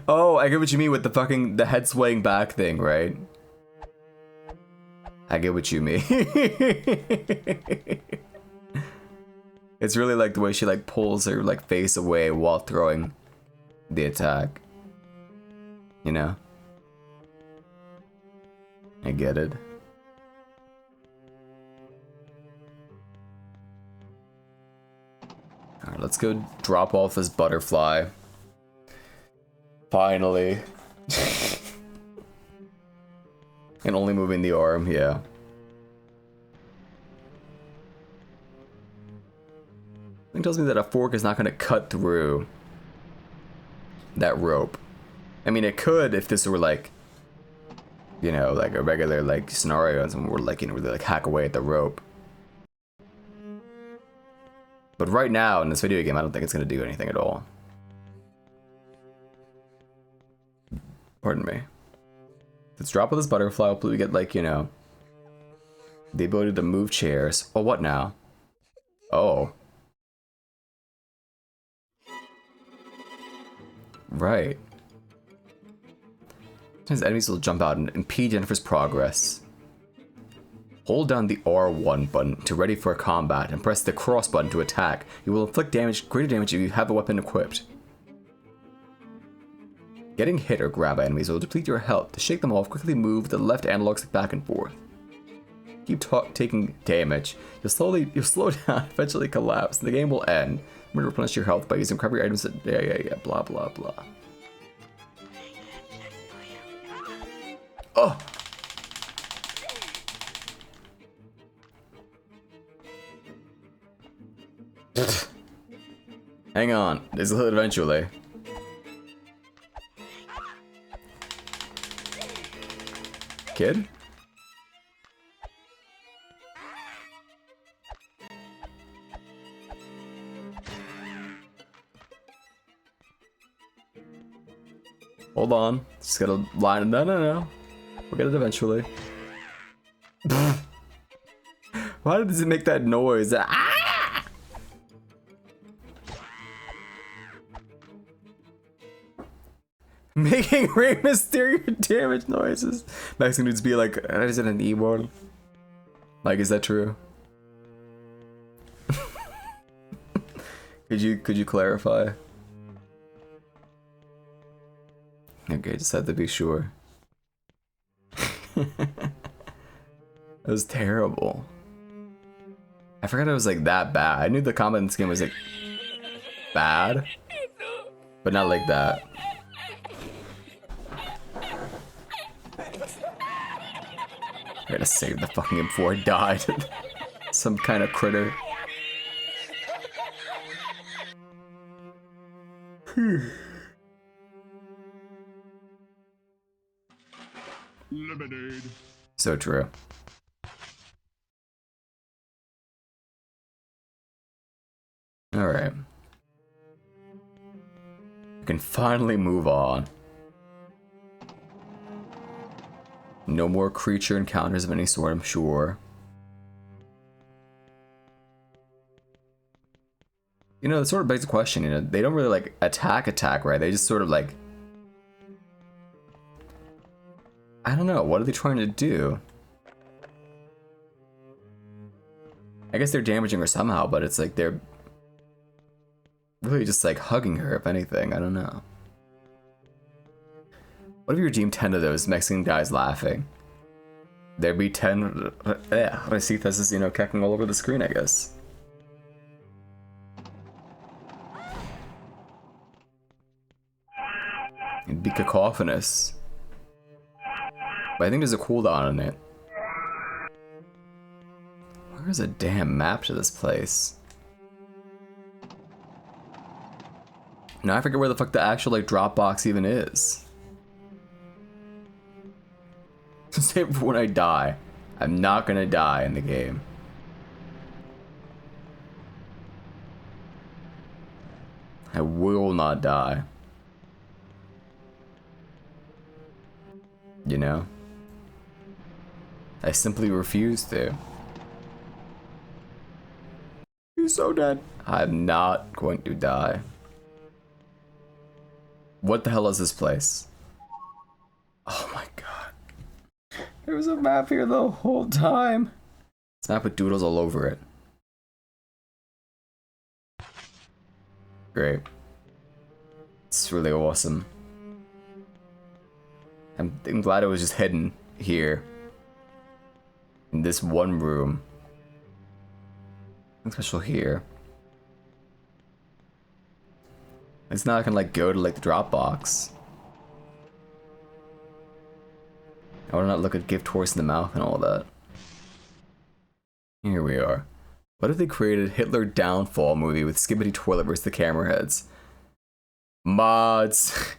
Oh, I get what you mean with the head swaying back thing, right? I get what you mean. It's really like the way she like pulls her like face away while throwing the attack. You know? I get it. Alright, let's go drop off this butterfly. Finally. And only moving the arm, yeah. It tells me that a fork is not going to cut through that rope. I mean, it could if this were like, you know, like a regular like scenario and someone were like, you know, really like hack away at the rope. But right now in this video game, I don't think it's going to do anything at all. Pardon me. Let's drop with this butterfly. Hopefully we get like, you know, the ability to move chairs. Oh, what now? Oh. Right. Sometimes enemies will jump out and impede Jennifer's progress. Hold down the R1 button to ready for combat and press the cross button to attack. You will inflict greater damage if you have the weapon equipped. Getting hit or grab by enemies will deplete your health. To shake them off, quickly move the left analog stick back and forth. Keep taking damage. You'll slow down, eventually collapse, and the game will end. Remember to replenish your health by using recovery items that, yeah, blah, blah, blah. Oh! Hang on, this will hit eventually. Kid? Hold on. Just gotta line. No. We'll get it eventually. Why does it make that noise? Ah! Making Rey Mysterio damage noises. Mexican dudes be like, is it an E1? Like, is that true? Could you clarify? Okay, just had to be sure. That was terrible. I forgot it was like that bad. I knew the combat in this game was like bad, but not like that. I gotta save the fucking game before I died. Some kind of critter. Lemonade. So true. Alright. We can finally move on. No more creature encounters of any sort, I'm sure. You know, it sort of begs the question, you know, they don't really like attack, right? They just sort of like... I don't know, what are they trying to do? I guess they're damaging her somehow, but it's like they're really just like hugging her, if anything, I don't know. What if you redeem 10 of those Mexican guys laughing? There'd be 10 recetas, you know, cacking all over the screen, I guess. It'd be cacophonous. But I think there's a cooldown on it. Where's a damn map to this place? Now I forget where the fuck the actual like drop box even is. Save it for when I die. I'm not gonna die in the game. I will not die. You know? I simply refuse to. You're so dead. I'm not going to die. What the hell is this place? Oh my god. There was a map here the whole time. This map with doodles all over it. Great. It's really awesome. I'm glad it was just hidden here. In this one room. Nothing special here. It's not gonna like go to like the Dropbox. I wanna not look at gift horse in the mouth and all that. Here we are. What if they created Hitler Downfall movie with Skibbity Toilet versus the camera heads? Mods.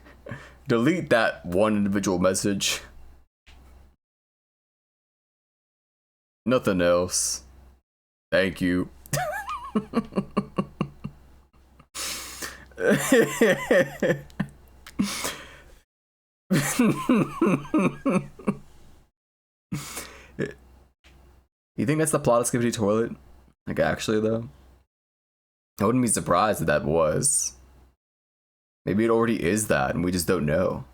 Delete that one individual message. Nothing else. Thank you. You think that's the plot of Skibbity Toilet? Like, actually, though? I wouldn't be surprised if that was. Maybe it already is that, and we just don't know.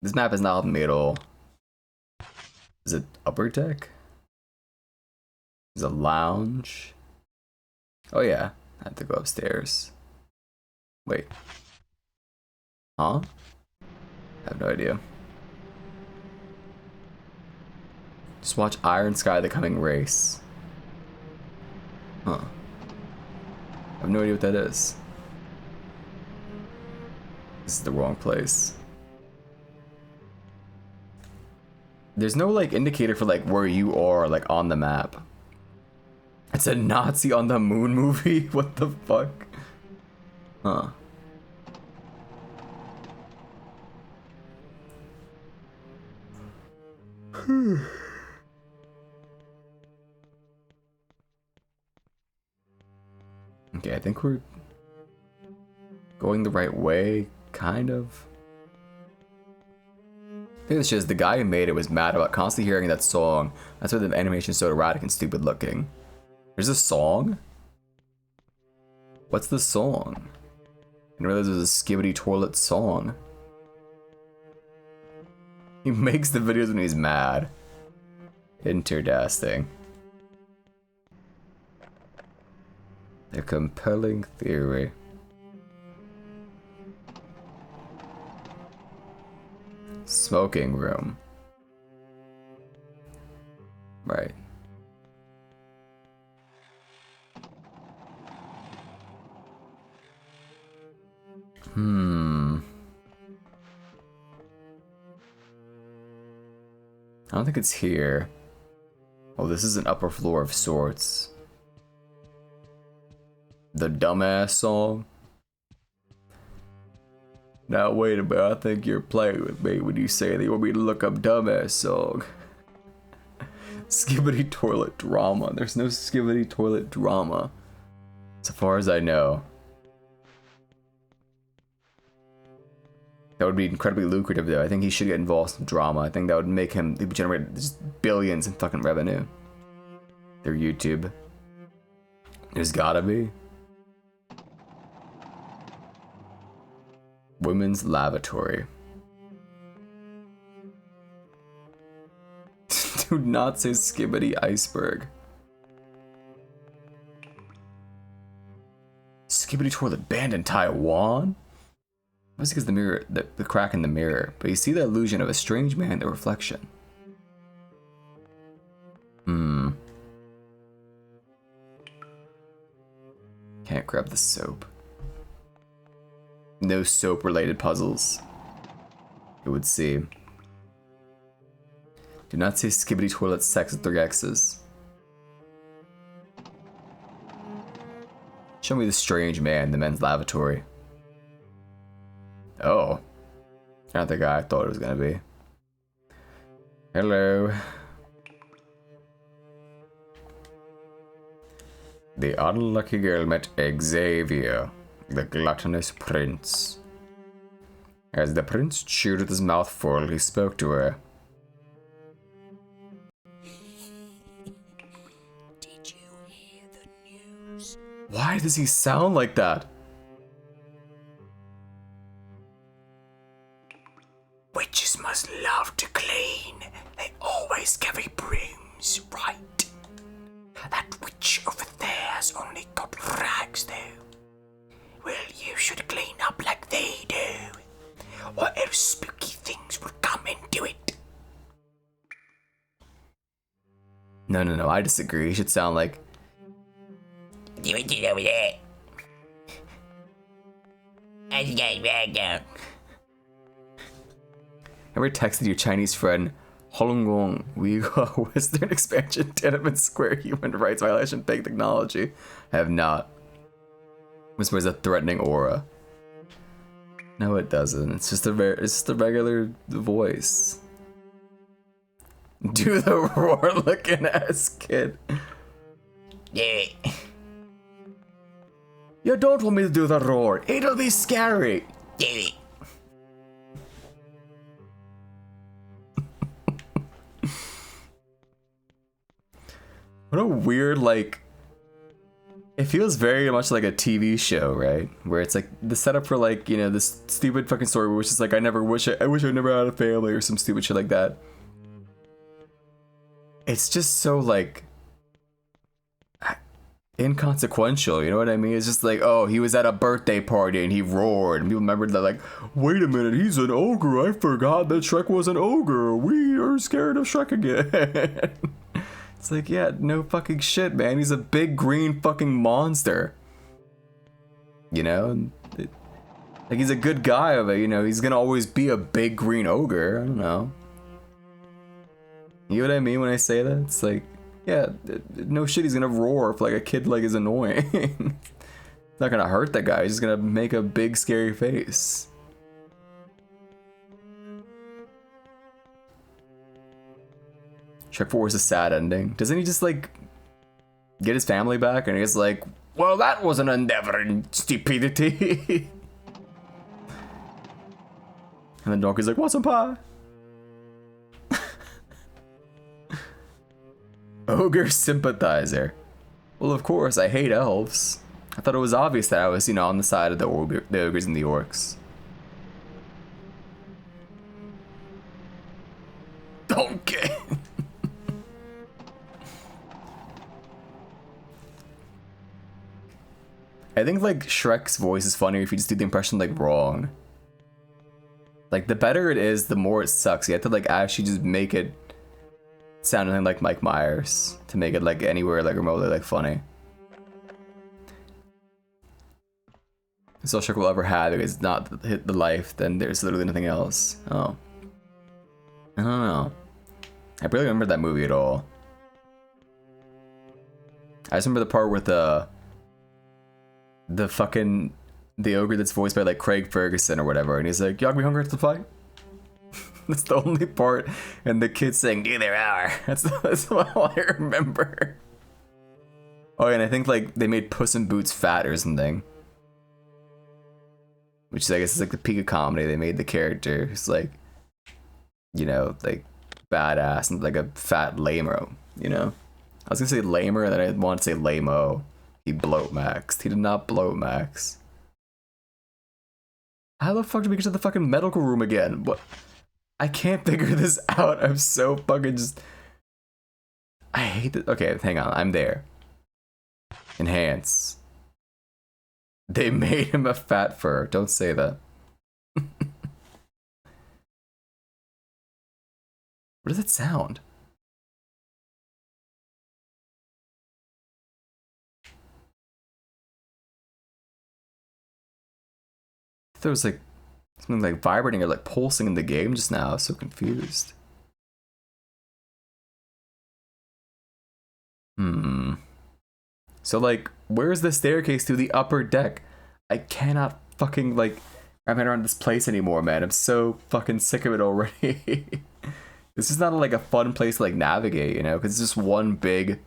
This map is not helping me at all. Is it upper deck? There's a lounge. Oh yeah, I have to go upstairs. Wait. Huh? I have no idea. Just watch Iron Sky: The Coming Race. Huh. I have no idea what that is. This is the wrong place. There's no like indicator for like where you are like on the map. It's a Nazi on the Moon movie? What the fuck? Huh. Okay, I think we're going the right way, kind of. I think it's just the guy who made it was mad about constantly hearing that song. That's why the animation is so erratic and stupid looking. There's a song? What's the song? I didn't realize there was a Skibbity Toilet song. He makes the videos when he's mad. Interesting. A compelling theory. Smoking room. Right. I don't think it's here. Oh, this is an upper floor of sorts. The dumbass song. Now wait a minute, I think you're playing with me when you say that you want me to look up dumbass song. Skibbity Toilet drama. There's no Skibbity Toilet drama. So far as I know. That would be incredibly lucrative though. I think he should get involved in drama. I think that would make him, he would generate just billions in fucking revenue. Through YouTube. There's gotta be. Women's lavatory. Do not say Skibbity Iceberg. Skibbity Toilet banned in Taiwan? That's because the mirror, the crack in the mirror. But you see the illusion of a strange man in the reflection. Can't grab the soap. No soap related puzzles. It would seem. Do not say Skibbity Toilet sex with 3 X's. Show me the strange man in the men's lavatory. Oh. Not the guy I thought it was gonna be. Hello. The unlucky girl met Xavier, the gluttonous prince. As the prince chewed with his mouth full, he spoke to her. Did you hear the news? Why does he sound like that? Witches must love to clean. They always carry brooms, right? That witch over there's only got rags, though. Well, you should clean up like they do, or else spooky things will come and do it. No, I disagree. It should sound like... Do it over there. I just got rag down. Ever texted your Chinese friend, Holongong, Uyghur, Western expansion, Tiananmen Square, human rights violation, big technology? I have not. Whispers a threatening aura. No, it doesn't. It's just a regular voice. Do the roar looking ass kid. Yeah. You don't want me to do the roar. It'll be scary. Do it. What a weird, like... It feels very much like a TV show, right? Where it's like the setup for, like, you know, this stupid fucking story where it's just like, I wish I never had a family or some stupid shit like that. It's just so, like... inconsequential, you know what I mean? It's just like, oh, he was at a birthday party and he roared. And people remembered that, like, wait a minute, he's an ogre. I forgot that Shrek was an ogre. We are scared of Shrek again. It's like, yeah, no fucking shit, man. He's a big green fucking monster. You know? Like, he's a good guy, but, you know, he's gonna always be a big green ogre. I don't know. You know what I mean when I say that? It's like, yeah, no shit, he's gonna roar if, like, a kid, like, is annoying. It's not gonna hurt that guy. He's just gonna make a big, scary face. Shrek 4 is a sad ending. Doesn't he just, like, get his family back? And he's like, well, that was an endeavor in stupidity. And then Donkey's like, want some pie? Ogre sympathizer. Well, of course, I hate elves. I thought it was obvious that I was, you know, on the side of the ogres and the orcs. Donkey! I think, like, Shrek's voice is funnier if you just do the impression, like, wrong. Like, the better it is, the more it sucks. You have to, like, actually just make it sound anything like Mike Myers to make it, like, anywhere, like, remotely, like, funny. That's all Shrek will ever have. If it's not hit the life, then there's literally nothing else. Oh. I don't know. I barely remember that movie at all. I just remember the part with the ogre that's voiced by, like, Craig Ferguson or whatever, and he's like, "You be hungry to fight?" That's the only part, and the kids saying, "Do their hour." That's all I remember. Oh, and I think, like, they made Puss in Boots fat or something, which I guess is like the peak of comedy. They made the character who's, like, you know, like, badass and like a fat lamer, you know. I was gonna say lamer, and then I wanted to say lame-o. He bloat maxed. He did not bloat max. How the fuck did we get to the fucking medical room again? What? I can't figure this out. I'm so fucking just... I hate it. Okay, hang on. I'm there. Enhance. They made him a fat fur. Don't say that. What does it sound? There was like something like vibrating or like pulsing in the game just now. I was so confused. So, like, where's the staircase to the upper deck? I cannot fucking, like, wrap my head around this place anymore, man. I'm so fucking sick of it already. This is not like a fun place to, like, navigate, you know, because it's just one big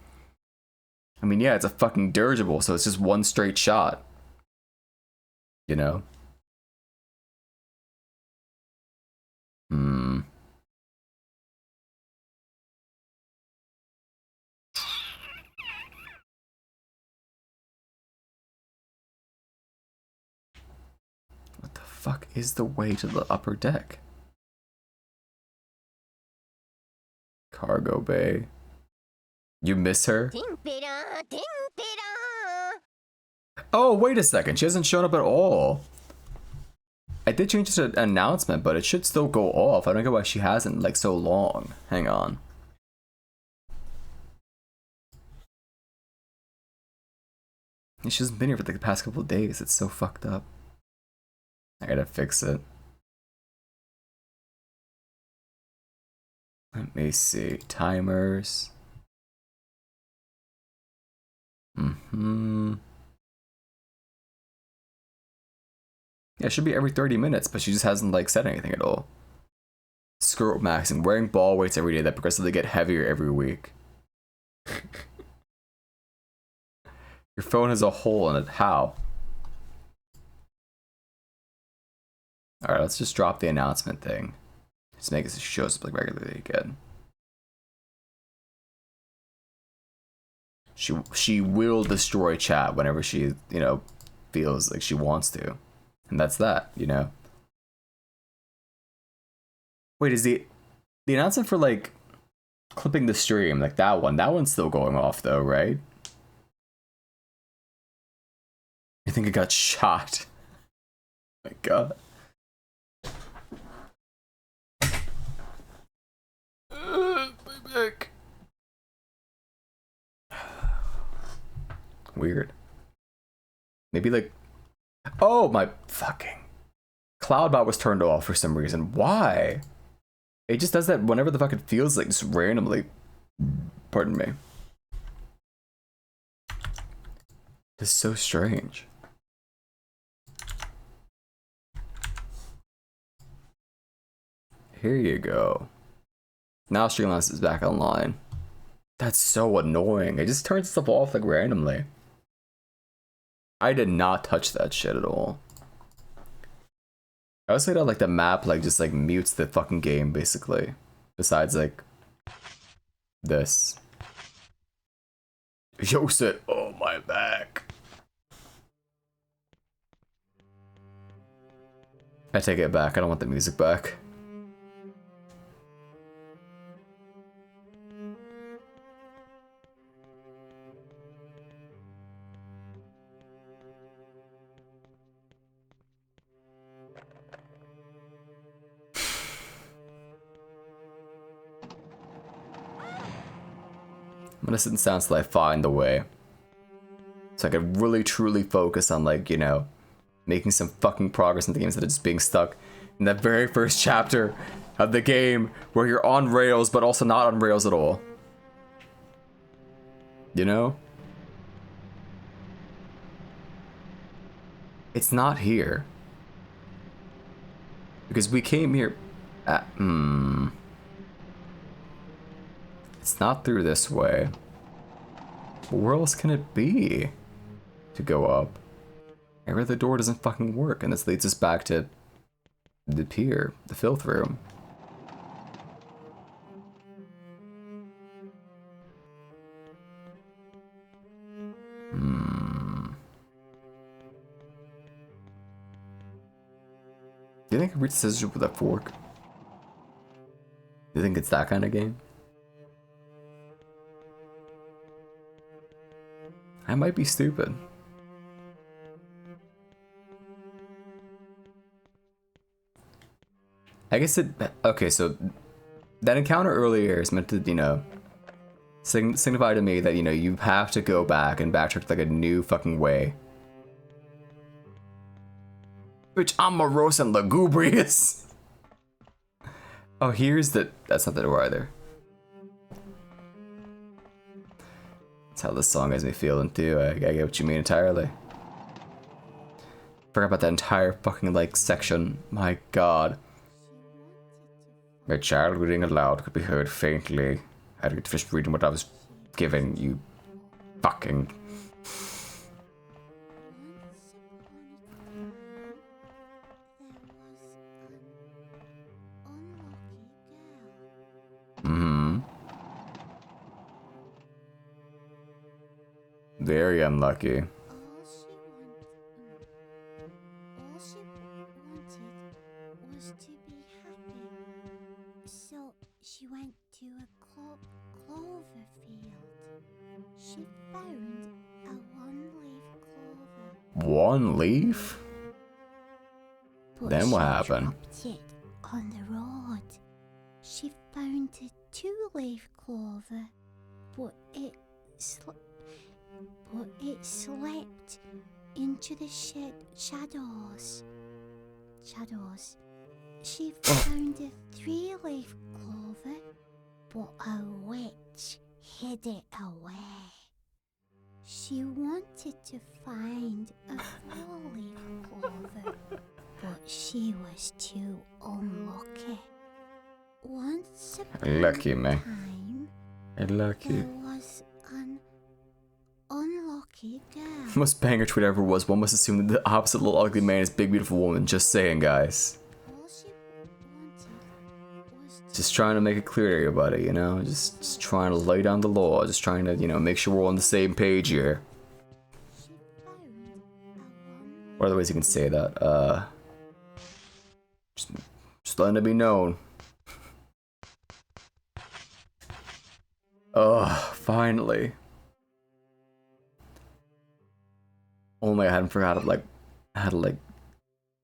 I mean, yeah, it's a fucking dirigible, so it's just one straight shot. You know? Hmm. What the fuck is the way to the upper deck? Cargo bay. You miss her? Oh, wait a second. She hasn't shown up at all. I did change it to an announcement, but it should still go off. I don't know why she hasn't, like, so long. Hang on. She hasn't been here for like, the past couple of days. It's so fucked up. I gotta fix it. Let me see. Timers. Yeah, it should be every 30 minutes, but she just hasn't like said anything at all. Screw maxing. Wearing ball weights every day that progressively get heavier every week. Your phone has a hole in it. How? Alright, let's just drop the announcement thing. Just make it so it shows up like regularly again. She will destroy chat whenever she, you know, feels like she wants to. And that's that, you know. Wait, is the announcement for like clipping the stream, like that one's still going off though, right? I think it got shot. Oh my god. My back. Weird. Maybe like, oh my fucking Cloudbot was turned off for some reason. Why? It just does that whenever the fuck it feels like, just randomly. Pardon me. It's so strange. Here you go. Now Streamlabs is back online. That's so annoying. It just turns stuff off like randomly. I did not touch that shit at all. I also thought like the map like just like mutes the fucking game basically. Besides like this. Yo said, oh my back. I take it back. I don't want the music back. I'm gonna sit in sound till I find the way. So I can really truly focus on like, you know, making some fucking progress in the game instead of just being stuck in that very first chapter of the game where you're on rails but also not on rails at all. You know? It's not here. Because we came here at, It's not through this way. Where else can it be to go up? Maybe the door doesn't fucking work, and this leads us back to the pier, the filth room. Do you think I can reach the scissors with a fork? Do you think it's that kind of game? I might be stupid. I guess it... Okay, so... That encounter earlier is meant to, you know... signify to me that, you know, you have to go back and backtrack like a new fucking way. Bitch, I'm morose and lugubrious. Oh, here's the... That's not the door either. That's how this song has me feeling too. I get what you mean entirely. Forgot about that entire fucking like section. My god. My child reading aloud could be heard faintly. I had to finish reading what I was given, you Fucking. Mm-hmm. Very unlucky. All she wanted was to be happy. So she went to a clover field. She found a one-leaf clover. One leaf? But Then what she happened? dropped it on the road. She found a two-leaf clover, but it slept into the shadows. She found a three-leaf clover, but a witch hid it away. She wanted to find a four-leaf clover, but she was too unlucky. Once upon Lucky a me. time, Lucky. there was an unlucky girl. Most banger tweet ever was. One must assume that the opposite little ugly man is big beautiful woman. Just saying, guys. All she wanted was to Just trying to make it clear to everybody, you know? Just trying to lay down the law. Just trying to, you know, make sure we're on the same page here. she found a one. What are the ways you can say that? Just letting it be known. Ugh, finally. Only I hadn't forgot how to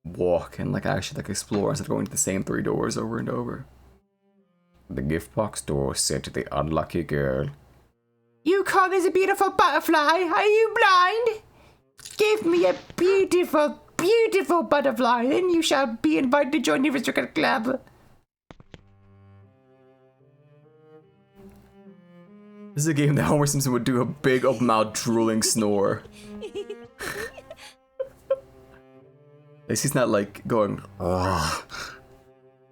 walk and actually explore instead of going to the same 3 doors over and over. The gift box door said to the unlucky girl, You call this a beautiful butterfly? Are you blind? Give me a beautiful, beautiful butterfly, then you shall be invited to join the aristocrat club. This is a game that Homer Simpson would do a big open mouth drooling snore. At least he's not going, ugh.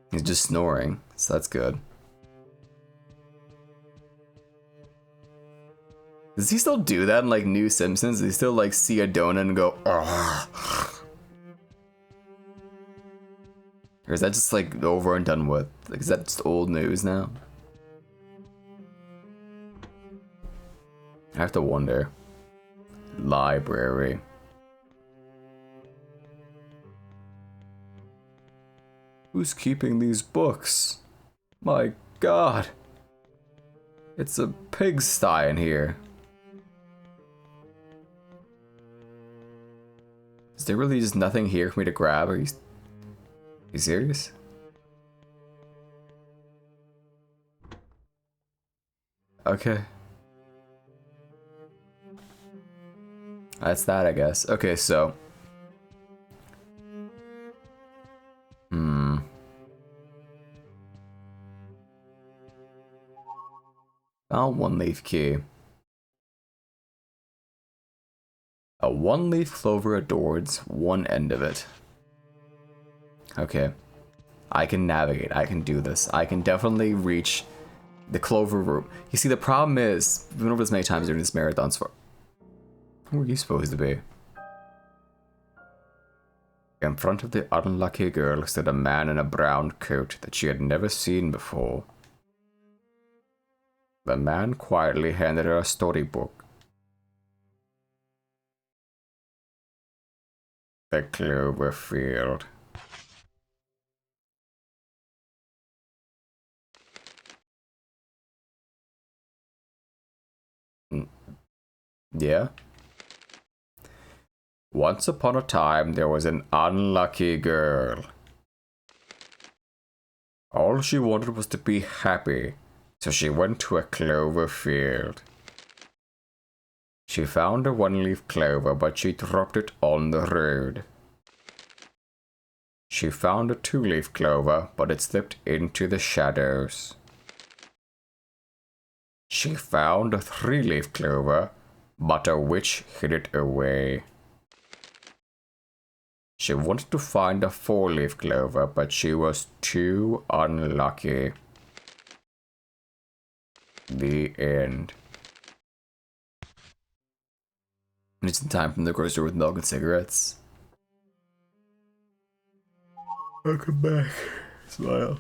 He's just snoring, so that's good. Does he still do that in New Simpsons? Does he still see a donut and go, ugh? Or is that just over and done with? Is that just old news now? I have to wonder. Library. Who's keeping these books? My God. It's a pigsty in here. Is there really just nothing here for me to grab? Are you serious? Okay. That's that, I guess. Okay, so. Found one leaf key. A one-leaf clover adorns one end of it. Okay. I can navigate. I can do this. I can definitely reach the clover room. You see, the problem is, we've been over this many times during this marathon so far. Who are you supposed to be? In front of the unlucky girl stood a man in a brown coat that she had never seen before. The man quietly handed her a storybook. The Clover Field. Yeah? Once upon a time, there was an unlucky girl. All she wanted was to be happy, so she went to a clover field. She found a one-leaf clover, but she dropped it on the road. She found a two-leaf clover, but it slipped into the shadows. She found a three-leaf clover, but a witch hid it away. She wanted to find a four-leaf clover, but she was too unlucky. The end. I need some time from the grocery store with milk and cigarettes. Welcome back. Smile.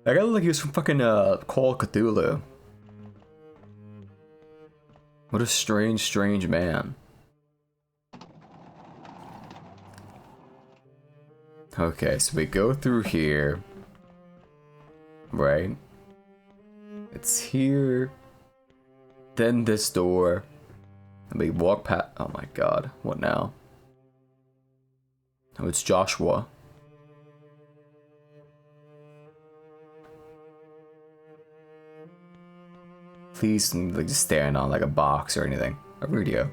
That guy looked like he was from fucking Call of Cthulhu. What a strange, strange man. Okay, so we go through here. Right? It's here. Then this door. And we walk past. Oh my god. What now? Oh, it's Joshua. Please, like, just stand on like a box or anything. A radio.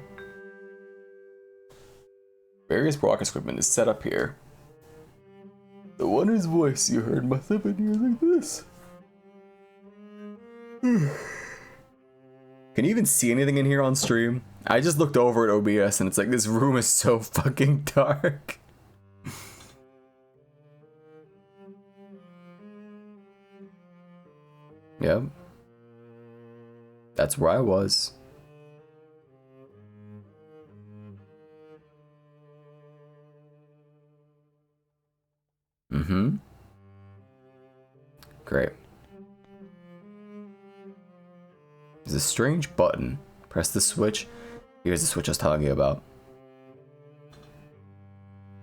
Various broadcast equipment is set up here. The one whose voice you heard must have been here like this. Can you even see anything in here on stream? I just looked over at OBS and it's like this room is so fucking dark. Yep. That's where I was. Mm-hmm. Great. There's a strange button. Press the switch. Here's the switch I was telling you about.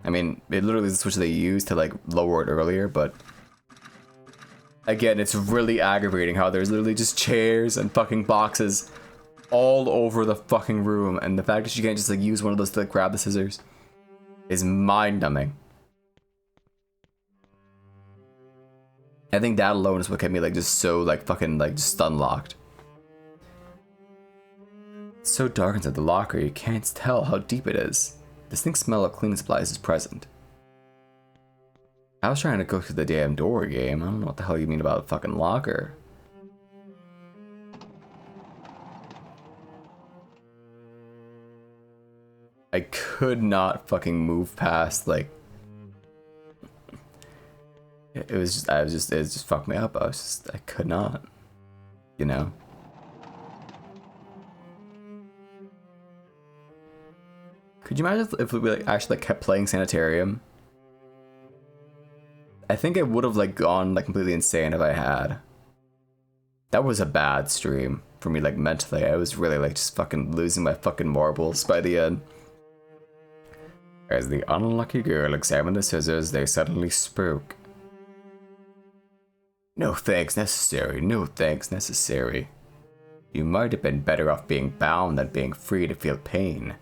I mean, it literally is the switch they used to like lower it earlier, but again, it's really aggravating how there's literally just chairs and fucking boxes all over the fucking room, and the fact that you can't just like use one of those to like, grab the scissors is mind-numbing. I think that alone is what kept me like just so like fucking like just unlocked. It's so dark inside the locker, you can't tell how deep it is. Distinct smell of cleaning supplies is present. I was trying to go through the damn door game. I don't know what the hell you mean about a fucking locker. I could not fucking move past like it just fucked me up. I could not, you know. Could you imagine if we like actually like kept playing Sanitarium? I think I would have like gone like completely insane if I had. That was a bad stream for me like mentally. I was really like just fucking losing my fucking marbles by the end. As the unlucky girl examined the scissors, they suddenly spoke. No thanks necessary, no thanks necessary. You might have been better off being bound than being free to feel pain.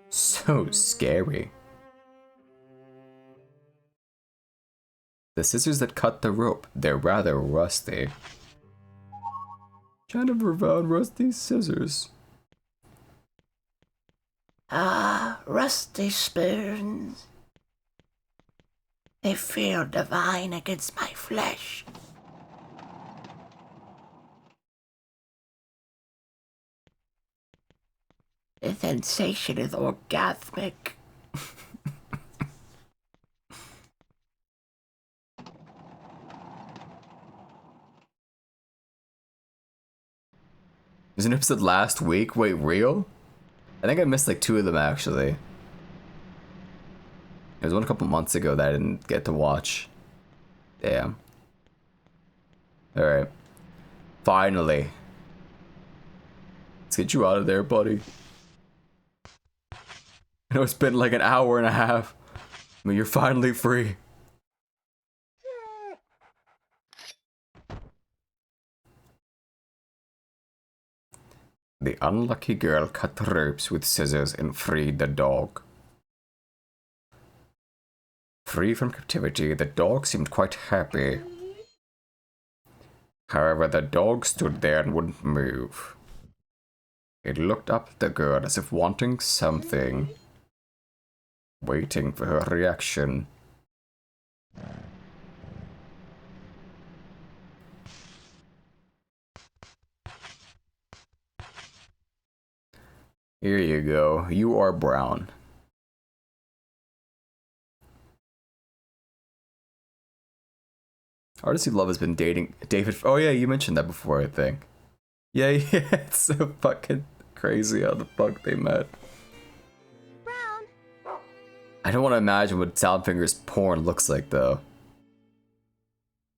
So scary. The scissors that cut the rope, they're rather rusty. Jennifer found rusty scissors. Ah, rusty spoons. They feel divine against my flesh. The sensation is orgasmic. There's an episode last week? Wait, real? I think I missed like 2 of them actually. There was one a couple months ago that I didn't get to watch. Damn. Alright. Finally. Let's get you out of there, buddy. I know it's been like an hour and a half, but you're finally free. The unlucky girl cut the ropes with scissors and freed the dog. Free from captivity, the dog seemed quite happy. However, the dog stood there and wouldn't move. It looked up at the girl as if wanting something, waiting for her reaction. Here you go. You are brown. Artist you love has been dating David. Oh yeah, you mentioned that before, I think. Yeah, it's so fucking crazy how the fuck they met. Brown. I don't want to imagine what Soundfinger's porn looks like though.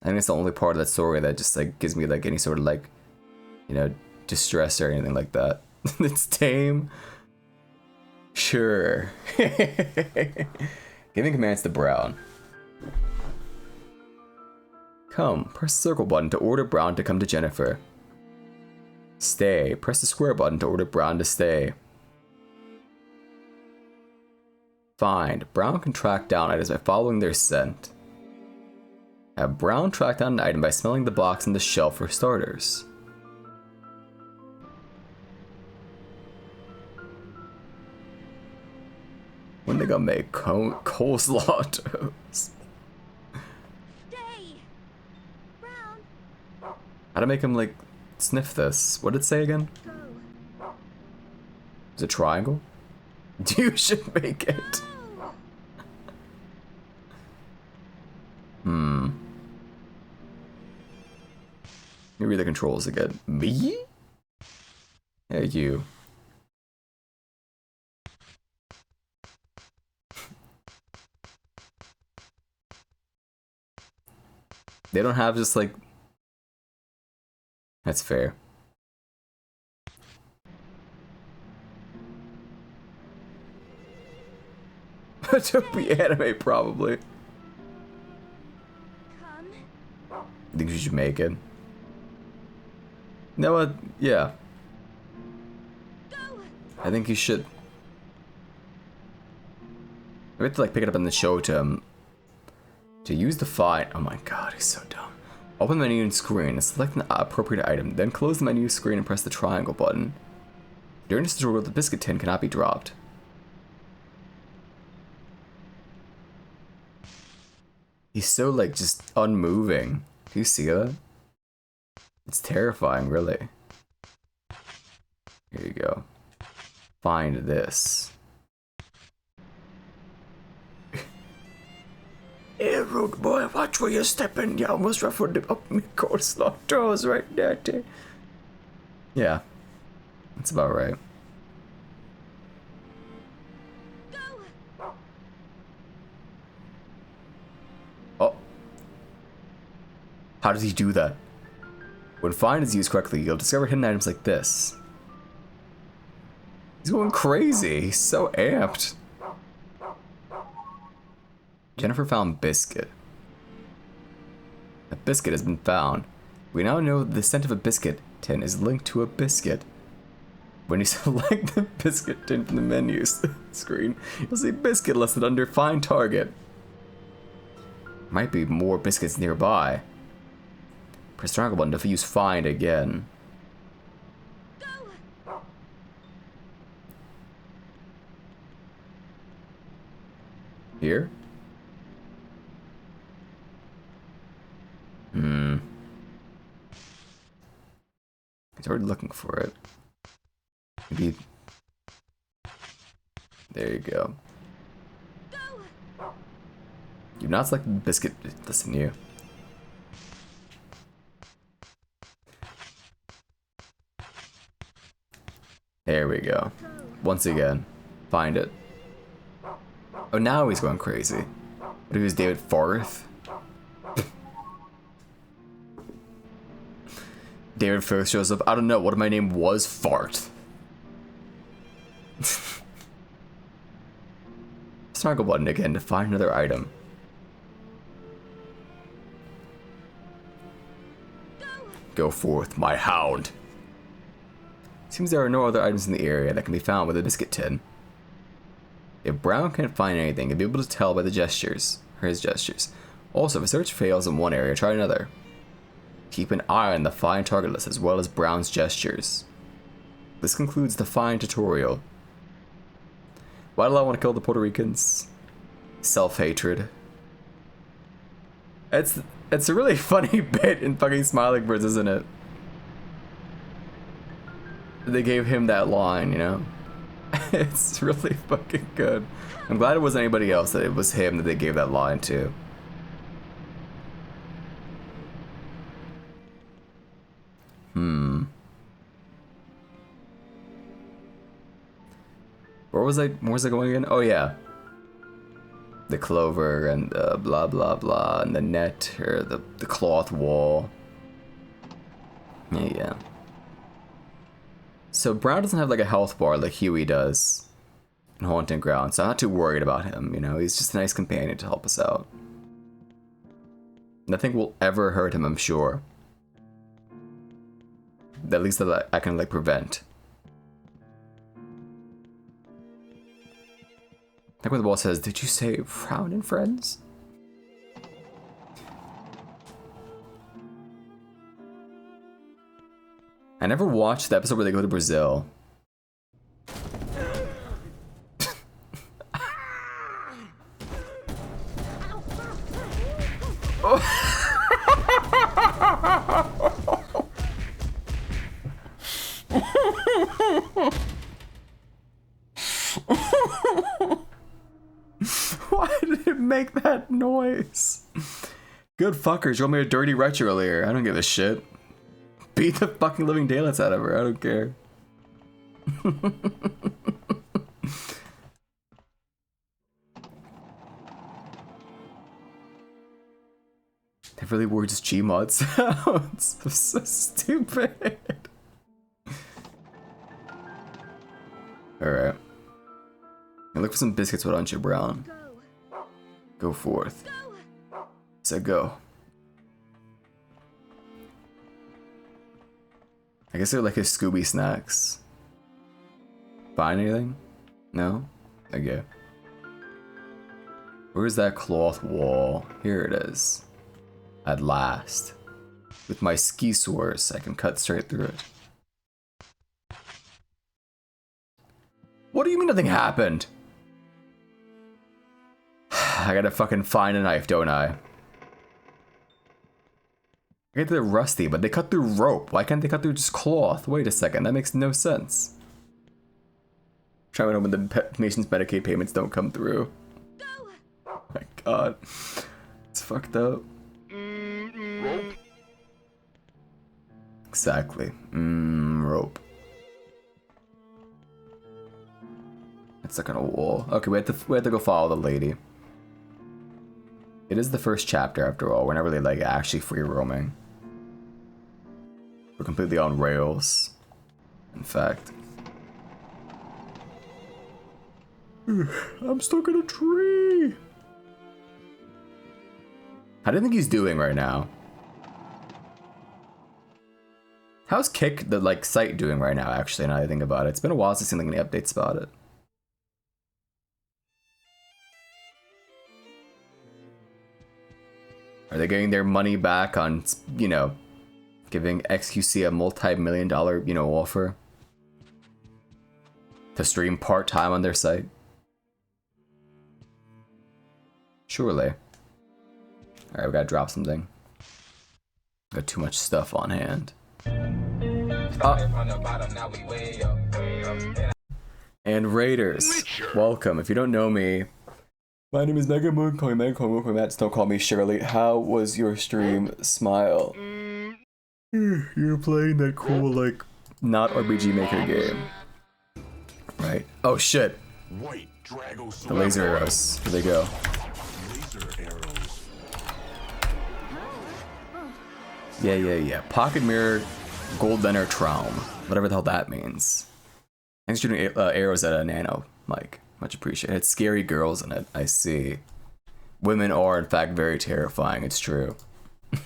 I think it's the only part of that story that just like gives me like any sort of like, you know, distress or anything like that. It's tame. Sure. Giving commands to Brown. Come, press the circle button to order Brown to come to Jennifer. Stay, press the square button to order Brown to stay. Find, Brown can track down items by following their scent. Have Brown track down an item by smelling the box on the shelf for starters. When they gonna make coleslaw toast? Stay. Brown. How to make him like sniff this? What did it say again? Go. Is it triangle? You should make it. Let me read the controls again. Me? Hey, you. They don't have just like... That's fair. To be anime, probably. Come. Think you should make it? No, yeah. Go. I think you should. We have to like pick it up and then show it to him. To use the find. Oh my god, he's so dumb. Open the menu screen and select an appropriate item. Then close the menu screen and press the triangle button. During this tutorial, the biscuit tin cannot be dropped. He's so like just unmoving. Do you see that? It's terrifying, really. Here you go. Find this. Hey, rude boy, watch where you're stepping. You almost ruffled up my coleslaw toes right there, too. Yeah. That's about right. Oh. How does he do that? When find is used correctly, you'll discover hidden items like this. He's going crazy. He's so amped. Jennifer found biscuit. A biscuit has been found. We now know the scent of a biscuit tin is linked to a biscuit. When you select the biscuit tin from the menu screen, you'll see biscuit listed under find target. Might be more biscuits nearby. Press triangle button to use find again. Go. Here? He's already looking for it. Maybe. There you go. You've not selected the biscuit. Listen, you. There we go. Once again, find it. Oh, now he's going crazy. What if he was David Farth? David Farth shows up. I don't know. What if my name was Fart? Snargle button again to find another item. Go forth, my hound. Seems there are no other items in the area that can be found with a biscuit tin. If Brown can't find anything, he'll be able to tell by the gestures, or his gestures. Also, if a search fails in one area, try another. Keep an eye on the find target list as well as Brown's gestures. This concludes the find tutorial. Why do I want to kill the Puerto Ricans? Self-hatred. It's a really funny bit in fucking Smiling Birds, isn't it? They gave him that line, you know? It's really fucking good. I'm glad it wasn't anybody else, that it was him that they gave that line to. Where was I going again? Oh yeah. The clover and blah blah blah and the net or the cloth wall. Yeah. So Brown doesn't have like a health bar like Huey does in Haunting Ground, so I'm not too worried about him, you know, he's just a nice companion to help us out. Nothing will ever hurt him, I'm sure. At least that I can like prevent. Like when the boss says, "Did you say Frown and Friends?" I never watched the episode where they go to Brazil. Why did it make that noise? Good fuckers, you want me to dirty Retch earlier. I don't give a shit. Beat the fucking living daylights out of her. I don't care. They really were just Gmod sounds. I'm so stupid. Alright. Look for some biscuits, why don't you, Brown? Go forth. So go. I guess they're like his Scooby snacks. Find anything? No? Okay. Where's that cloth wall? Here it is. At last. With my ski source, I can cut straight through it. What do you mean nothing happened? I gotta fucking find a knife, don't I? I get they're rusty, but they cut through rope. Why can't they cut through just cloth? Wait a second, that makes no sense. Trying to know when the nation's Medicaid payments don't come through. Oh my god. It's fucked up. Rope. Exactly. Rope. It's like on a wall. Okay, we have to go follow the lady. It is the first chapter after all. We're not really like actually free roaming. We're completely on rails. In fact. I'm stuck in a tree. How do you think he's doing right now? How's Kick, the like site, doing right now actually, now that I think about it? It's been a while since I've seen like, any updates about it. Are they getting their money back on, you know, giving XQC a multi-million-dollar, you know, offer to stream part-time on their site? Surely. Alright, we gotta drop something. Got too much stuff on hand. And Raiders, welcome. If you don't know me, my name is Mega Moon. Call me Mega, call me Matt. Don't call me Shirley. How was your stream? Smile. You're playing that cool, like, not RPG Maker game. Right? Oh shit. The laser arrows. Here they go. Yeah. Pocket mirror, golden or traum. Whatever the hell that means. Thanks for shooting arrows at a nano, Mike. Much appreciated. It's scary girls in it, I see. Women are, in fact, very terrifying, it's true.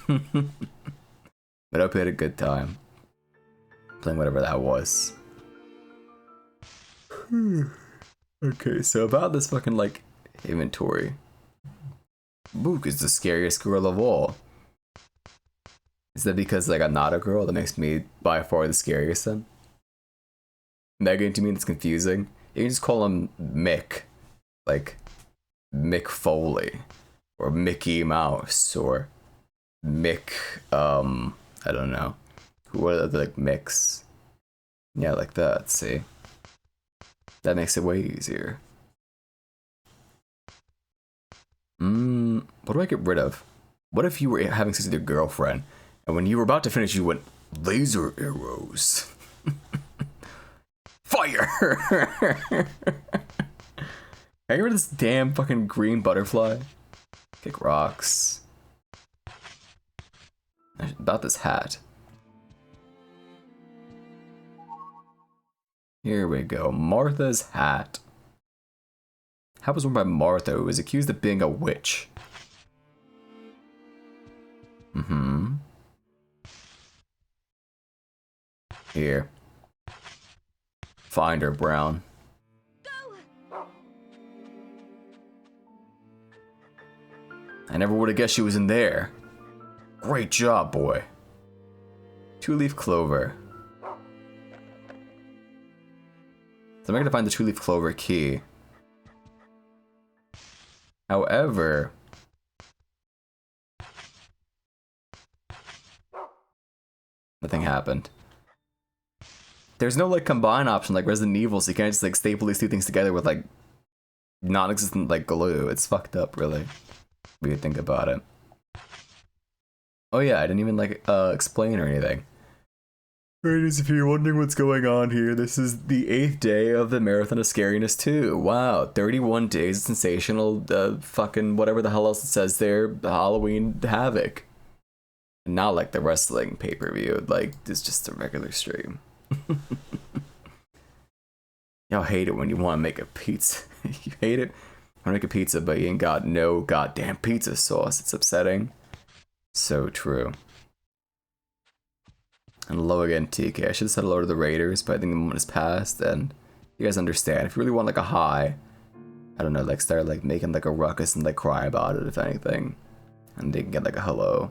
But I hope you had a good time. Playing whatever that was. Okay, so about this fucking, like, inventory. Mook is the scariest girl of all. Is that because, like, I'm not a girl that makes me by far the scariest then? Megan, to me, it's confusing. You can just call him Mick. Like, Mick Foley. Or Mickey Mouse. Or Mick, I don't know. What are the, like, Micks? Yeah, like that, see? That makes it way easier. What do I get rid of? What if you were having sex with your girlfriend, and when you were about to finish, you went, laser arrows? Fire! fire. Can I get rid of this damn fucking green butterfly? Kick rocks. About this hat. Here we go. Martha's hat. Hat was worn by Martha, who was accused of being a witch. Here. Find her, Brown. I never would have guessed she was in there. Great job, boy. 2-leaf clover. So I'm gonna find the 2-leaf clover key. However, nothing happened. There's no like combine option like Resident Evil, so you can't just like staple these two things together with like non-existent like glue. It's fucked up, really. We could think about it. Oh yeah, I didn't even like explain or anything. Ladies, if you're wondering what's going on here, this is the 8th day of the Marathon of Scariness 2. Wow, 31 days of sensational fucking whatever the hell else it says there, Halloween Havoc. And not like the wrestling pay-per-view, like it's just a regular stream. Y'all hate it when you want to make a pizza. You hate it? I make a pizza, but you ain't got no goddamn pizza sauce. It's upsetting. So true. And hello again, TK. I should have said hello to the Raiders, but I think the moment has passed, and you guys understand. If you really want like a high, I don't know, like start like making like a ruckus and like cry about it, if anything. And they can get like a hello.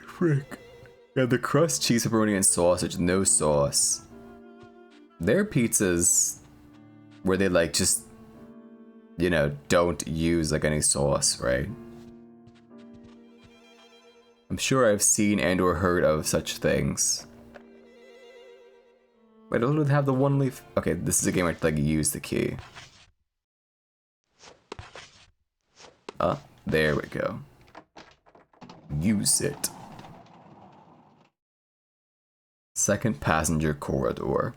Frick. Yeah, the crust, cheese, pepperoni, and sausage, no sauce. Their pizzas where they like just, you know, don't use like any sauce, right? I'm sure I've seen and or heard of such things. Wait, don't they have the 1-leaf? Okay, this is a game where I have to like use the key. There we go. Use it. Second passenger corridor.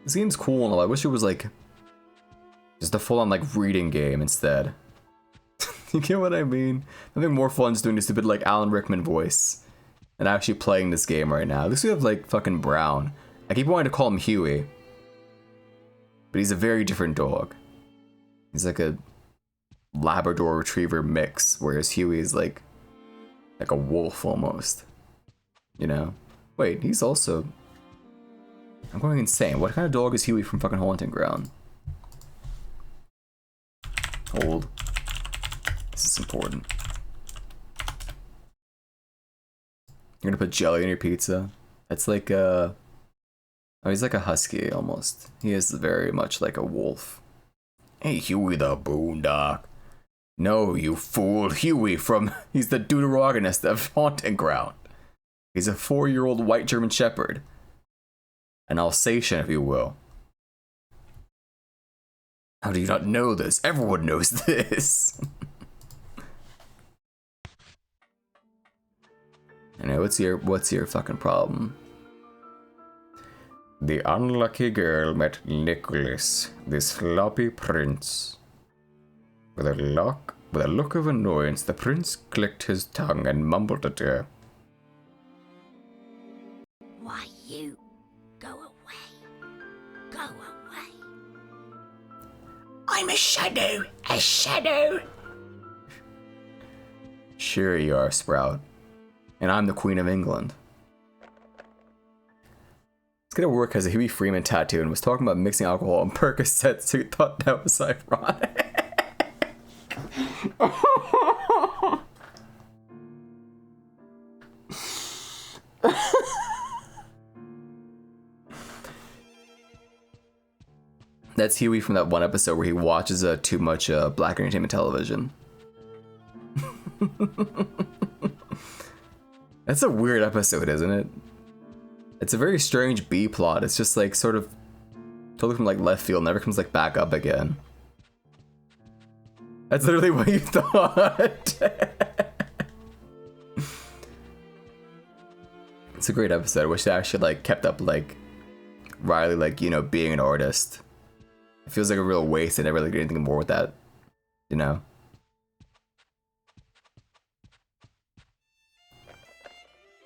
This game's cool and all. I wish it was like just a full-on like reading game instead. You get what I mean? I think more fun is doing the stupid like Alan Rickman voice and actually playing this game right now. At least we have like fucking Brown. I keep wanting to call him Huey, but he's a very different dog. He's like a Labrador Retriever mix, whereas Huey is like a wolf almost. You know? Wait, he's also... I'm going insane. What kind of dog is Huey from fucking Haunting Ground? Hold. This is important. You're gonna put jelly in your pizza? That's like a... Oh, he's like a husky almost. He is very much like a wolf. Hey, Huey the Boondock. No, you fool. Huey from... He's the Deuterogonist of Haunting Ground. He's a 4-year-old white German Shepherd. An Alsatian, if you will. How do you not know this? Everyone knows this. I know, what's your fucking problem? The unlucky girl met Nicholas, the sloppy prince. With a look of annoyance, the prince clicked his tongue and mumbled at her. Why, you go away. Go away. I'm a shadow. A shadow. Sure you are, Sprout. And I'm the Queen of England. It's gonna work as a Huey Freeman tattoo and was talking about mixing alcohol and Percocet, so he thought that was ironic. That's Huey from that one episode where he watches too much black entertainment television. That's a weird episode, isn't it? It's a very strange B plot. It's just like sort of totally from like left field, never comes like back up again. That's literally what you thought. It's a great episode. I wish they actually like kept up like Riley like, you know, being an artist. It feels like a real waste. They never really did anything more with that, you know.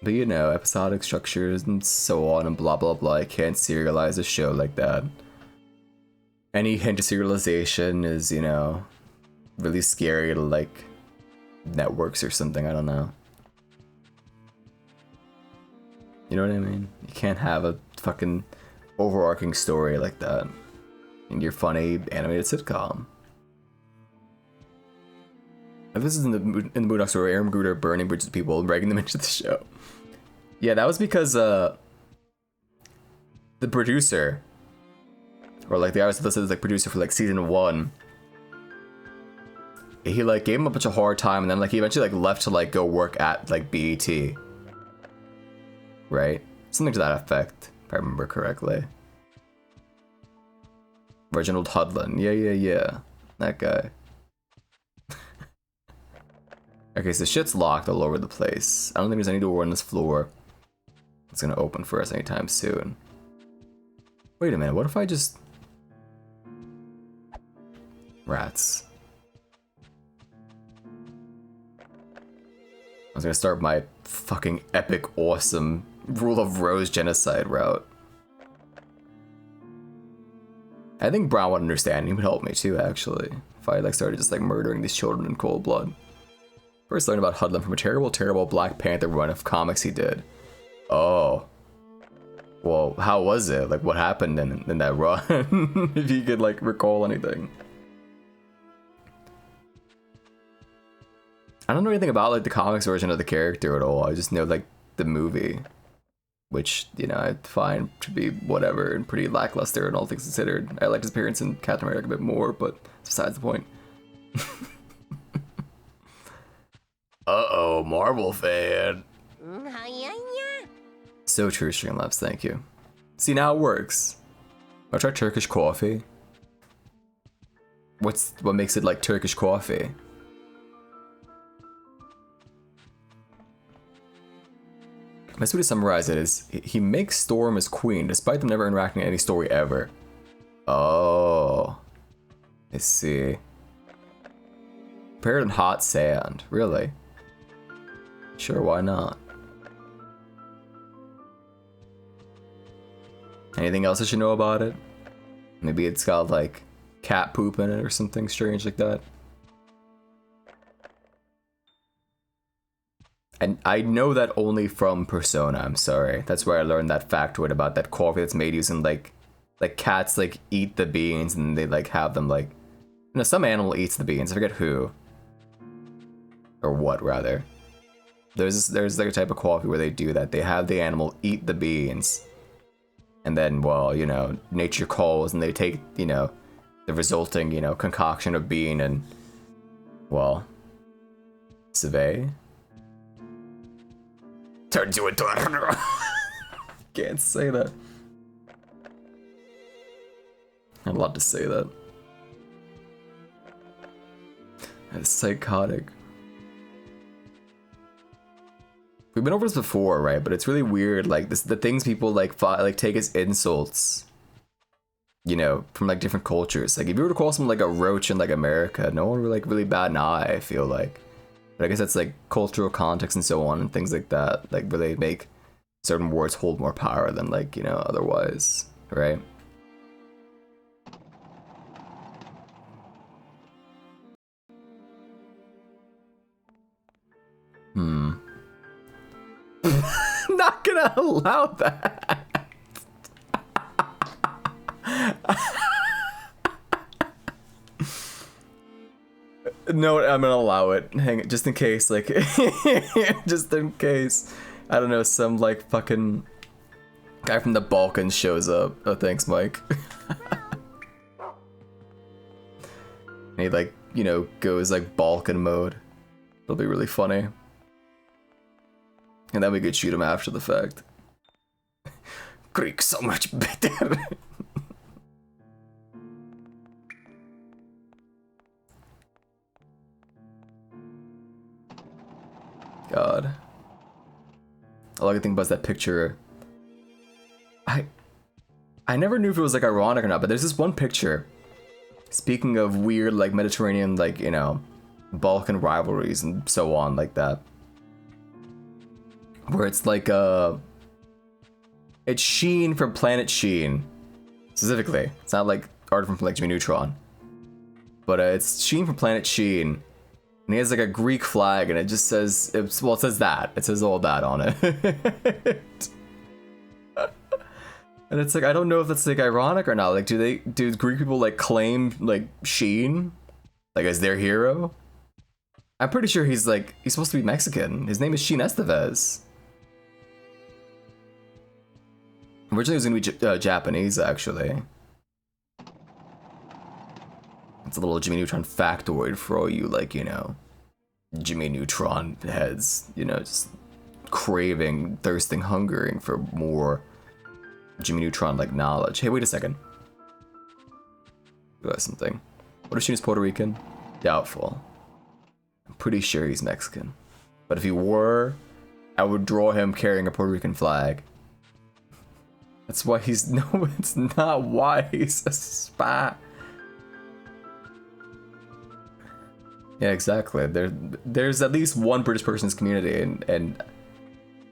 But you know, episodic structures and so on and blah blah blah. I can't serialize a show like that. Any hint of serialization is, you know, really scary to like networks or something. I don't know. You know what I mean? You can't have a fucking overarching story like that in your funny animated sitcom. If this is in the Boondocks where Aaron Gruder burning bridges of people and dragging them into the show. Yeah, that was because the producer, or like the artist listed as like producer for like season 1, he like gave him a bunch of hard time, and then like he eventually like left to like go work at like BET, right? Something to that effect, if I remember correctly. Reginald Hudlin, yeah, that guy. Okay, so shit's locked all over the place. I don't think there's any door on this floor that's gonna open for us anytime soon. Wait a minute, what if I just... Rats. I was gonna start my fucking epic, awesome Rule of Rose genocide route. I think Brown would understand. He would help me too, actually. If I like started just like murdering these children in cold blood. First learned about Hudlin from a terrible Black Panther run of comics he did. Oh. Well, how was it? Like, what happened in that run? If you could, like, recall anything. I don't know anything about, like, the comics version of the character at all. I just know, like, the movie. Which, you know, I find to be whatever and pretty lackluster and all things considered. I liked his appearance in Captain America a bit more, but it's besides the point. Uh-oh, Marvel fan. So true, Streamlabs, thank you. See, now it works. I'll try Turkish coffee. What makes it like Turkish coffee? Best way to summarize it is, he makes Storm his queen, despite them never interacting in any story ever. Oh. I see. Prepared in hot sand, really? Sure, why not? Anything else I should know about it? Maybe it's got like cat poop in it or something strange like that. And I know that only from Persona, I'm sorry. That's where I learned that factoid about that coffee that's made using like cats like eat the beans and they like have them like, you know, some animal eats the beans, I forget who. Or what rather. There's like a type of coffee where they do that. They have the animal eat the beans. And then, well, you know, nature calls and they take, you know, the resulting, you know, concoction of bean and, well, survey. Turn to a tornado. Can't say that. I'm allowed to say that. That's psychotic. We've been over this before, right? But it's really weird, like the things people like take as insults, you know, from like different cultures. Like if you were to call someone like a roach in like America, no one would like really bat an eye, I feel like. But I guess that's like cultural context and so on and things like that, like where they make certain words hold more power than like, you know, otherwise, right? Not gonna allow that. No, I'm gonna allow it. Hang it, just in case, like, just in case. I don't know, some like fucking guy from the Balkans shows up. Oh, thanks, Mike. And he like, you know, goes like Balkan mode. It'll be really funny. And then we could shoot him after the fact. Greek so much better. God. all I can think about is that picture. I never knew if it was like ironic or not, but there's this one picture. Speaking of weird like Mediterranean, like, you know, Balkan rivalries and so on like that. Where it's like it's Sheen from Planet Sheen. Specifically. It's not like art from like Jimmy Neutron. But it's Sheen from Planet Sheen. And he has like a Greek flag and it just says, it says that. It says all that on it. And it's like, I don't know if that's like ironic or not. Like, do Greek people like claim like Sheen? Like as their hero? I'm pretty sure he's supposed to be Mexican. His name is Sheen Estevez. Originally it was gonna be Japanese, actually. It's a little Jimmy Neutron factoid for all you, like, you know, Jimmy Neutron heads, you know, just craving, thirsting, hungering for more Jimmy Neutron like knowledge. Hey, wait a second. Realize something. What if Sheen is Puerto Rican? Doubtful. I'm pretty sure he's Mexican. But if he were, I would draw him carrying a Puerto Rican flag. That's why he's no, it's not why he's a spy. Yeah, exactly. There's at least one British person in this community, and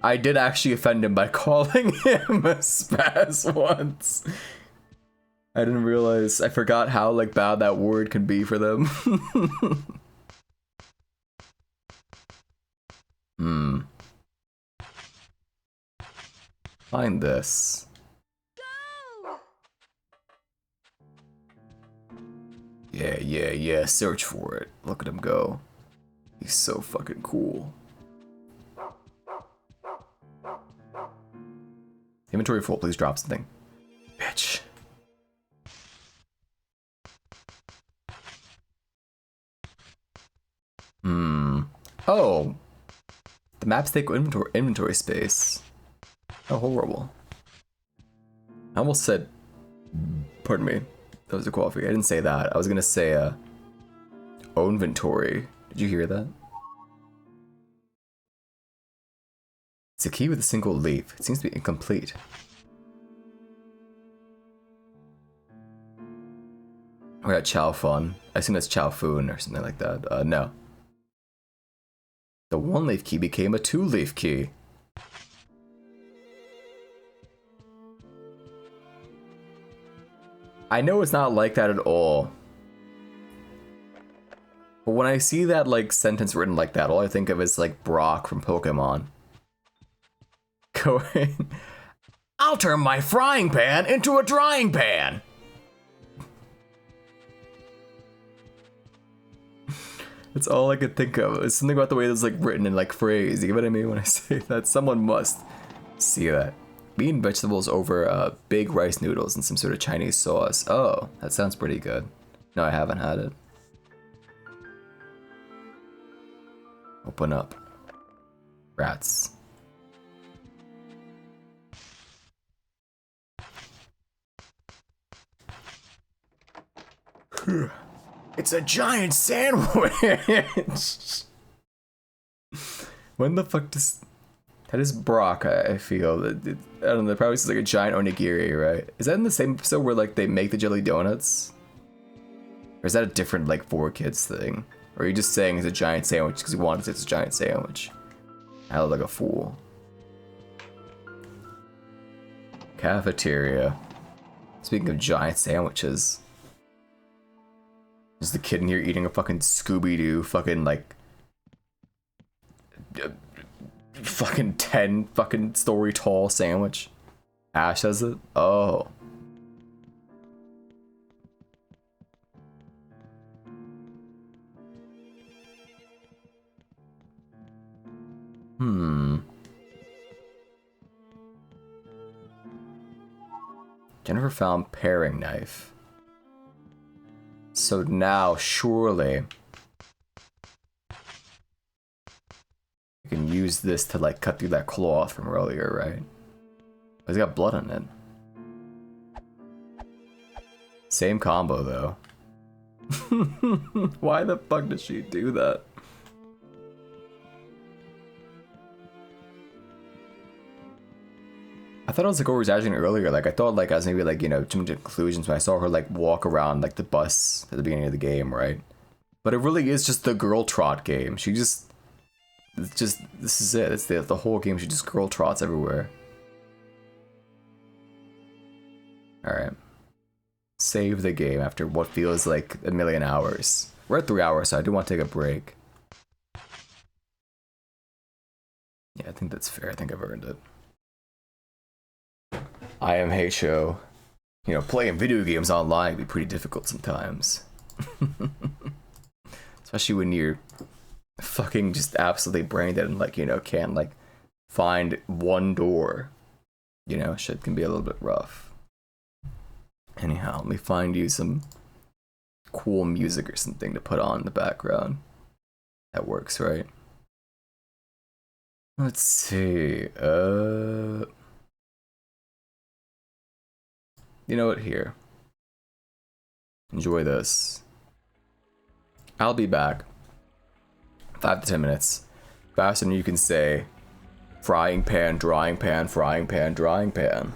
I did actually offend him by calling him a spaz once. I didn't realize, I forgot how like bad that word can be for them. Find this. Yeah, search for it. Look at him go. He's so fucking cool. Inventory full, please drop something. Bitch. Oh. The maps take inventory space. How horrible. I almost said, pardon me. That was a coffee. I didn't say that. I was gonna say inventory. Did you hear that? It's a key with a single leaf. It seems to be incomplete. We got Chow Fun. I assume that's Chow Foon or something like that. No. The one leaf key became a 2-leaf key. I know it's not like that at all. But when I see that like sentence written like that, all I think of is like Brock from Pokemon. Going, I'll turn my frying pan into a drying pan. That's all I could think of. It's something about the way it's like written in like phrase. You get what I mean when I say that? Someone must see that. Bean vegetables over big rice noodles and some sort of Chinese sauce. Oh, that sounds pretty good. No, I haven't had it. Open up. Rats. It's a giant sandwich! When the fuck does... That is Brock, I feel. I don't know, probably is like a giant onigiri, right? Is that in the same episode where like they make the jelly donuts? Or is that a different like 4Kids thing? Or are you just saying it's a giant sandwich because you wanted to say it's a giant sandwich? I look like a fool. Cafeteria. Speaking of giant sandwiches. There's the kid in here eating a fucking Scooby-Doo fucking like... fucking 10 fucking story tall sandwich. Ash has it? Oh. Jennifer found paring knife. So now, surely, you can use this to like cut through that cloth from earlier, right? It's got blood on it. Same combo though. Why the fuck does she do that? thought I was like over exaggerating earlier. Like I thought like I was maybe like, you know, jumping to conclusions when I saw her like walk around like the bus at the beginning of the game, right? But it really is just the girl trot game. She just, it's just, this is it. It's the whole game. She just girl trots everywhere. All right. Save the game after what feels like a million hours. We're at 3 hours, so I do want to take a break. Yeah, I think that's fair. I think I've earned it. I am Show. You know, playing video games online can be pretty difficult sometimes. Especially when you're fucking just absolutely brain dead and like, you know, can't like find one door. You know, shit can be a little bit rough. Anyhow, let me find you some cool music or something to put on in the background. That works, right? Let's see. You know what? Here. Enjoy this. I'll be back. 5 to 10 minutes. Faster than you can say. Frying pan, drying pan, frying pan, drying pan.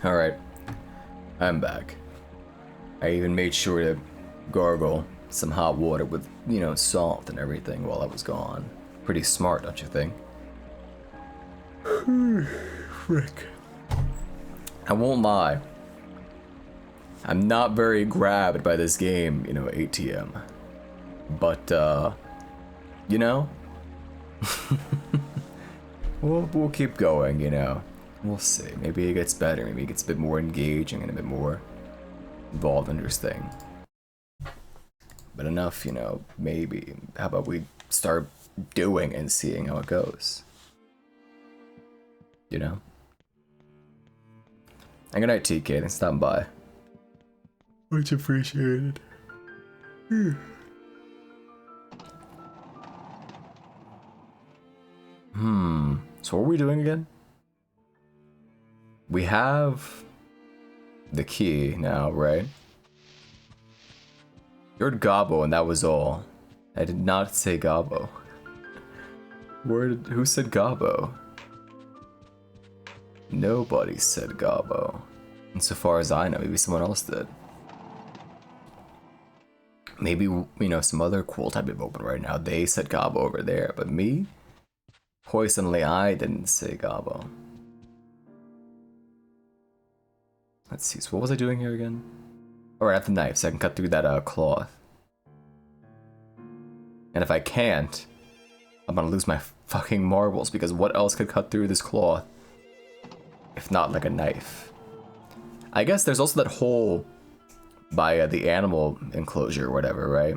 Alright, I'm back. I even made sure to gargle some hot water with, you know, salt and everything while I was gone. Pretty smart, don't you think? Frick. I won't lie. I'm not very grabbed by this game, you know, ATM. But, you know? we'll keep going, you know. We'll see. Maybe it gets better. Maybe it gets a bit more engaging and a bit more involved in this thing. But enough, you know, maybe. How about we start doing and seeing how it goes? You know? And good night, TK. Thanks for stopping by. Much appreciated. So what are we doing again? We have the key now, right? You heard Gobbo and that was all. I did not say Gobbo. Who said Gobbo? Nobody said Gobbo. And so far as I know, maybe someone else did. Maybe, you know, some other cool type of open right now. They said Gobbo over there, but me? Poisonally, I didn't say Gobbo. Let's see, so what was I doing here again? Alright, I have the knife, so I can cut through that cloth. And if I can't, I'm gonna lose my fucking marbles, because what else could cut through this cloth? If not like a knife. I guess there's also that hole by the animal enclosure or whatever, right?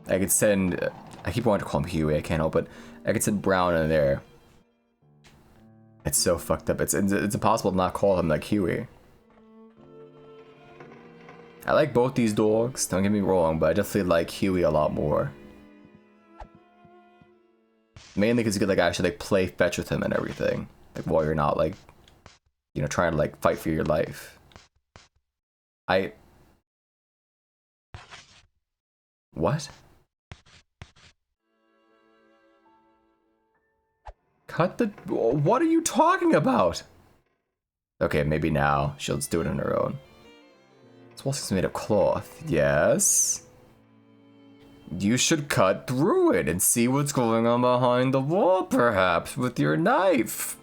I could send... I keep wanting to call him Huey, I can't help it. I could send Brown in there. It's so fucked up. It's impossible to not call him like Huey. I like both these dogs, don't get me wrong, but I definitely like Huey a lot more. Mainly because you could like actually like play fetch with him and everything. Like while you're not like, you know, trying to like fight for your life. What? Cut the... What are you talking about? Okay, maybe now. She'll just do it on her own. This wall is made of cloth. Yes? You should cut through it and see what's going on behind the wall, perhaps, with your knife.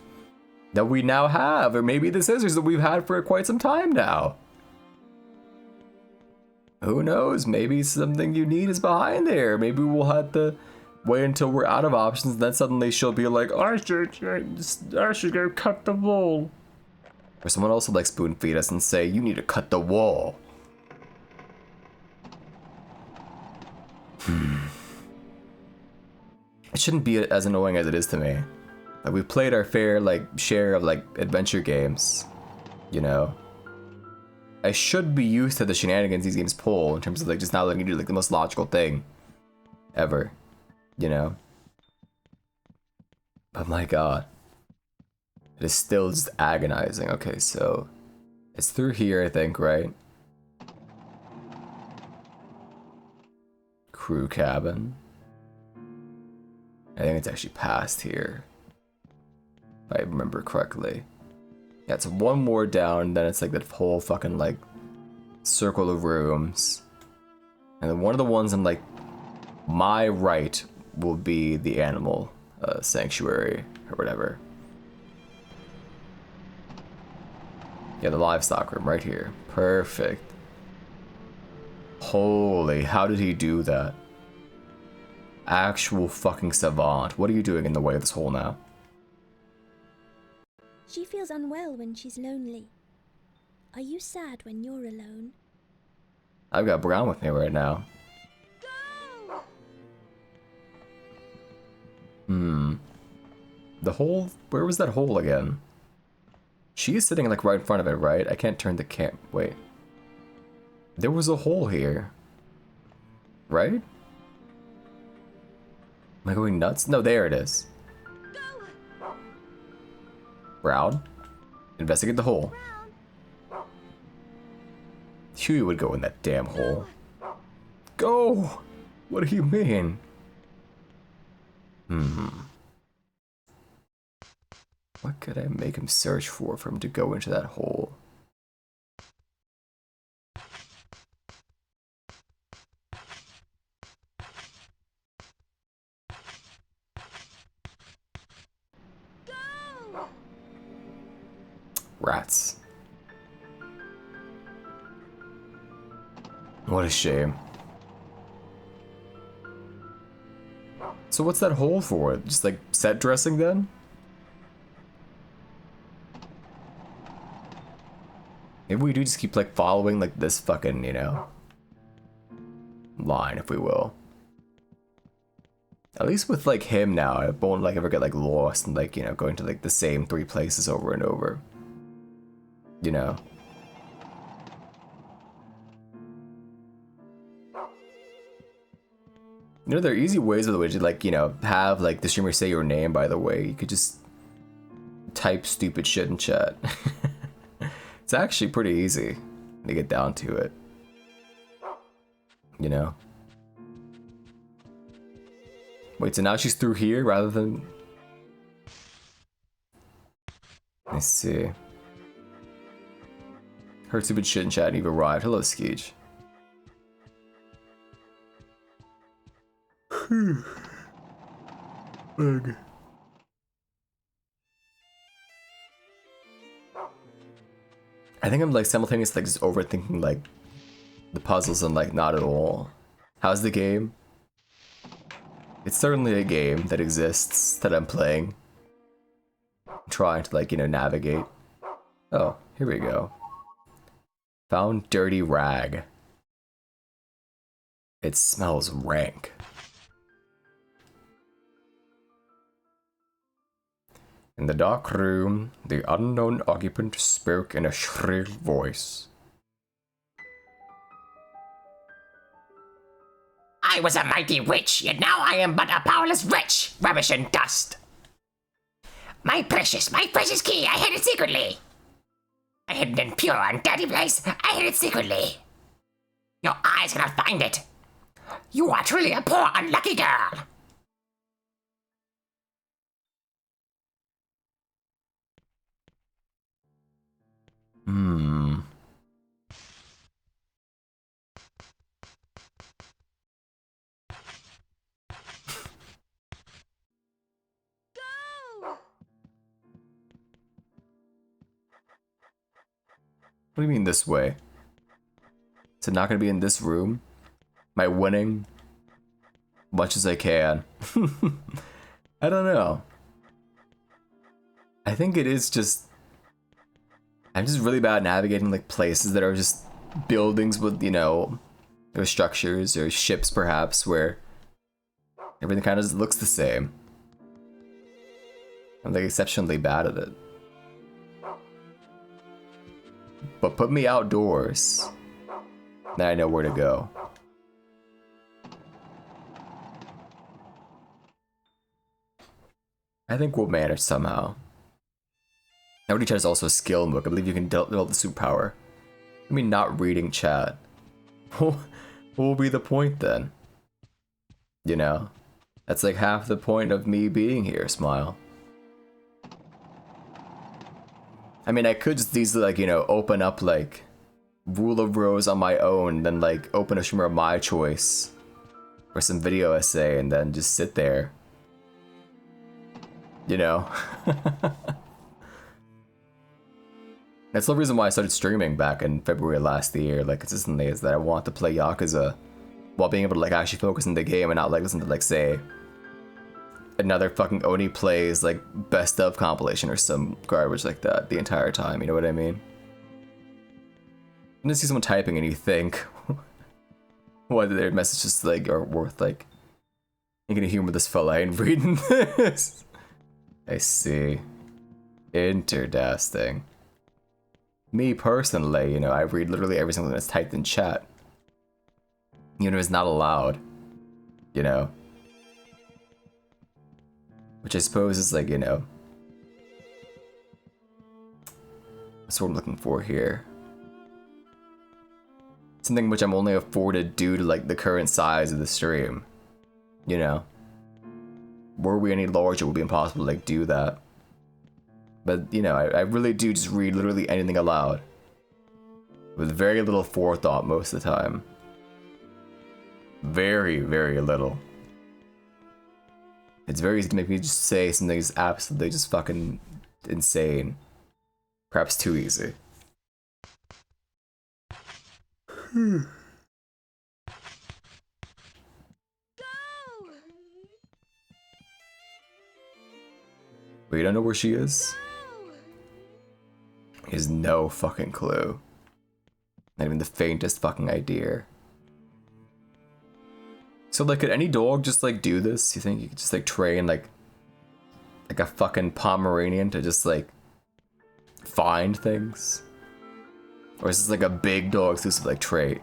That we now have, or maybe the scissors that we've had for quite some time now. Who knows? Maybe something you need is behind there. Maybe we'll have to... wait until we're out of options, and then suddenly she'll be like, I should go cut the wall. Or someone else will like spoon feed us and say, you need to cut the wall. It shouldn't be as annoying as it is to me. Like, we've played our fair like share of like adventure games, you know. I should be used to the shenanigans these games pull in terms of like just not letting you do like the most logical thing ever. You know? But my god. It is still just agonizing. Okay, so... it's through here, I think, right? Crew cabin. I think it's actually past here. If I remember correctly. Yeah, it's one more down, then it's like that whole fucking, like, circle of rooms. And then one of the ones on, like, my right will be the animal sanctuary or whatever. Yeah, the livestock room right here. Perfect. Holy, how did he do that? Actual fucking savant. What are you doing in the way of this hole now? She feels unwell when she's lonely. Are you sad when you're alone? I've got Brown with me right now. The hole? Where was that hole again? She's sitting like right in front of it, right? I can't turn the cam. Wait. There was a hole here. Right? Am I going nuts? No, there it is. Brown, investigate the hole. Huey would go in that damn hole. Go! What do you mean? What could I make him search for him to go into that hole? Rats. What a shame. So what's that hole for? Just like set dressing then? Maybe we do just keep like following like this fucking, you know, line, if we will. At least with like him now, I won't like ever get like lost and like, you know, going to like the same 3 places over and over. You know. You know, there are easy ways of the way to like, you know, have like the streamer say your name, by the way. You could just type stupid shit in chat. It's actually pretty easy to get down to it. You know? Wait, so now she's through here rather than... Let's see. Heard stupid shit in chat and you've arrived. Hello, Skeej. Ugh. I think I'm like simultaneously like just overthinking like the puzzles and like not at all. How's the game? It's certainly a game that exists that I'm playing. Trying to like, you know, navigate. Oh, here we go. Found dirty rag. It smells rank. In the dark room, the unknown occupant spoke in a shrill voice. I was a mighty witch, yet now I am but a powerless wretch, rubbish and dust. My precious key, I hid it secretly. A hidden and pure and dirty place, I hid it secretly. Your eyes cannot find it. You are truly a poor, unlucky girl. What do you mean this way? Is it not gonna be in this room? Am I winning? Much as I can. I don't know. I think it is just... I'm just really bad at navigating like places that are just buildings with, you know, or structures or ships perhaps where everything kind of just looks the same. I'm like exceptionally bad at it. But put me outdoors, then I know where to go. I think we'll manage somehow. Nobody tries also a skill book. I believe you can develop the superpower. I mean, not reading chat. What will be the point then? You know? That's like half the point of me being here, Smile. I mean, I could just easily, like, you know, open up, like, Rule of Rose on my own, then, like, open a streamer of my choice. Or some video essay, and then just sit there. You know? That's the reason why I started streaming back in February last year, like, consistently, is that I want to play Yakuza while being able to, like, actually focus on the game and not, like, listen to, like, say, another fucking Oni plays like best of compilation or some garbage like that the entire time, you know what I mean? And then see someone typing and you think whether their messages like are worth like, you're gonna humor this fella, I ain't reading this. I see. Interesting. Me personally, you know, I read literally every single thing that's typed in chat. You know, it's not allowed. You know? Which I suppose is like, you know, that's what I'm looking for here. Something which I'm only afforded due to like the current size of the stream. You know? Were we any larger, it would be impossible to like do that. But, you know, I really do just read literally anything aloud. With very little forethought most of the time. Very, very little. It's very easy to make me just say something that's absolutely just fucking insane. Perhaps too easy. But you don't know where she is? He has no fucking clue. Not even the faintest fucking idea. So like, could any dog just like do this? You think you could just like train like a fucking Pomeranian to just like find things? Or is this like a big dog exclusive like trait?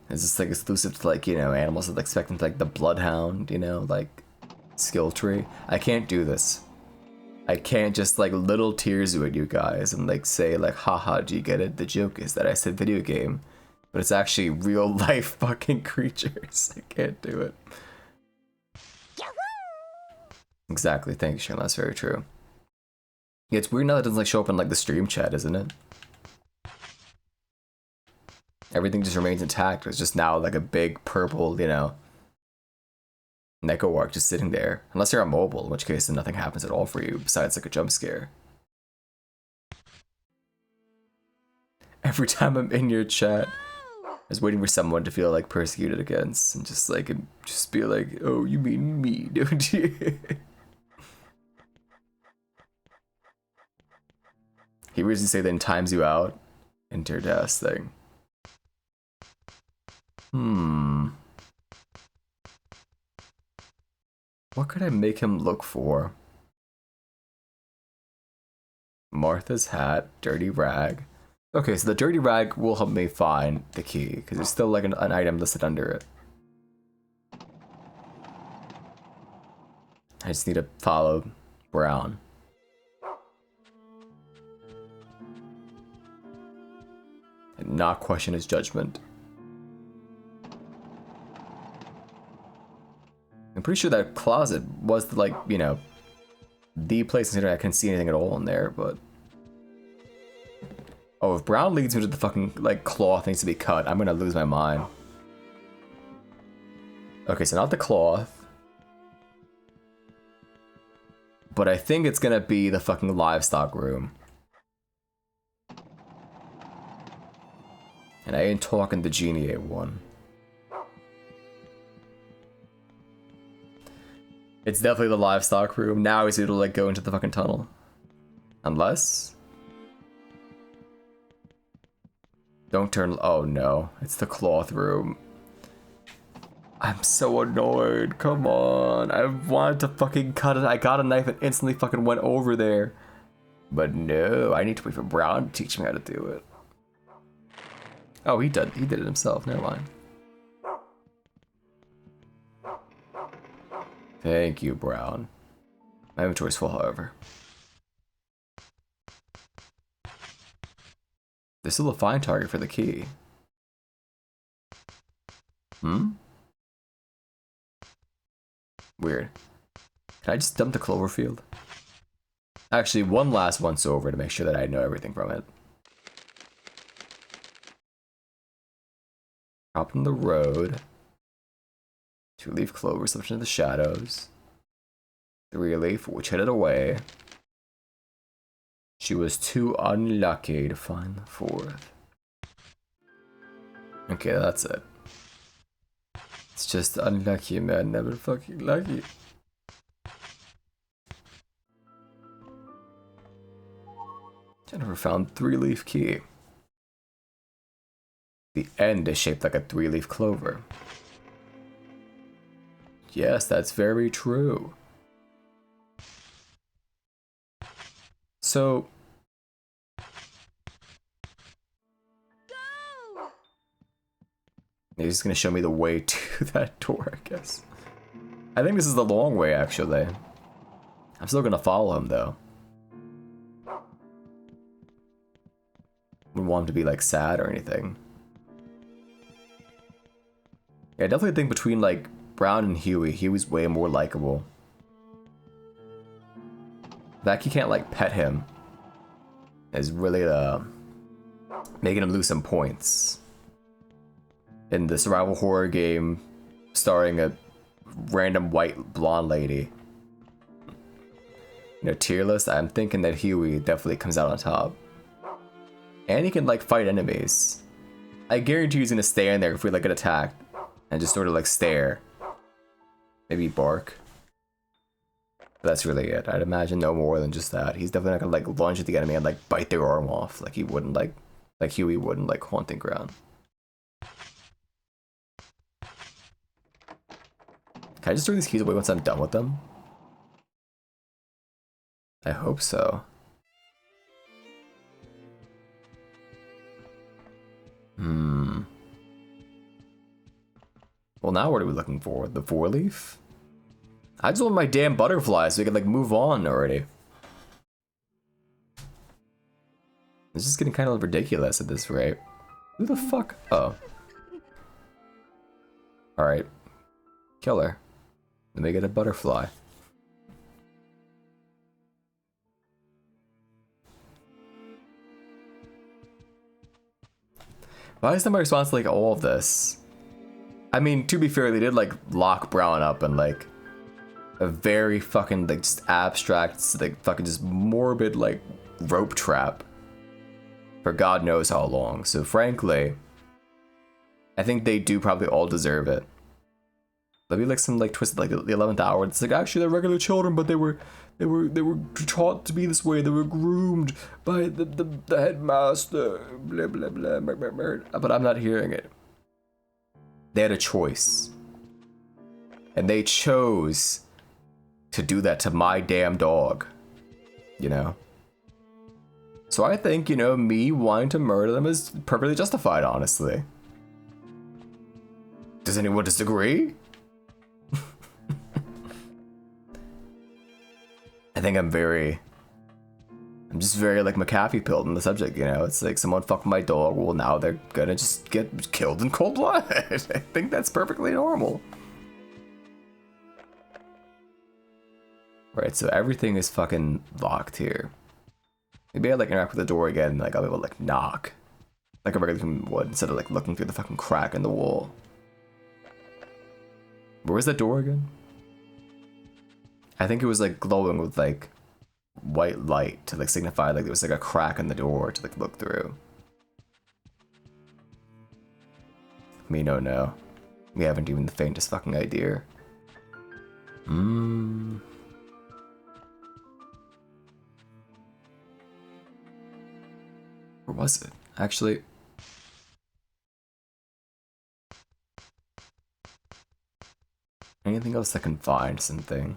Is this like exclusive to like, you know, animals that expect them to like the bloodhound, you know, like skill tree? I can't do this. I can't just like little tears at you guys and like say like, haha, do you get it? The joke is that I said video game, but it's actually real life fucking creatures. I can't do it. Exactly, thank you, Shane, that's very true. Yeah, it's weird now that it doesn't like show up in like the stream chat, isn't it? Everything just remains intact. It's just now like a big purple, you know, Neko arc just sitting there. Unless you're on mobile, in which case then nothing happens at all for you besides like a jump scare. Every time I'm in your chat, I was waiting for someone to feel like persecuted against and just be like, oh, you mean me, don't you? He really say then times you out into your death thing. What could I make him look for? Martha's hat, dirty rag. Okay, so the dirty rag will help me find the key, because there's still like an item listed under it. I just need to follow Brown. And not question his judgment. I'm pretty sure that closet was like, you know, the place considering I couldn't see anything at all in there, but... Oh, if Brown leads me to the fucking, like, cloth needs to be cut, I'm gonna lose my mind. Okay, so not the cloth. But I think it's gonna be the fucking livestock room. And I ain't talking the genie one. It's definitely the livestock room. Now he's able to like go into the fucking tunnel. Unless... Don't turn... Oh no, it's the cloth room. I'm so annoyed, come on. I wanted to fucking cut it. I got a knife and instantly fucking went over there. But no, I need to wait for Brown to teach me how to do it. Oh, he did it himself, never mind. Thank you, Brown. My inventory's full, however. There's still a fine target for the key. Weird. Can I just dump the Cloverfield? Actually, one last once over to make sure that I know everything from it. Drop in the road. 2-leaf clover slipped into the shadows. 3-leaf, which headed away. She was too unlucky to find the 4th. Okay, that's it. It's just unlucky, man. Never fucking lucky. Jennifer found 3-leaf key. The end is shaped like a 3-leaf clover. Yes, that's very true. So... He's just gonna show me the way to that door, I guess. I think this is the long way, actually. I'm still gonna follow him, though. Wouldn't want him to be, like, sad or anything. Yeah, I definitely think between, like, Brown and Huey. Huey's way more likable. The fact he can't like pet him is really making him lose some points. In the survival horror game starring a random white blonde lady. You know, tier list, I'm thinking that Huey definitely comes out on top. And he can like fight enemies. I guarantee he's gonna stand there if we like get attacked and just sort of like stare. Maybe bark. But that's really it. I'd imagine no more than just that. He's definitely not gonna like lunge at the enemy and like bite their arm off like he wouldn't like Huey wouldn't like Haunting Ground. Can I just throw these keys away once I'm done with them? I hope so. Well, now what are we looking for? The 4-leaf? I just want my damn butterfly so we can like move on already. This is getting kind of ridiculous at this rate. Who the fuck? Oh. Alright. Kill her. Let me get a butterfly. Why is that my response to like all of this? I mean, to be fair, they did like lock Brown up in like a very fucking like just abstract, like fucking just morbid like rope trap for God knows how long. So frankly, I think they do probably all deserve it. Maybe like some like twisted like the 11th hour. It's like actually they're regular children, but they were taught to be this way. They were groomed by the headmaster. Blah blah blah, blah, blah, blah. But I'm not hearing it. They had a choice, and they chose to do that to my damn dog. You know. So I think, you know, me wanting to murder them is perfectly justified, honestly. Does anyone disagree? I think I'm just very like McAfee pilled in the subject, you know? It's like someone fucked my dog, well now they're gonna just get killed in cold blood. I think that's perfectly normal. Right, so everything is fucking locked here. Maybe I like interact with the door again, like I'll be able to like knock. Like a regular human would, instead of like looking through the fucking crack in the wall. Where was that door again? I think it was like glowing with like white light to like signify like there was like a crack in the door to like look through. Me no no. We haven't even the faintest fucking idea. Where was it? Actually. Anything else that can find something?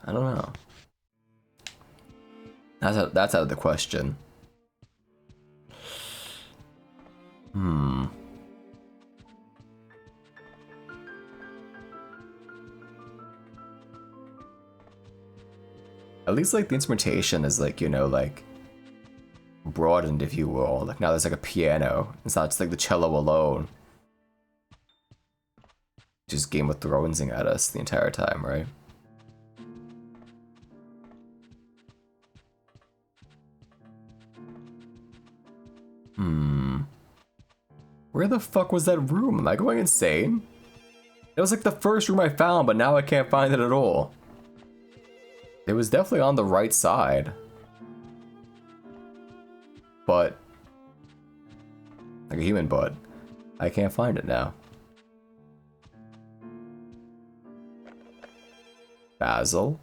I don't know. That's out of the question. At least like the instrumentation is like, you know, like broadened, if you will. Like now there's like a piano. It's not just like the cello alone. Just Game of Thronesing at us the entire time, right? Where the fuck was that room? Am I going insane? It was like the first room I found, but now I can't find it at all. It was definitely on the right side. But like a human butt. I can't find it now. Basil.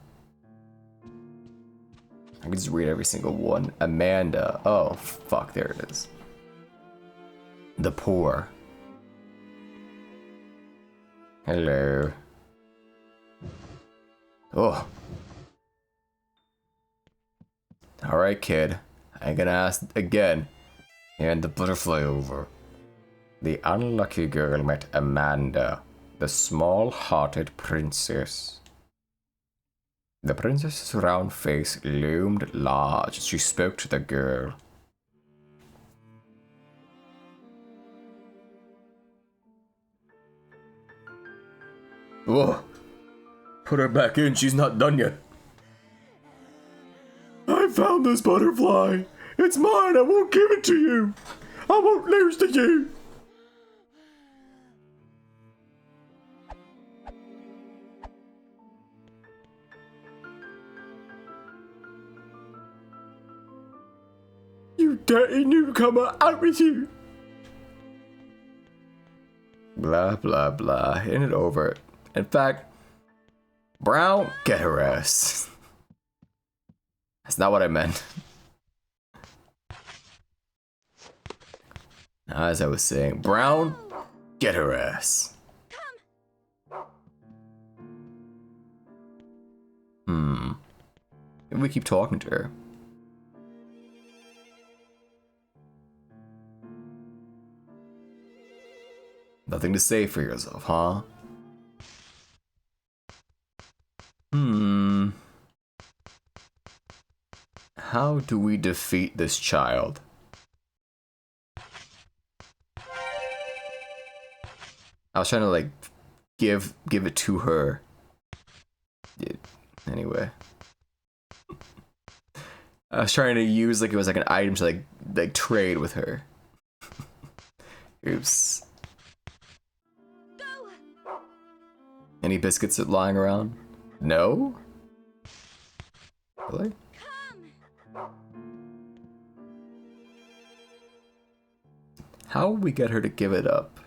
I can just read every single one. Amanda. Oh, fuck, there it is. The poor. Hello. Oh. Alright, kid. I ain't gonna ask again. Hand the butterfly over. The unlucky girl met Amanda, the small-hearted princess. The princess's round face loomed large as she spoke to the girl. Whoa! Put her back in, she's not done yet. I found this butterfly. It's mine, I won't give it to you. I won't lose to you. You dirty newcomer, out with you! Blah, blah, blah. Hand it over. In fact, Brown, get her ass. That's not what I meant. As I was saying, Brown, get her ass. Maybe we keep talking to her. Nothing to say for yourself, huh? How do we defeat this child? I was trying to like give it to her. Yeah, anyway. I was trying to use like it was like an item to like trade with her. Oops. Any biscuits lying around? No? Really? How will we get her to give it up?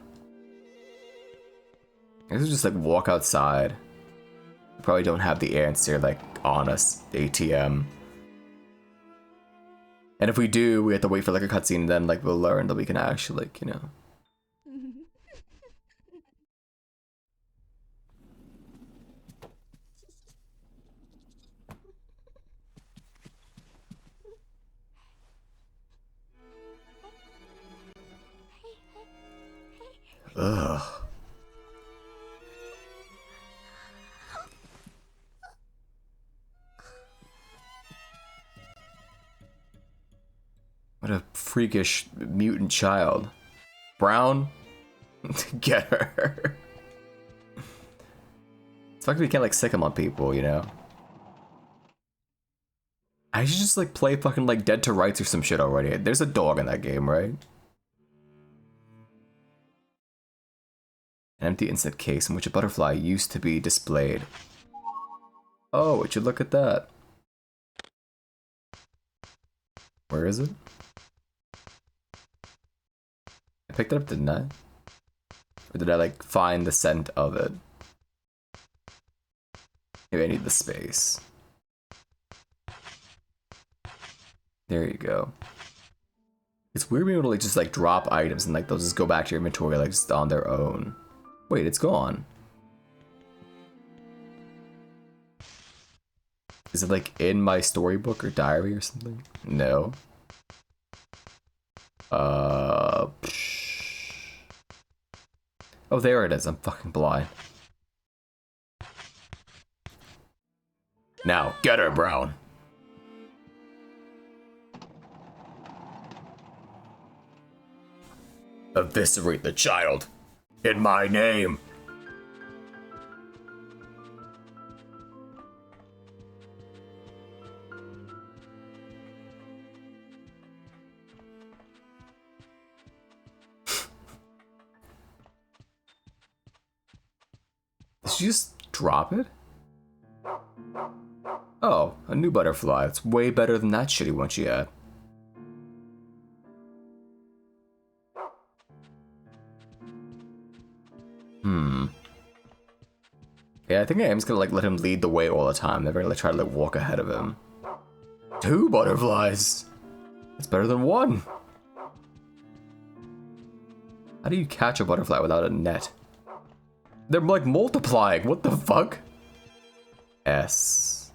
I guess we'll just like walk outside. We probably don't have the answer like on us, the ATM. And if we do, we have to wait for like a cutscene and then like we'll learn that we can actually like, you know. Ugh. What a freakish mutant child. Brown, get her. It's like we can't like sick him on people, you know? I should just like play fucking like Dead to Rights or some shit already. There's a dog in that game, right? An empty insect case in which a butterfly used to be displayed. Oh, would you look at that? Where is it? I picked it up, didn't I? Or did I like find the scent of it? Maybe I need the space. There you go. It's weird being able to like just like drop items and like they'll just go back to your inventory like just on their own. Wait, it's gone. Is it like in my storybook or diary or something? No. Oh, there it is. I'm fucking blind. Now, get her, Brown. Eviscerate the child. In my name. Did she just drop it? Oh, a new butterfly. It's way better than that shitty one she had. Yeah, I think I am just gonna like let him lead the way all the time. Never gonna try to like walk ahead of him. 2 butterflies. It's better than 1. How do you catch a butterfly without a net? They're like multiplying. What the fuck? S.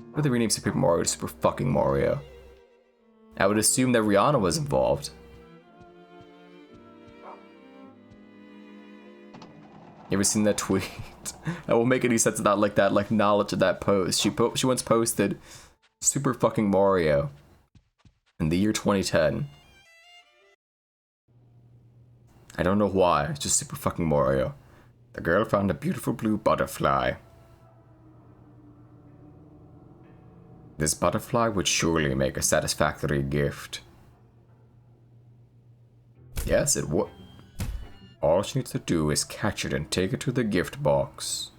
What if they rename Super Mario to Super fucking Mario? I would assume that Rihanna was involved. You ever seen that tweet? That won't make any sense without like that knowledge of that post. She once posted Super fucking Mario in the year 2010. I don't know why. It's just Super fucking Mario. The girl found a beautiful blue butterfly. This butterfly would surely make a satisfactory gift. Yes, it would. All she needs to do is catch it and take it to the gift box.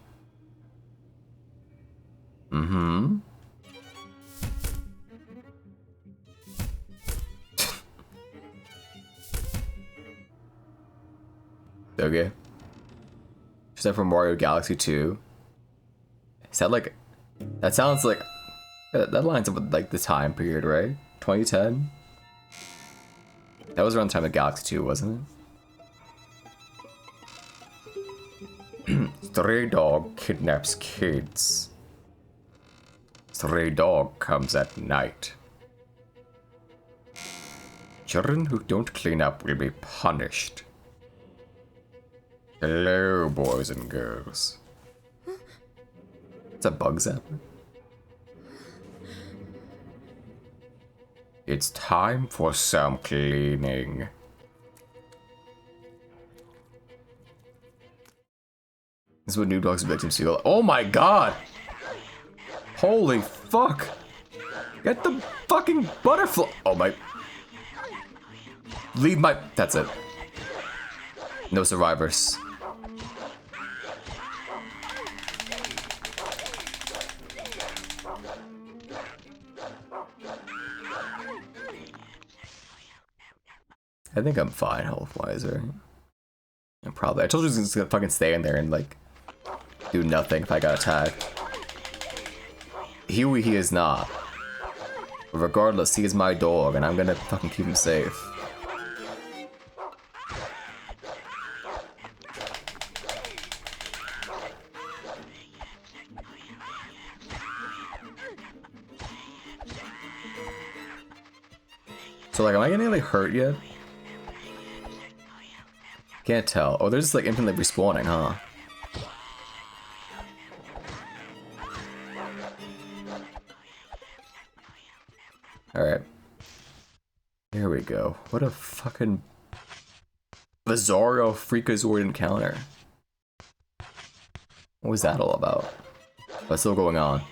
Mm-hmm. Okay. Is that from Mario Galaxy 2? Is that like... That sounds like... That lines up with like the time period, right? 2010? That was around the time of Galaxy 2, wasn't it? Stray dog kidnaps kids. Stray dog comes at night. Children who don't clean up will be punished. Hello, boys and girls. It's a bug zapper. It's time for some cleaning. This is what Noob Dog's victims feel. Oh my god! Holy fuck! Get the fucking butterfly! Oh my... Leave my... That's it. No survivors. I think I'm fine health-wise, right? And probably. I told you I was just gonna fucking stay in there and like do nothing if I got attacked. He is not. But regardless, he is my dog, and I'm gonna fucking keep him safe. So like, am I getting like hurt yet? Can't tell. Oh, they're just like infinitely respawning, huh? Alright. There we go. What a fucking bizarro freakazoid encounter. What was that all about? What's still going on?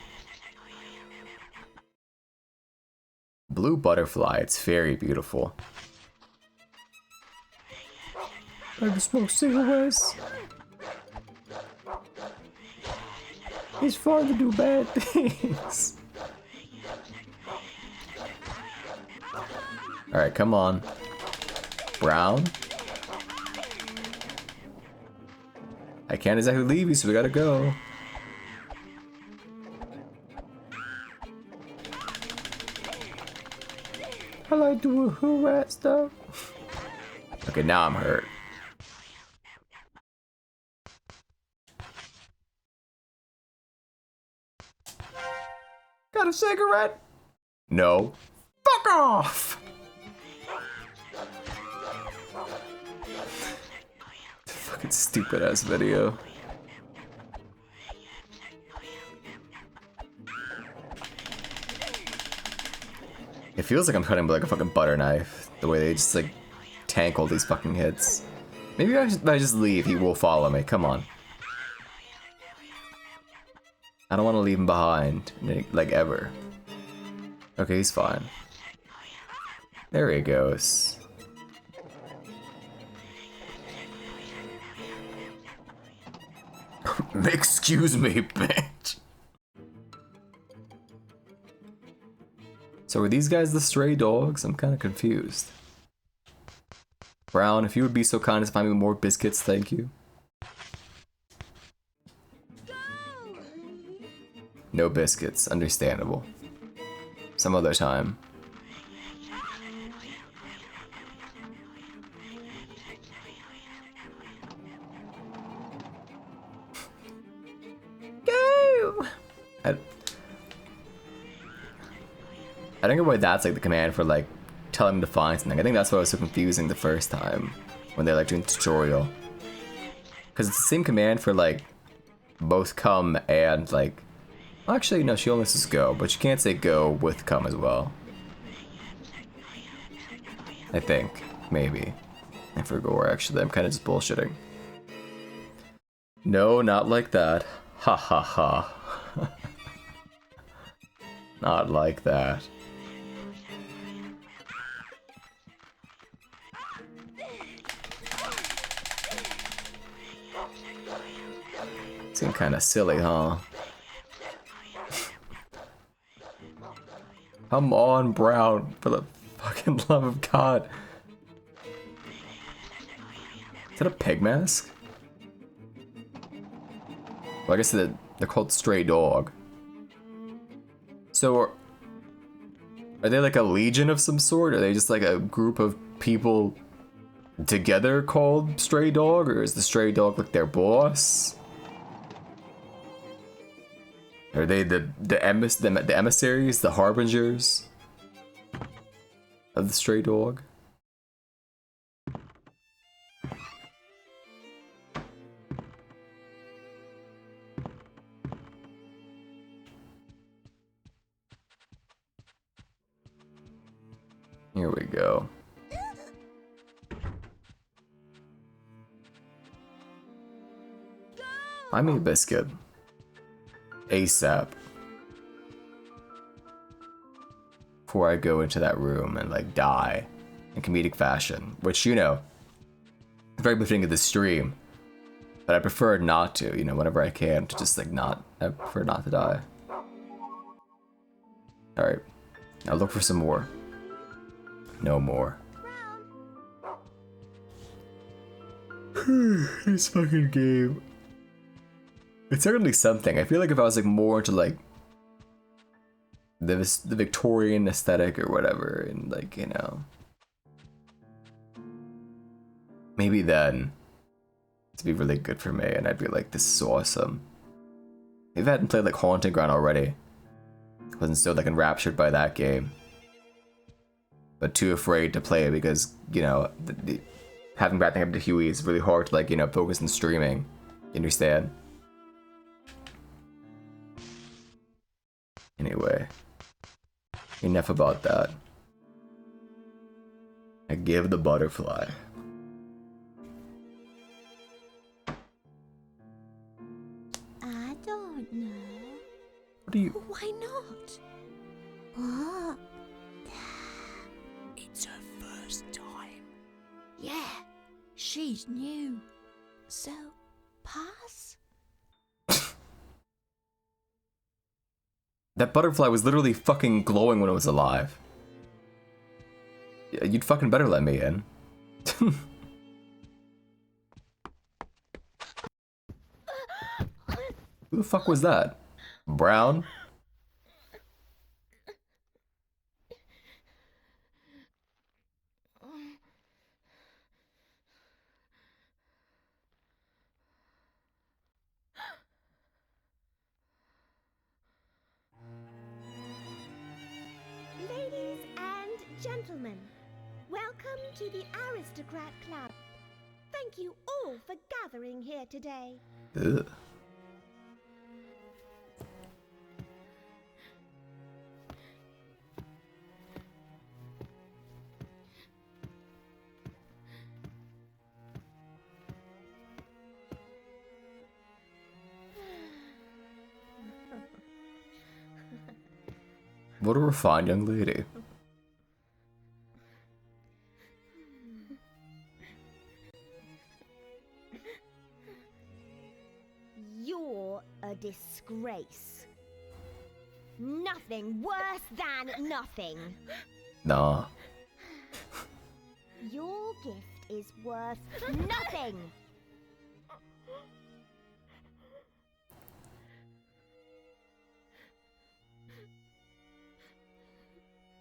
Blue butterfly, it's very beautiful. I can smoke cigarettes. It's fun to do bad things. Alright, come on. Brown? I can't exactly leave you, so we gotta go. I like doing who-rat stuff. Okay, now I'm hurt. Got a cigarette? No. Fuck off! Fucking stupid ass video. It feels like I'm cutting with like a fucking butter knife. The way they just like tank all these fucking hits. Maybe if I just leave, he will follow me. Come on. I don't want to leave him behind, like ever. Okay, he's fine. There he goes. Excuse me, bitch. So are these guys the stray dogs? I'm kind of confused. Brown, if you would be so kind as to find me more biscuits, thank you. No biscuits, understandable. Some other time. Go! I don't get why that's like the command for like telling them to find something. I think that's why it was so confusing the first time when they're like doing the tutorial. Because it's the same command for, like, both come and, like... Actually, no, she only says go, but she can't say go with come as well. I think. Maybe. I forget where, actually. I'm kind of just bullshitting. No, not like that. Ha ha ha. Not like that. Seems kind of silly, huh? Come on, Brown, for the fucking love of God. Is that a pig mask? Well, I guess they're called Stray Dog. So, are they like a legion of some sort? Are they just like a group of people together called Stray Dog? Or is the Stray Dog like their boss? Are they the emissaries, the harbingers of the Stray Dog? Here we go. I made a biscuit. ASAP. Before I go into that room and like die in comedic fashion, which, you know, the very beginning of the stream, but I prefer not to, you know, whenever I can, to just like not, I prefer not to die. Alright, now look for some more. No more. This fucking game. It's certainly something. I feel like if I was like more into like the Victorian aesthetic or whatever, and like, you know, maybe then it'd be really good for me, and I'd be like, this is awesome. If I hadn't played like Haunting Ground already, I wasn't so like enraptured by that game, but too afraid to play it because, you know, having bad thing happen to Huey is really hard to like, you know, focus on streaming. You understand? Anyway, enough about that. I give the butterfly. I don't know. What do you... Why not? What? It's her first time. Yeah, she's new. So, pass? That butterfly was literally fucking glowing when it was alive. You'd fucking better let me in. Who the fuck was that? Brown? Ladies and gentlemen, welcome to the Aristocrat Club. Thank you all for gathering here today. Ugh. What a refined young lady. You're a disgrace. Nothing worse than nothing. Nah. Your gift is worth nothing.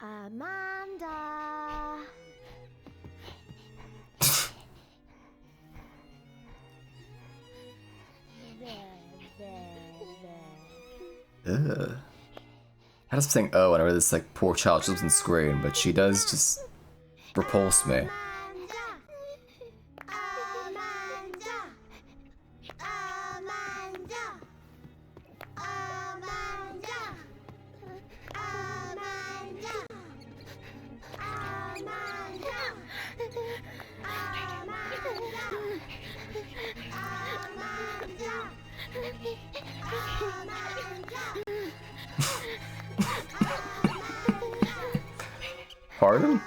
Amanda. Ugh. I just saying oh whenever this like poor child doesn't scream, but she does just repulse me. Pardon?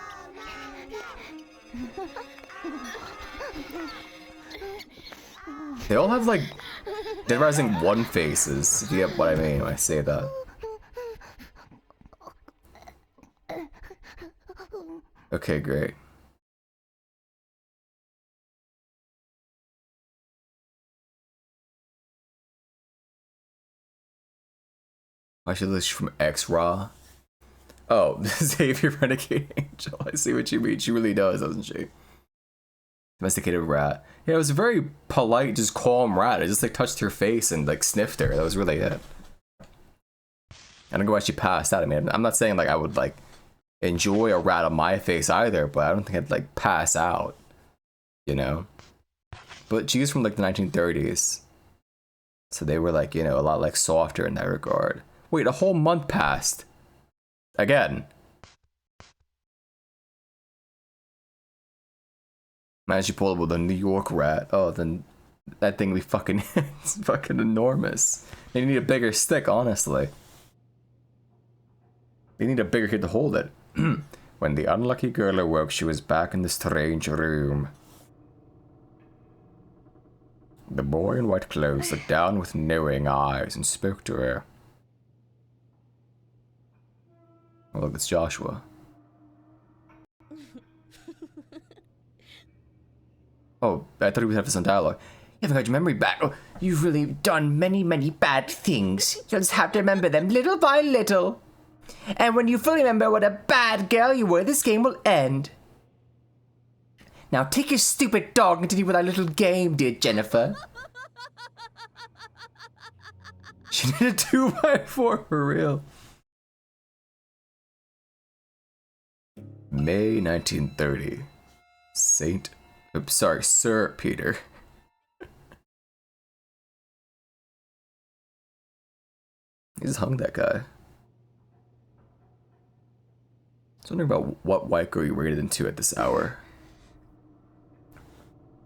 They all have like Dead Rising 1 faces, if you get what I mean when I say that. Okay, great. Why should this from X-Raw? Oh, Xavier Renegade Angel. I see what you mean. She really does, doesn't she? Domesticated rat. Yeah, it was a very polite, just calm rat. I just like touched her face and like sniffed her. That was really it. I don't know why she passed out. I mean, I'm not saying like I would like enjoy a rat on my face either, but I don't think I'd like pass out, you know? But she's from like the 1930s. So they were like, you know, a lot like softer in that regard. Wait, a whole month passed. Again. Man, she pulled up with a New York rat. Oh, then that thing be fucking, it's fucking enormous. They need a bigger stick, honestly. They need a bigger kid to hold it. When the unlucky girl awoke, she was back in the strange room. The boy in white clothes looked down with knowing eyes and spoke to her. Oh, look, it's Joshua. Oh, I thought he would have some dialogue. You haven't got your memory back. Oh, you've really done many, many bad things. You'll just have to remember them little by little. And when you fully remember what a bad girl you were, this game will end. Now take your stupid dog and continue with our little game, dear Jennifer. She did a 2x4 for real. May 1930. Sir Peter. He just hung that guy. I was wondering about what white girl you were getting into at this hour.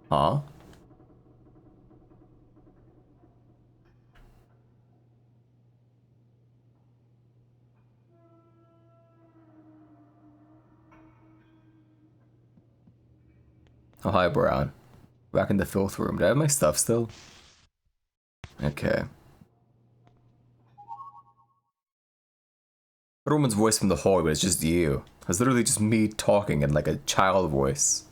Huh? Oh, hi, Brown. Back in the filth room. Do I have my stuff still? Okay. A woman's voice from the hallway, but it's just you. It's literally just me talking in like a child voice.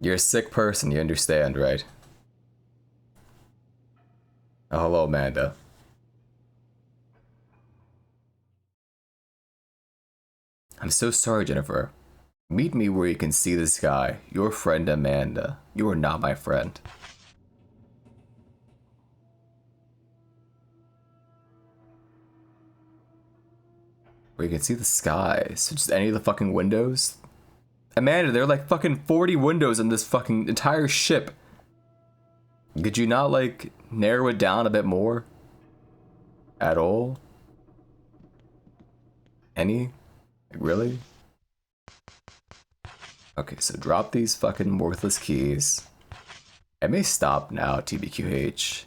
You're a sick person, you understand, right? Oh, hello, Amanda. I'm so sorry, Jennifer. Meet me where you can see this guy. Your friend Amanda. You are not my friend. Where you can see the sky. So just any of the fucking windows? Amanda, there are like fucking 40 windows in this fucking entire ship. Could you not like narrow it down a bit more? At all? Any? Like, really? Okay, so drop these fucking worthless keys. I may stop now, TBQH.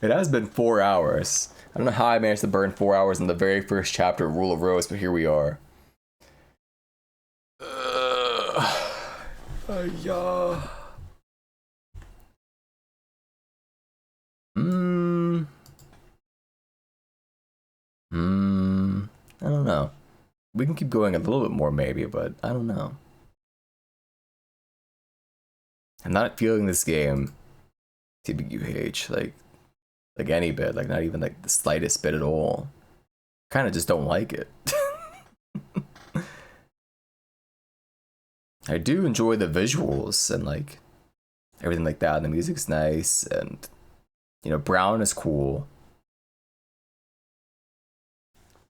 It has been 4 hours. I don't know how I managed to burn 4 hours in the very first chapter of Rule of Rose, but here we are. Yeah. I don't know. We can keep going a little bit more maybe, but I don't know. I'm not feeling this game, TBQH, like any bit, like not even like the slightest bit at all. Kind of just don't like it. I do enjoy the visuals and like everything like that, and the music's nice, and you know, Brown is cool.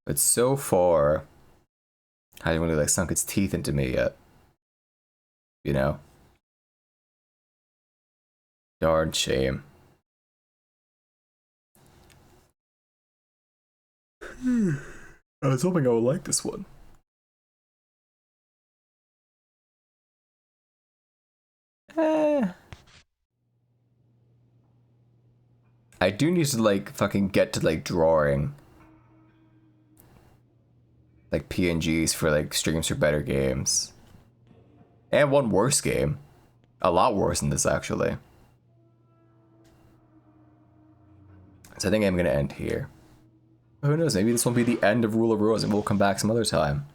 But so far, hasn't really like sunk its teeth into me yet. You know? Darn shame. I was hoping I would like this one. I do need to like fucking get to like drawing like PNGs for like streams for better games. And one worse game. A lot worse than this actually. So I think I'm gonna end here. Who knows, maybe this will be the end of Rule of Rose and we'll come back some other time.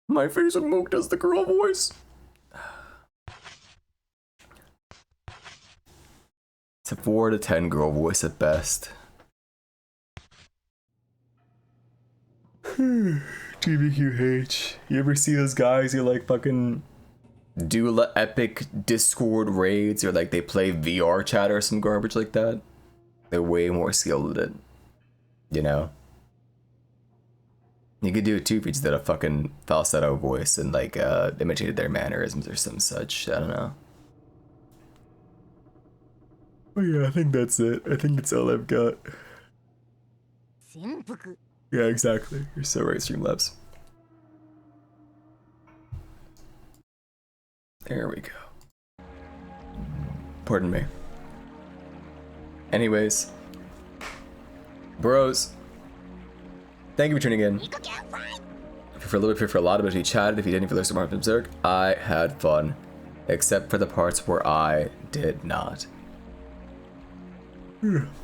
My favorite Mook does the girl voice. It's a 4 to 10 girl voice at best. TBQH. You ever see those guys who like fucking do epic Discord raids or like they play VR chat or some garbage like that? They're way more skilled at it. You know? You could do it too if you just did a fucking falsetto voice and like imitated their mannerisms or some such. I don't know. Oh yeah, I think that's it. I think it's all I've got. Yeah, exactly. You're so right, Streamlabs. There we go. Pardon me. Anyways. Bros. Thank you for tuning in. For a little bit, for a lot of it, we chatted. If you didn't, if you listened to Berserk, I had fun. Except for the parts where I did not.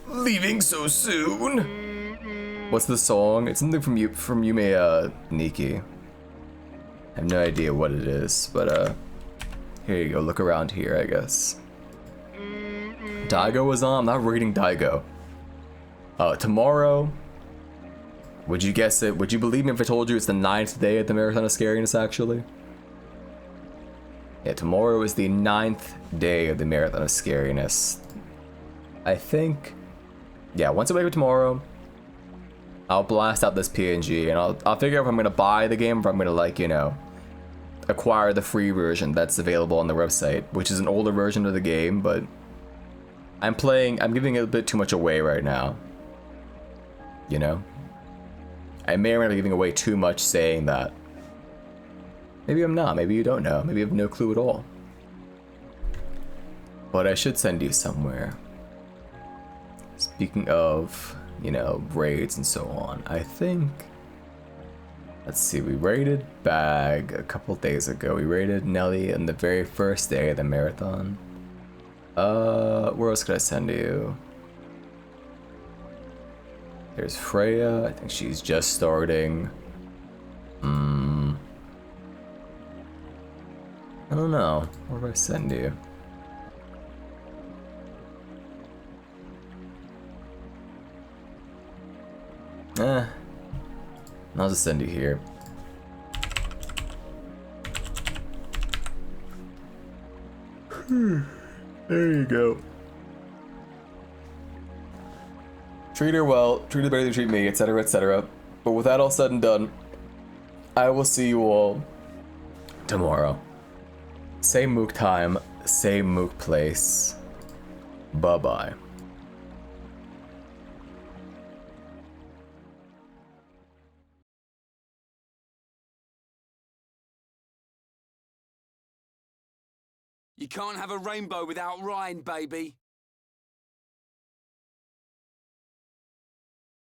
Leaving so soon? What's the song? It's something from Yume Nikki. I have no idea what it is, but here you go. Look around here, I guess. Daigo was on. I'm not reading Daigo. Tomorrow. Would you guess it? Would you believe me if I told you it's the 9th day of the Marathon of Scariness, actually? Yeah, tomorrow is the 9th day of the Marathon of Scariness. I think, yeah, once I wake up tomorrow, I'll blast out this PNG and I'll figure out if I'm gonna buy the game or if I'm gonna, like, you know, acquire the free version that's available on the website, which is an older version of the game, but I'm giving it a bit too much away right now. You know? I may or may not be giving away too much saying that. Maybe I'm not, maybe you don't know, maybe you have no clue at all. But I should send you somewhere. Speaking of, you know, raids and so on, I think, let's see, we raided Bag a couple days ago. We raided Nelly on the very first day of the marathon. Where else could I send you? There's Freya, I think she's just starting. I don't know, where do I send you? I'll just send you here. There you go. Treat her well, treat her better than you treat me, etc, etc. But with that all said and done, I will see you all tomorrow. Same Mook time, same Mook place. Bye-bye. You can't have a rainbow without Ryan, baby.